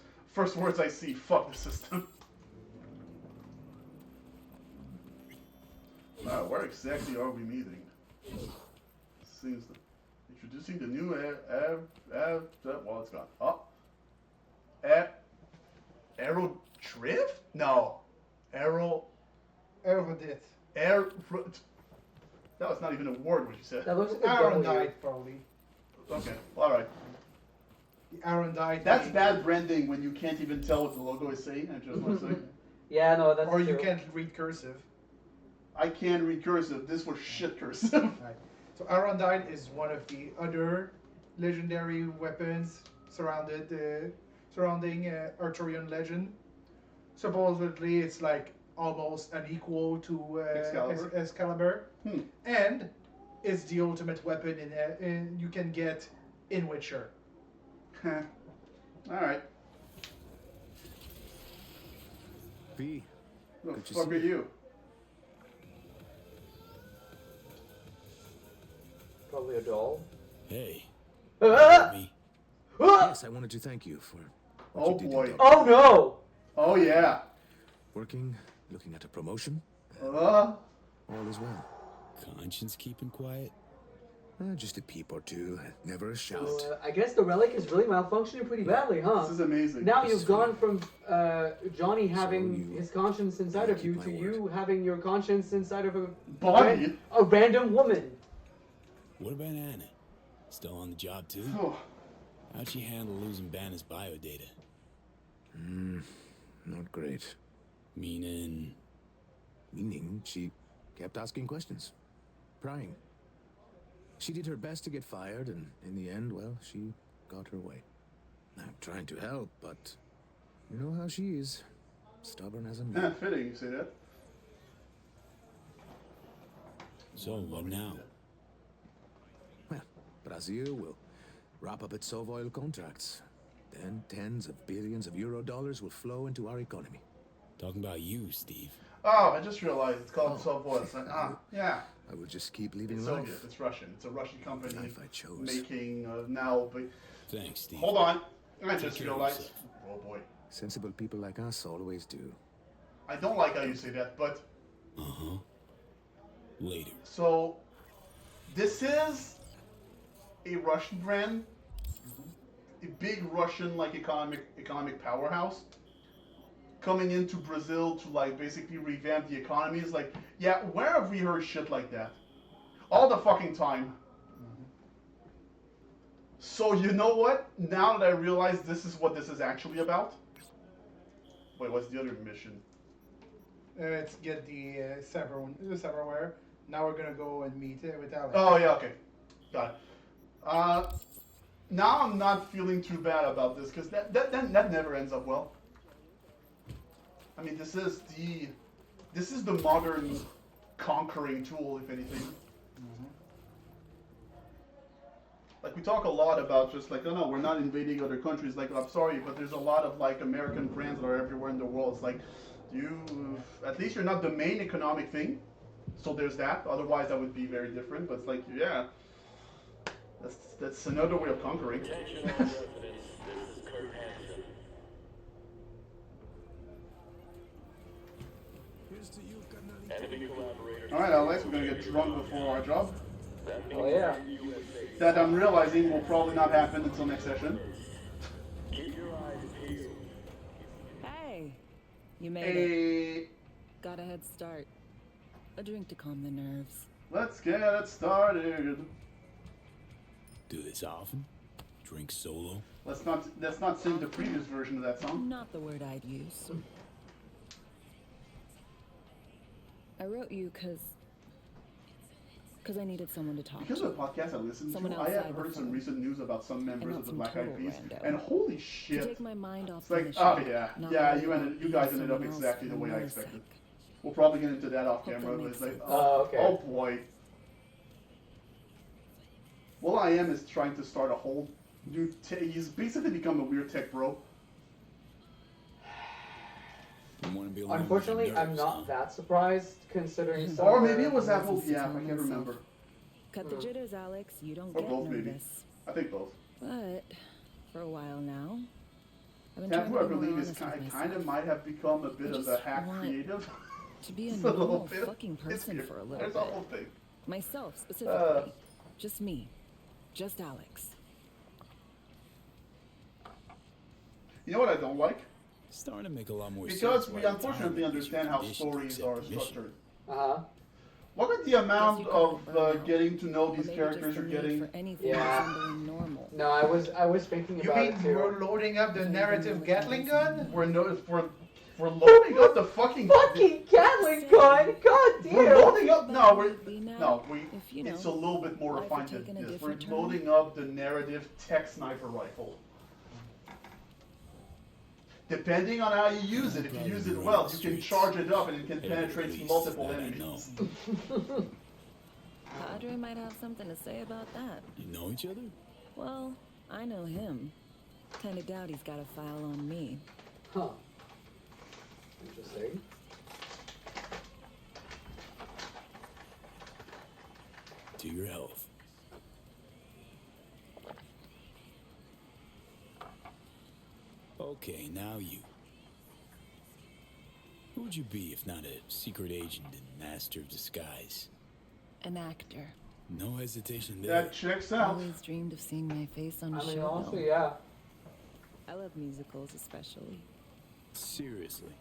words I see, fuck the system. Where exactly are we meeting? Seems that introducing the new well, it's gone. Oh, Aero Drift? No, Aerodit. Air. That was not even a word. What you said. That looks like a Aaron W. died probably. Okay, all right. The Aaron died. That's bad branding when you can't even tell what the logo is saying. I just want to say. Yeah, no, that's Or true. you can't read cursive. I can read cursive. This was shit cursive. Right. So Arondite is one of the other legendary weapons surrounding Arthurian legend. Supposedly, it's like almost an equal to Excalibur, and it's the ultimate weapon in you can get in Witcher. All right. B. The Good to fuck see are you? Probably a doll. Hey. Me. Yes, I wanted to thank you for what Oh you did. boy. Oh no! Oh yeah. Working, looking at a promotion. Uh. All is well. Conscience keeping quiet? Just a peep or two, never a shout. So, I guess the relic is really malfunctioning pretty badly, huh? This is amazing. Now you've gone from Johnny having his conscience inside of you to you having your conscience inside of a Body? a random woman. What about Anna? Still on the job too? Oh. How'd she handle losing Banner's biodata? Not great. Meaning she kept asking questions, prying. She did her best to get fired, and in the end, well, she got her way. I'm trying to help, but you know how she is. Stubborn as a mule. Fitting, you say that? So what now? Well, Brazil will wrap up its Sovoil contracts. Then tens of billions of euro dollars will flow into our economy. Talking about you, Steve. Oh, I just realized it's called Sovoil. It's like, yeah. I will just keep living It's life. Soviet. It's Russian. It's a Russian company Life I chose. making now. But thanks, Steve. hold on, I Take just care of realized. yourself. Oh boy. Sensible people like us always do. I don't like how you say that, but Later. so this is a Russian brand, a big Russian like economic powerhouse, coming into Brazil to like basically revamp the economy. Is like, yeah, where have we heard shit like that? All the fucking time. So you know what? Now that I realize this is what this is actually about. Wait, what's the other mission? Let's get the cyberware. Now we're gonna go and meet with Alex. Oh yeah, okay, got it. Now I'm not feeling too bad about this because that never ends up well. I mean, this is the modern conquering tool, if anything. Like we talk a lot about just like, oh no, we're not invading other countries. Like, I'm sorry, but there's a lot of like American brands that are everywhere in the world. It's like, at least you're not the main economic thing. So there's that. Otherwise, that would be very different. But it's like, yeah, that's another way of conquering. Attention all residents, this is Kurt Hansen. Enemy collaborators. All right, Alex, we're gonna get drunk before our job. Oh yeah. That I'm realizing will probably not happen until next session. Keep your eyes peeled. Hey, you made it. Got a head start. A drink to calm the nerves. Let's get it started. Do this often? Drink solo? Let's not sing the previous version of that song. Not the word I'd use. I wrote you because Because I needed someone to talk Because to. of the podcast I listened Someone to, I outside have heard some before. recent news about some members not of the some Black Eyed total Peas, rando. and holy To shit! take my mind off It's the like, mission, oh yeah, not yeah, worry you about ended, you being guys ended up someone else exactly the for way I Noah's expected. sake. We'll probably get into that off Hope that camera, but makes it's like, sense. Okay. oh boy. Will I Am is trying to start a whole new. He's basically become a weird tech bro. Unfortunately, I'm not that surprised considering some. Or maybe it was that whole. Yeah, I can't remember. Cut the jitters, Alex. You don't Or get both, nervous. maybe. I think both. But for a while now, I've been Taboo, I trying to be more believe, is honest with myself. kind of might have become a bit I of a just hack want creative. to be a Just little normal bit. fucking It's person weird. for a little There's bit. a whole thing. Myself specifically. Just me. Just Alex. You know what I don't like? Starting to make a lot more sense. Because we why unfortunately retirement gives you understand how permission to stories accept are the mission. structured. Uh-huh. Look at the amount of getting to know these characters you're getting. Yeah. Normal. No, I was thinking You about mean it too. we're loading up the narrative Gatling gun? We're loading up the fucking Gatling gun. God damn. We're loading up. No, we. you know, It's a little bit more life had refined than taken a this. We're different turn. loading up the narrative tech sniper rifle. Depending on how you use it, if you use it well, you can charge it up and it can penetrate multiple enemies. Padre might have something to say about that. You know each other? Well, I know him. Kinda doubt he's got a file on me. Huh. Interesting. To your health. Okay, now you. Who would you be if not a secret agent and master of disguise? An actor. No hesitation there. That checks out. Always dreamed of seeing my face on a I mean, show. honestly, yeah. I love musicals especially. Seriously.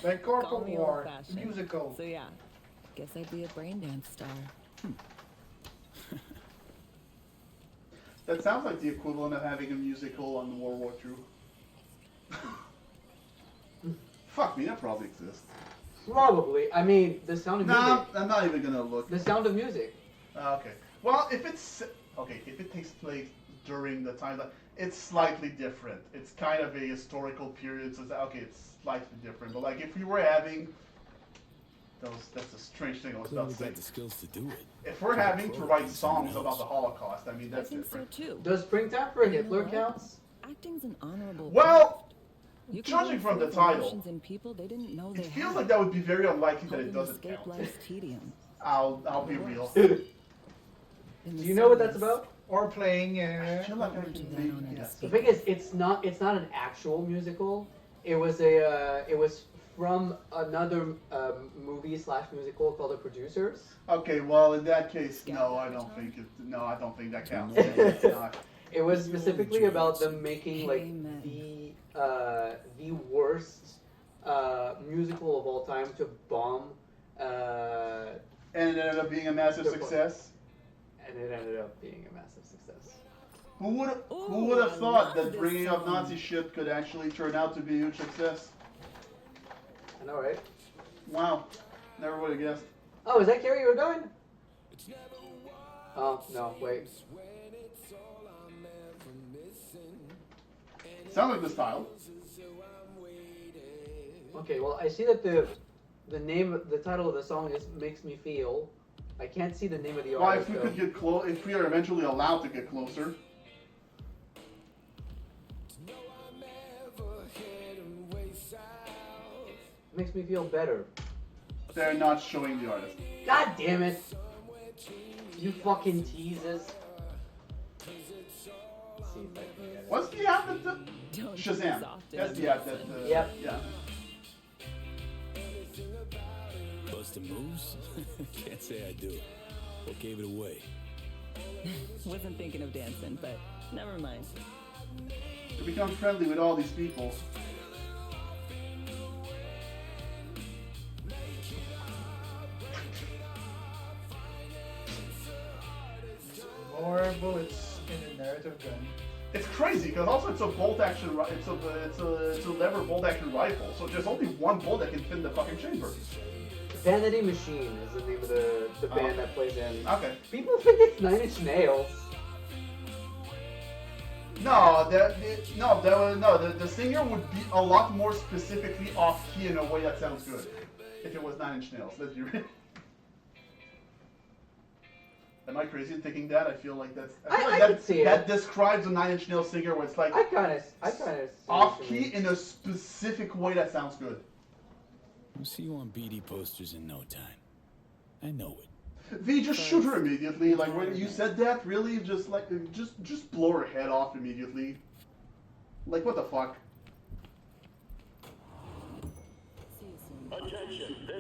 Like Call Corporal me War, old-fashioned. musical. So yeah, guess I'd be a brain dance star. That sounds like the equivalent of having a musical on World War II. Fuck me, that probably exists. Probably. I mean, the sound of music. No, I'm not even gonna look. The sound of music. Okay. Well, if it takes place during the time that it's slightly different. It's kind of a historical period, so it's slightly different. But like, if we were having that's a strange thing I was about Clearly to say. got the skills to do it. If we're having to write songs about the Holocaust, I mean, that's I think different. so too. Does Springtime for You know Hitler what? counts? Acting's an honorable. Well, You can judging bring from the forth title, emotions in people they didn't know it they feels had. like that would be very unlikely that Help it them doesn't escape count. life's tedium. I'll be real. Do you know what that's about? Or playing. I feel like I can maybe guess. The thing is, it's not an actual musical. It was from another movie / musical called The Producers. Okay, well in that case, no, I don't think that counts. It's not. It was specifically about them making like the worst musical of all time to bomb. And it ended up being a massive success. And it ended up being a massive success. Who would have thought that bringing up Nazi shit could actually turn out to be a huge success? I know, right? Wow, never would have guessed. Oh, is that Carrie you were going? Oh no, wait. Sounds like the style. Okay, well I see that the title of the song is "Makes Me Feel." I can't see the name of the Well, artist. if we could get if we are eventually allowed to get closer. Makes me feel better. They're not showing the artist. God damn it! You fucking teases. Let's see if I can get it. What's the app that Shazam? That's the app that. Yep. Yeah. Busting moves? Can't say I do. What gave it away? Wasn't thinking of dancing, but never mind. To become friendly with all these people. More bullets in the narrative gun. It's crazy because also it's a bolt action. It's a lever bolt action rifle. So there's only one bullet that can fit in the fucking chamber. Vanity Machine is the name of the band that plays in. Okay. People think it's Nine Inch Nails. No, the singer would be a lot more specifically off key in a way that sounds good. If it was Nine Inch Nails, let's be real. Am I crazy in thinking that? I feel like that's. I could see that it. describes a Nine Inch Nails singer where it's like I kind of off key in a specific way that sounds good. We'll see you on BD posters in no time. I know it. V, just shoot her immediately. Like when you said that, really, just like just blow her head off immediately. Like what the fuck?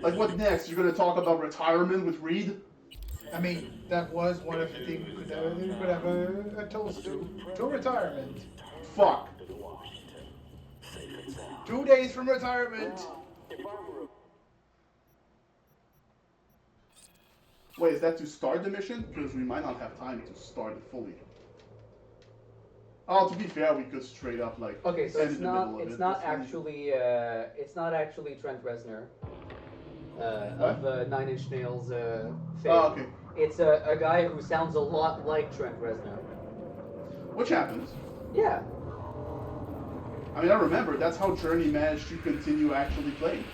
Like what next? You're gonna talk about retirement with Reed? I mean, that was one of the things we could have a toast to retirement. Fuck. 2 days from retirement. Wait, is that to start the mission? Because we might not have time to start it fully. Oh, to be fair, we could straight up like. Okay, so end it's in the not middle of it's it. not That's actually Trent Reznor of Nine Inch Nails fame. Oh, okay. It's a guy who sounds a lot like Trent Reznor. Which happens. Yeah. I mean, I remember that's how Journey managed to continue actually playing.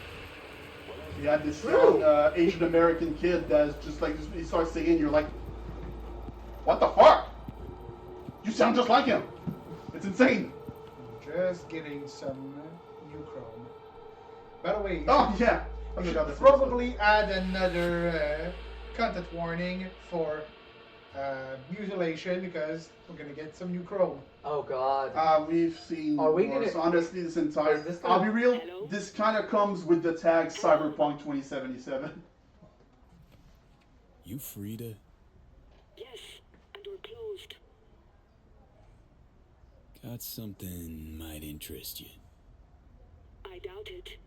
He had this young Asian American kid that's just like he starts singing. You're like, what the fuck? You sound just like him. It's insane. Just getting some new Chrome. By the way, Oh yeah. I we forgot should this probably add another content warning for mutilation because we're gonna get some new Chrome. Oh God. We've seen. Are we worse. gonna- Honestly, this entire. Is this I'll gonna- be real. This kind of comes with the tag Cyberpunk 2077. You Frida? Yes, and we're closed. Got something might interest you. I doubt it.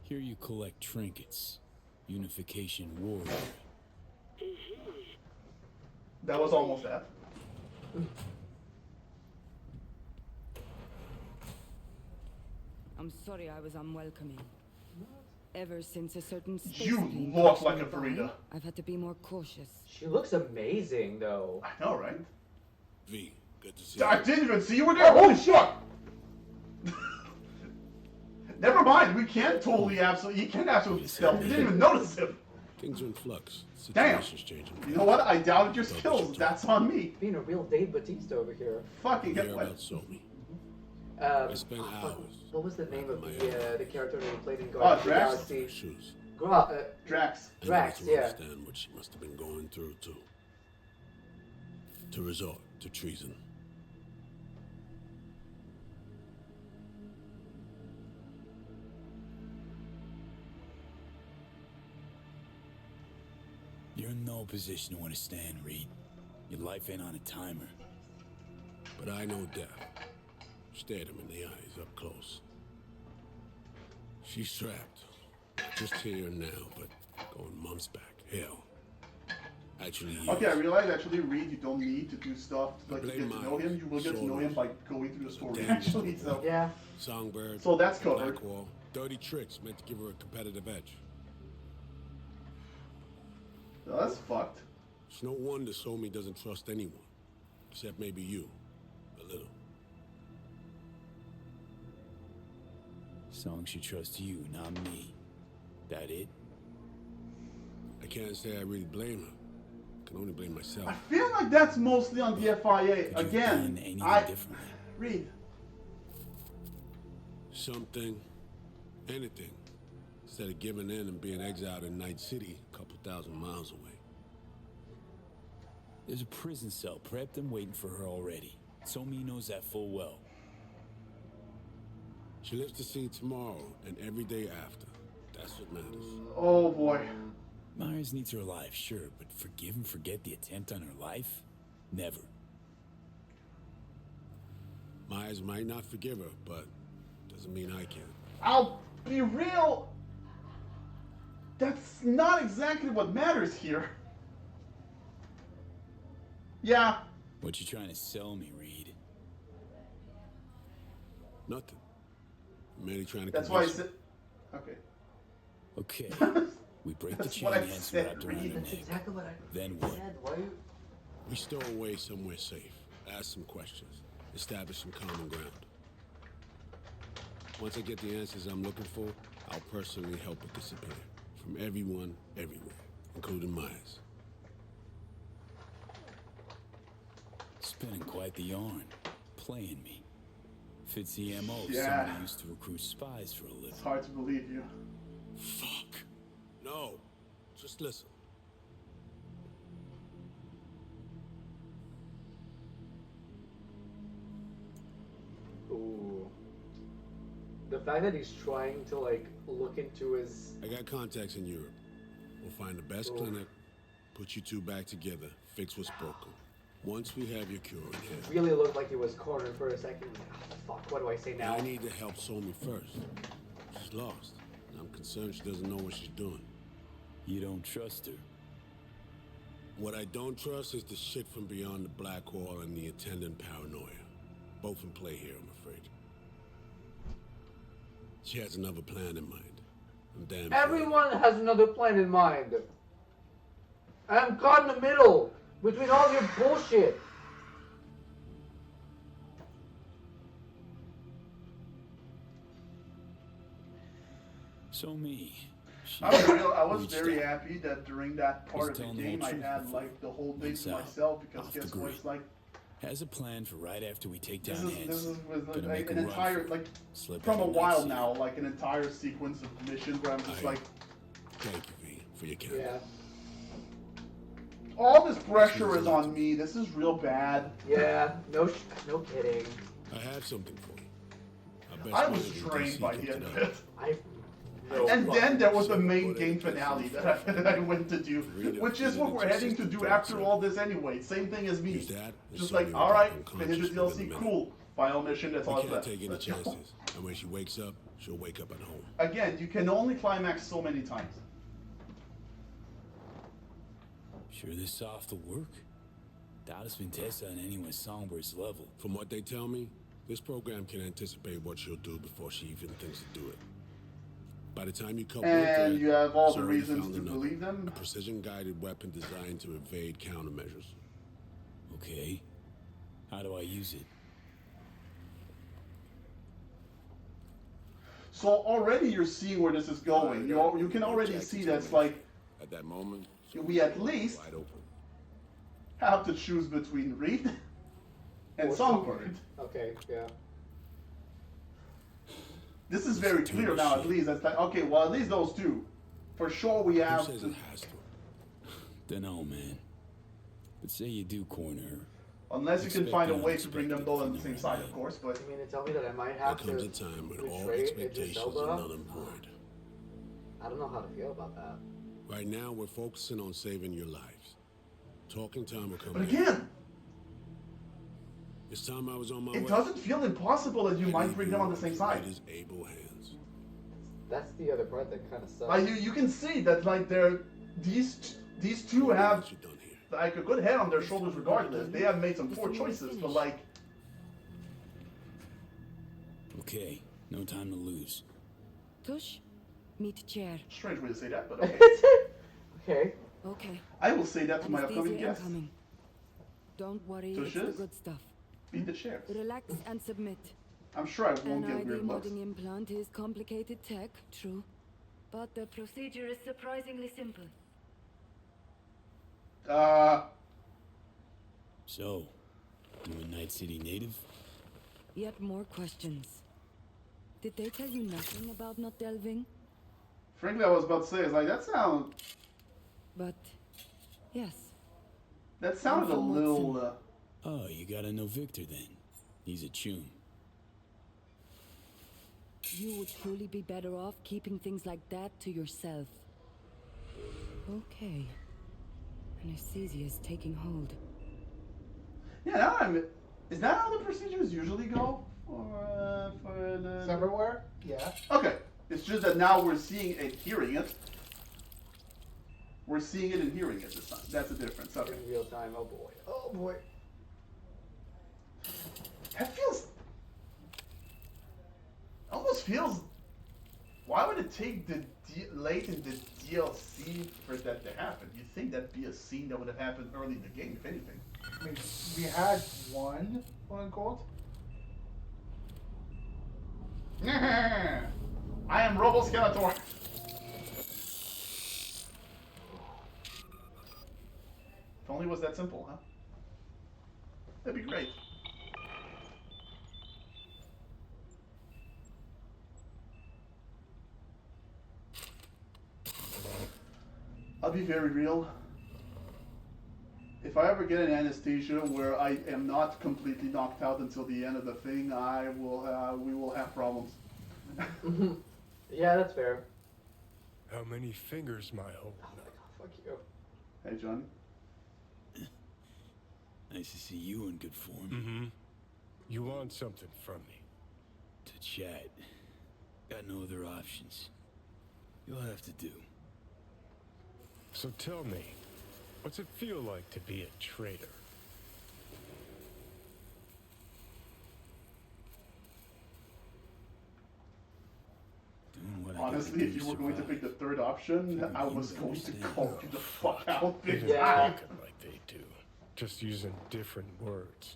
Here you collect trinkets. Unification warrior. That was almost that. I'm sorry I was unwelcoming. Ever since a certain space You plane look crashed like a nearby, Farida. I've had to be more cautious. She looks amazing though. I know, right? V, good to see you. I didn't even see you were there. Holy shit! Never mind. We can't totally absolutely. You can't absolutely stealth. We didn't even notice him. Things are in flux. Damn. Situation's changing. You know what? I doubted your skills. That's on me. Being a real Dave Bautista over here. Fucking get Whereabouts saw me. Um, I spent hours. What was the name of the character that he played in Oh, Guardians of the Drax? Galaxy? Shoes. Drax. I Drax, needed to yeah. understand what she must have been going through too. To resort to treason. You're in no position to understand, Reed. Your life ain't on a timer. But I know death. Stared him in the eyes up close. She's trapped. Not just here and now, but going months back. Hell. Actually, years. Okay, I realize actually, Reed, you don't need to do stuff like to Blame get to know my him. You will get to know him by going through the story. Damn. Actually, so yeah. Songbird. So that's covered. Blackwall. Dirty tricks meant to give her a competitive edge. No, that's fucked. It's no wonder Somi doesn't trust anyone. Except maybe you. A little. Song she trusts you, not me. That it? I can't say I really blame her. I can only blame myself. I feel like that's mostly on the FIA. Again, Reed. Something, anything, instead of giving in and being exiled in Night City, a couple thousand miles away. There's a prison cell prepped and waiting for her already. Somi knows that full well. She lives to see tomorrow and every day after. That's what matters. Oh boy. Myers needs her alive, sure, but forgive and forget the attempt on her life? Never. Myers might not forgive her, but doesn't mean I can. I'll be real. That's not exactly what matters here. Yeah. What you trying to sell me, Reed? Nothing. I'm merely trying to That's why I convince said. Okay. Okay. We break the That's chain what I Hanson said, wrapped around her Reed. That's neck. exactly what I Then what? said. Why you... We stow away somewhere safe, ask some questions, establish some common ground. Once I get the answers I'm looking for, I'll personally help it disappear. From everyone, everywhere, including Myers. Spinning quite the yarn. Playing me. Fits the MO of Yeah. somebody who used to recruit spies for a living. It's hard to believe you. Fuck. No. Just listen. Ooh. The fact that he's trying to like look into his... I got contacts in Europe. We'll find the best clinic, put you two back together, fix what's broken. Once we have your cure in hand. Really looked like he was cornered for a second. Oh, fuck, what do I say now? I need to help Somi first. She's lost. And I'm concerned she doesn't know what she's doing. You don't trust her? What I don't trust is the shit from beyond the black hole and the attendant paranoia. Both in play here, I'm afraid. She has another plan in mind. I'm damn sure. Everyone has another plan in mind. I'm caught in the middle between all your bullshit. So me. I was reached very out. happy that during that part of telling the the whole game I truth had before. like the whole thing Lights to out. myself because Off the guess what? grid. It's like Has a plan for right after we take down this Hanson. is with Gonna like make an a run entire for it. like Slip from a out of while Night now, like an entire sequence of missions where I'm just like, Thank you, V, for your care. Yeah. all this pressure is on me. This is real bad. Yeah. No kidding. I have something for you. Our best I man was in drained DC by looked the end it of up. it. And then there was the main game finale that I went to do, which is what we're heading to do after all this anyway. Same thing as me. Just like, alright, finish the DLC, cool. Final mission, that's all We that's can't left. take any Let's go. chances. And when she wakes up, she'll wake up at home. Again, you can only climax so many times. Sure this soft will work? Doubt it's been tested on anyone's Songbird's level. From what they tell me, this program can anticipate what she'll do before she even thinks to do it. By the time you cut one And thread, you have all she's the already reasons found to another. believe them. A precision-guided weapon designed to evade countermeasures. Okay. How do I use it? So already you're seeing where this is going. You can already see that's like At that moment, we at least wide open. have to choose between Reed and Songbird. Okay, yeah. This is very clear now, at least. It's like, okay, well, at least those two. For sure we have Who says to, it has to? Dunno, man. But say you do corner her. unless you can Expect find a the way to bring them both on the unexpected same side, of course, but You mean to tell me that I might There have comes to a time when all betray Idris expectations Elba? are null and void. I don't know how to feel about that. Right now, we're focusing on saving your lives. Talking time will come. but later. again, This time I was on my way. it doesn't feel impossible that you might bring them on the same side. It is able hands. That's the other part that kind of sucks. Like you can see that like these two have like a good head on their shoulders regardless. They have made some poor choices, but like Okay, no time to lose. Tush, meet chair. strange way to say that, but okay. Okay. Okay. I will say that to my Anesthesia upcoming guests. incoming. Don't worry, it's the Tushes? good stuff. Beat the chairs. Relax and submit. I'm sure I won't An get ID weird looks. modding implant is complicated tech, true. But the procedure is surprisingly simple. So, you a Night City native? Yet more questions. Did they tell you nothing about not delving? Frankly, I was about to say, it's like that sound. But, yes. That sounded a from little. Oh, you gotta know Victor then. He's a chum. You would truly be better off keeping things like that to yourself. Okay. Anesthesia is taking hold. Yeah, now I'm. Is that how the procedures usually go for the? Everywhere? Yeah. Okay, it's just that now we're seeing and hearing it. We're seeing it and hearing it this time. That's the difference. Okay. In real time. Oh boy. Oh boy. That feels. Almost feels. Why would it take the late in the DLC for that to happen. You'd think that'd be a scene that would have happened early in the game, if anything. I mean, we had one, quote unquote. I am Robo Skeletor. If only it was that simple, huh? That'd be great. I'll be very real. If I ever get an anesthesia where I am not completely knocked out until the end of the thing, we will have problems. Yeah, that's fair. How many fingers, my hope? Oh my god, fuck you. Hey, Johnny. Nice to see you in good form. Mm-hmm. You want something from me? To chat. Got no other options. You'll have to do. So tell me, what's it feel like to be a traitor? Doing what Honestly, if you were going to pick the third option, I was going to call you the fuck out big They time. talking like they do, just using different words.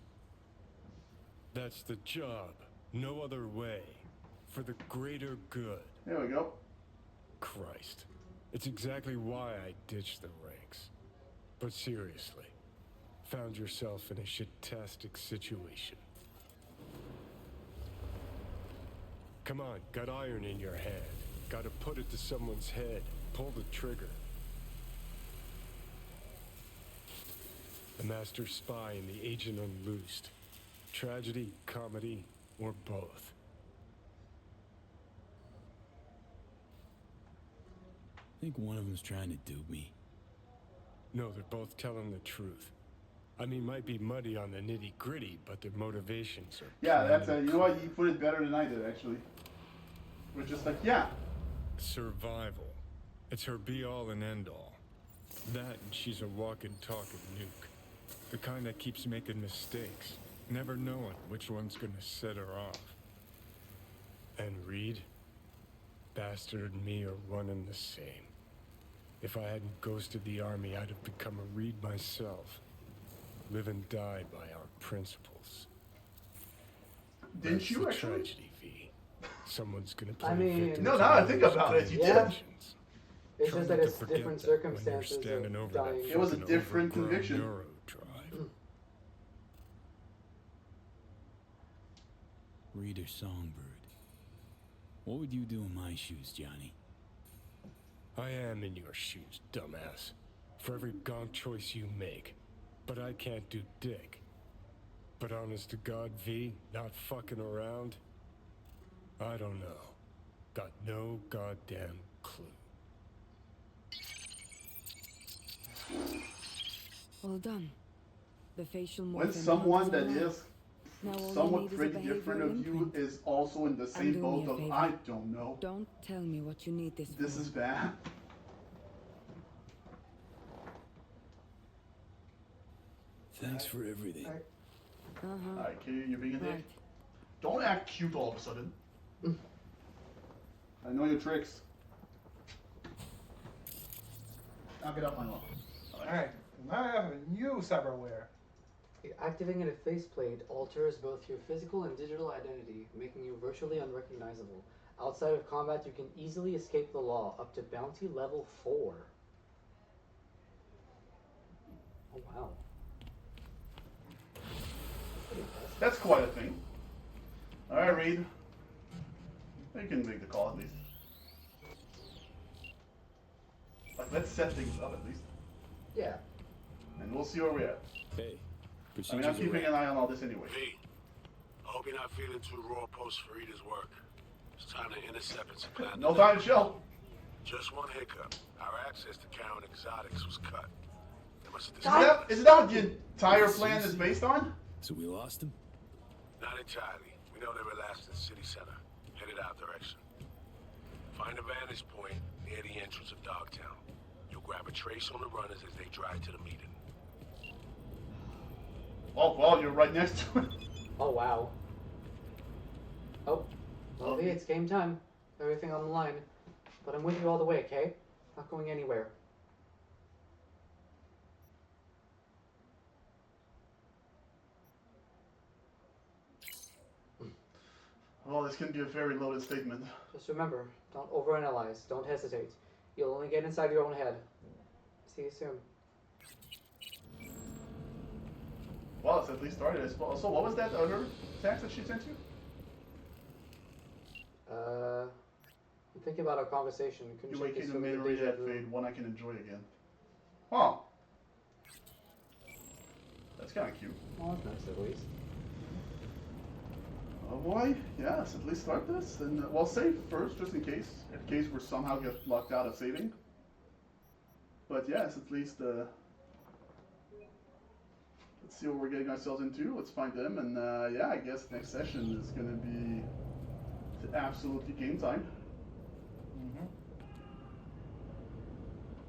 That's the job, no other way, for the greater good. There we go. Christ, it's exactly why I ditched the ranks. But seriously, found yourself in a shit-tastic situation. Come on, got iron in your hand. Gotta put it to someone's head. Pull the trigger. A master spy and the agent unloosed. Tragedy, comedy, or both. I think one of them's trying to dupe me. No, they're both telling the truth. I mean, might be muddy on the nitty-gritty, but their motivations are... Yeah, that's you know what? You put it better than I did, actually. We're just like, yeah. Survival. It's her be-all and end-all. That and she's a walking, talking nuke. The kind that keeps making mistakes, never knowing which one's gonna set her off. And Reed? Bastard and me are one and the same. If I hadn't ghosted the army, I'd have become a Reed myself. Live and die by our principles. Didn't That's you the actually? Tragedy, V. Someone's gonna play I mean- victim No, to now I others' think about it, you good did. intentions. It's Try just not that to it's forget different that when you're circumstances standing of over dying. that It was a fucking different overgrown conviction. neurodrive. Reader Songbird. What would you do in my shoes, Johnny? I am in your shoes, dumbass. For every gonk choice you make. But I can't do dick. But honest to God, V, not fucking around? I don't know. Got no goddamn clue. Well done. The facial When morph someone that implant is Now all you somewhat need is a pretty different behavioral of you imprint. is also in the And same do me boat a of favor. I don't know. Don't tell me what you need this This for. is bad. Thanks for everything. Uh-huh. Alright, Kitty, you're being a dick. Right. Don't act cute all of a sudden. I know your tricks. Now get off my lawn. Alright, now I have a new cyberware. Activating a faceplate alters both your physical and digital identity, making you virtually unrecognizable. Outside of combat, you can easily escape the law, up to bounty level 4. Oh wow. That's quite a thing. Alright, Reed. You can make the call at least. Like, let's set things up at least. Yeah. And we'll see where we're at. Hey, I mean, I'm keeping an eye on all this anyway. V, I hope you're not feeling too raw post Farida's work. It's time to intercept its plan. No time to chill. Just one hiccup. Our access to Karen Exotics was cut. They must have Is that what the entire plan is based on? So we lost him? Not entirely. We know they were last in the city center. Headed out direction. Find a vantage point near the entrance of Dogtown. You'll grab a trace on the runners as they drive to the meeting. Oh, well, you're right next to it. Oh wow. Oh. Well, V, it's game time. Everything on the line. But I'm with you all the way, okay? Not going anywhere. Well, this can be a very loaded statement. Just remember, don't overanalyze. Don't hesitate. You'll only get inside your own head. See you soon. Well, it's at least started. So what was that other text that she sent you? I'm thinking about our conversation. You awaken a memory that fade, one I can enjoy again. Oh. That's kind of cute. Well, that's nice at least. Oh boy, yes, at least start this. And, well, save first, just in case we somehow get locked out of saving. But yes, at least, let's see what we're getting ourselves into. Let's find them, and yeah, I guess next session is going to be absolutely game time.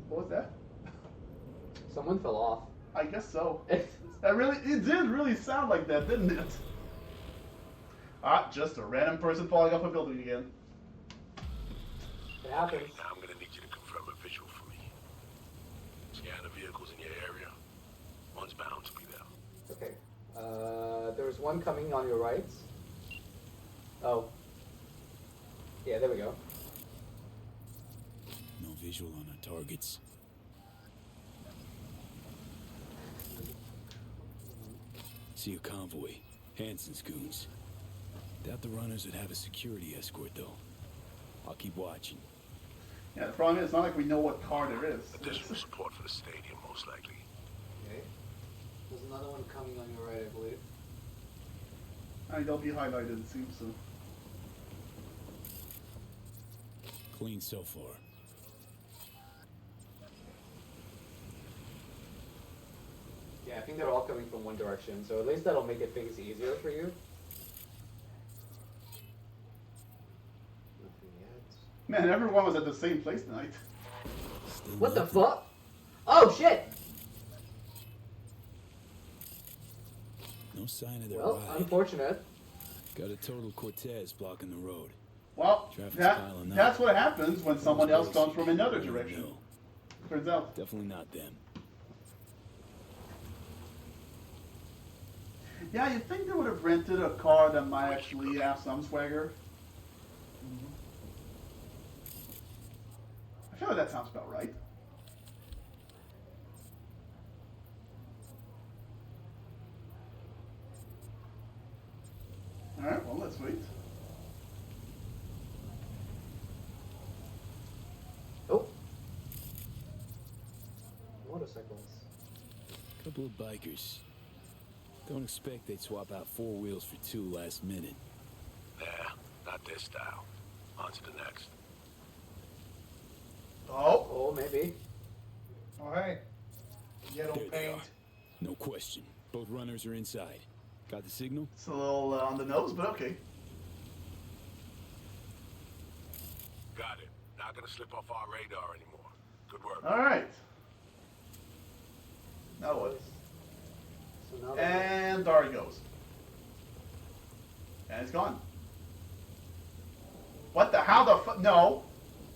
What was that? Someone fell off. I guess so. It did really sound like that, didn't it? Ah, just a random person falling off a building again. It happens. Okay, now I'm gonna need you to confirm a visual for me. Scan the vehicles in your area. One's bound to be there. Okay. There's one coming on your right. Oh. Yeah, there we go. No visual on our targets. See a convoy. Hansen's goons. Doubt the runners would have a security escort, though. I'll keep watching. Yeah, the problem is, it's not like we know what car there is. Additional support for the stadium, most likely. Okay. There's another one coming on your right, I believe. I mean, they'll be highlighted, it seems, so. Clean so far. Yeah, I think they're all coming from one direction, so at least that'll make things easier for you. Nothing yet. Man, everyone was at the same place tonight. What the fuck? Oh shit! No sign of their Well, ride. unfortunate. Got a total Cortez blocking the road. Well, Traffic's piling up. that's what happens when someone else comes from another direction. No. Turns out. Definitely not them. Yeah, you'd think they would have rented a car that might actually have some swagger. I feel like that sounds about right. Alright, well, let's wait. Oh. Motorcycles. Couple of bikers. Don't expect they'd swap out 4 wheels for 2 last minute. Nah, not this style. On to the next. Oh. Oh, maybe. Alright. Yellow There they paint. are. No question. Both runners are inside. Got the signal? It's a little on the nose, but okay. Got it. Not gonna slip off our radar anymore. Good work. Alright. Now what? So now And there he goes. And it's gone. What the? How the fuck? No.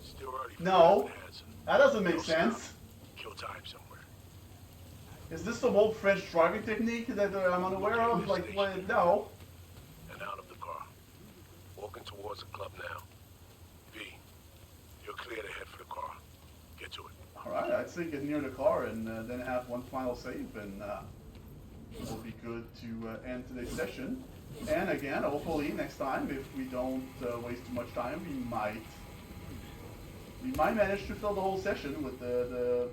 Still early for No. Hansen. That doesn't make No sense. stop. Kill time somewhere. Is this some old French driving technique that I'm unaware of? Like, what? No. And out of the car. Walking towards the club now. V, you're clear to head for the car. Get to it. Alright, I'd say get near the car and then have one final save, and it'll be good to end today's session. And again, hopefully next time, if we don't waste too much time, we might manage to fill the whole session with the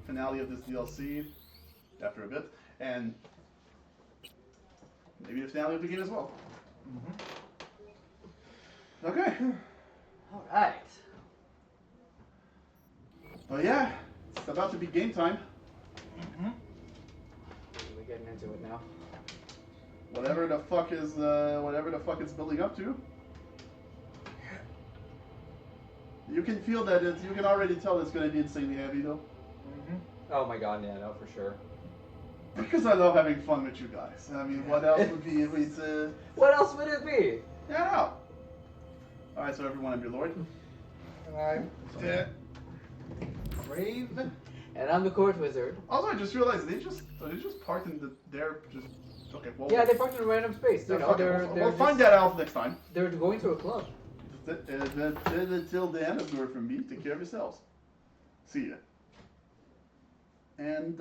finale of this DLC after a bit, and maybe the finale of the game as well. Okay. Alright. Well, yeah, it's about to be game time. We're getting into it now. Whatever the fuck is it's building up to. You can feel that you can already tell it's going to be insanely heavy though. Oh my god, yeah, no, for sure. Because I love having fun with you guys. I mean, what else would be if it's What else would it be? Yeah, I know. Alright, so everyone, I'm your lord. And I'm dead. Brave. And I'm the court wizard. Also, I just realized they just parked in they're just okay. Well, Yeah, they parked in a random space. You know, we'll find that out next time. They're going to a club. Until the end of the word from me. Take care of yourselves. See ya. And.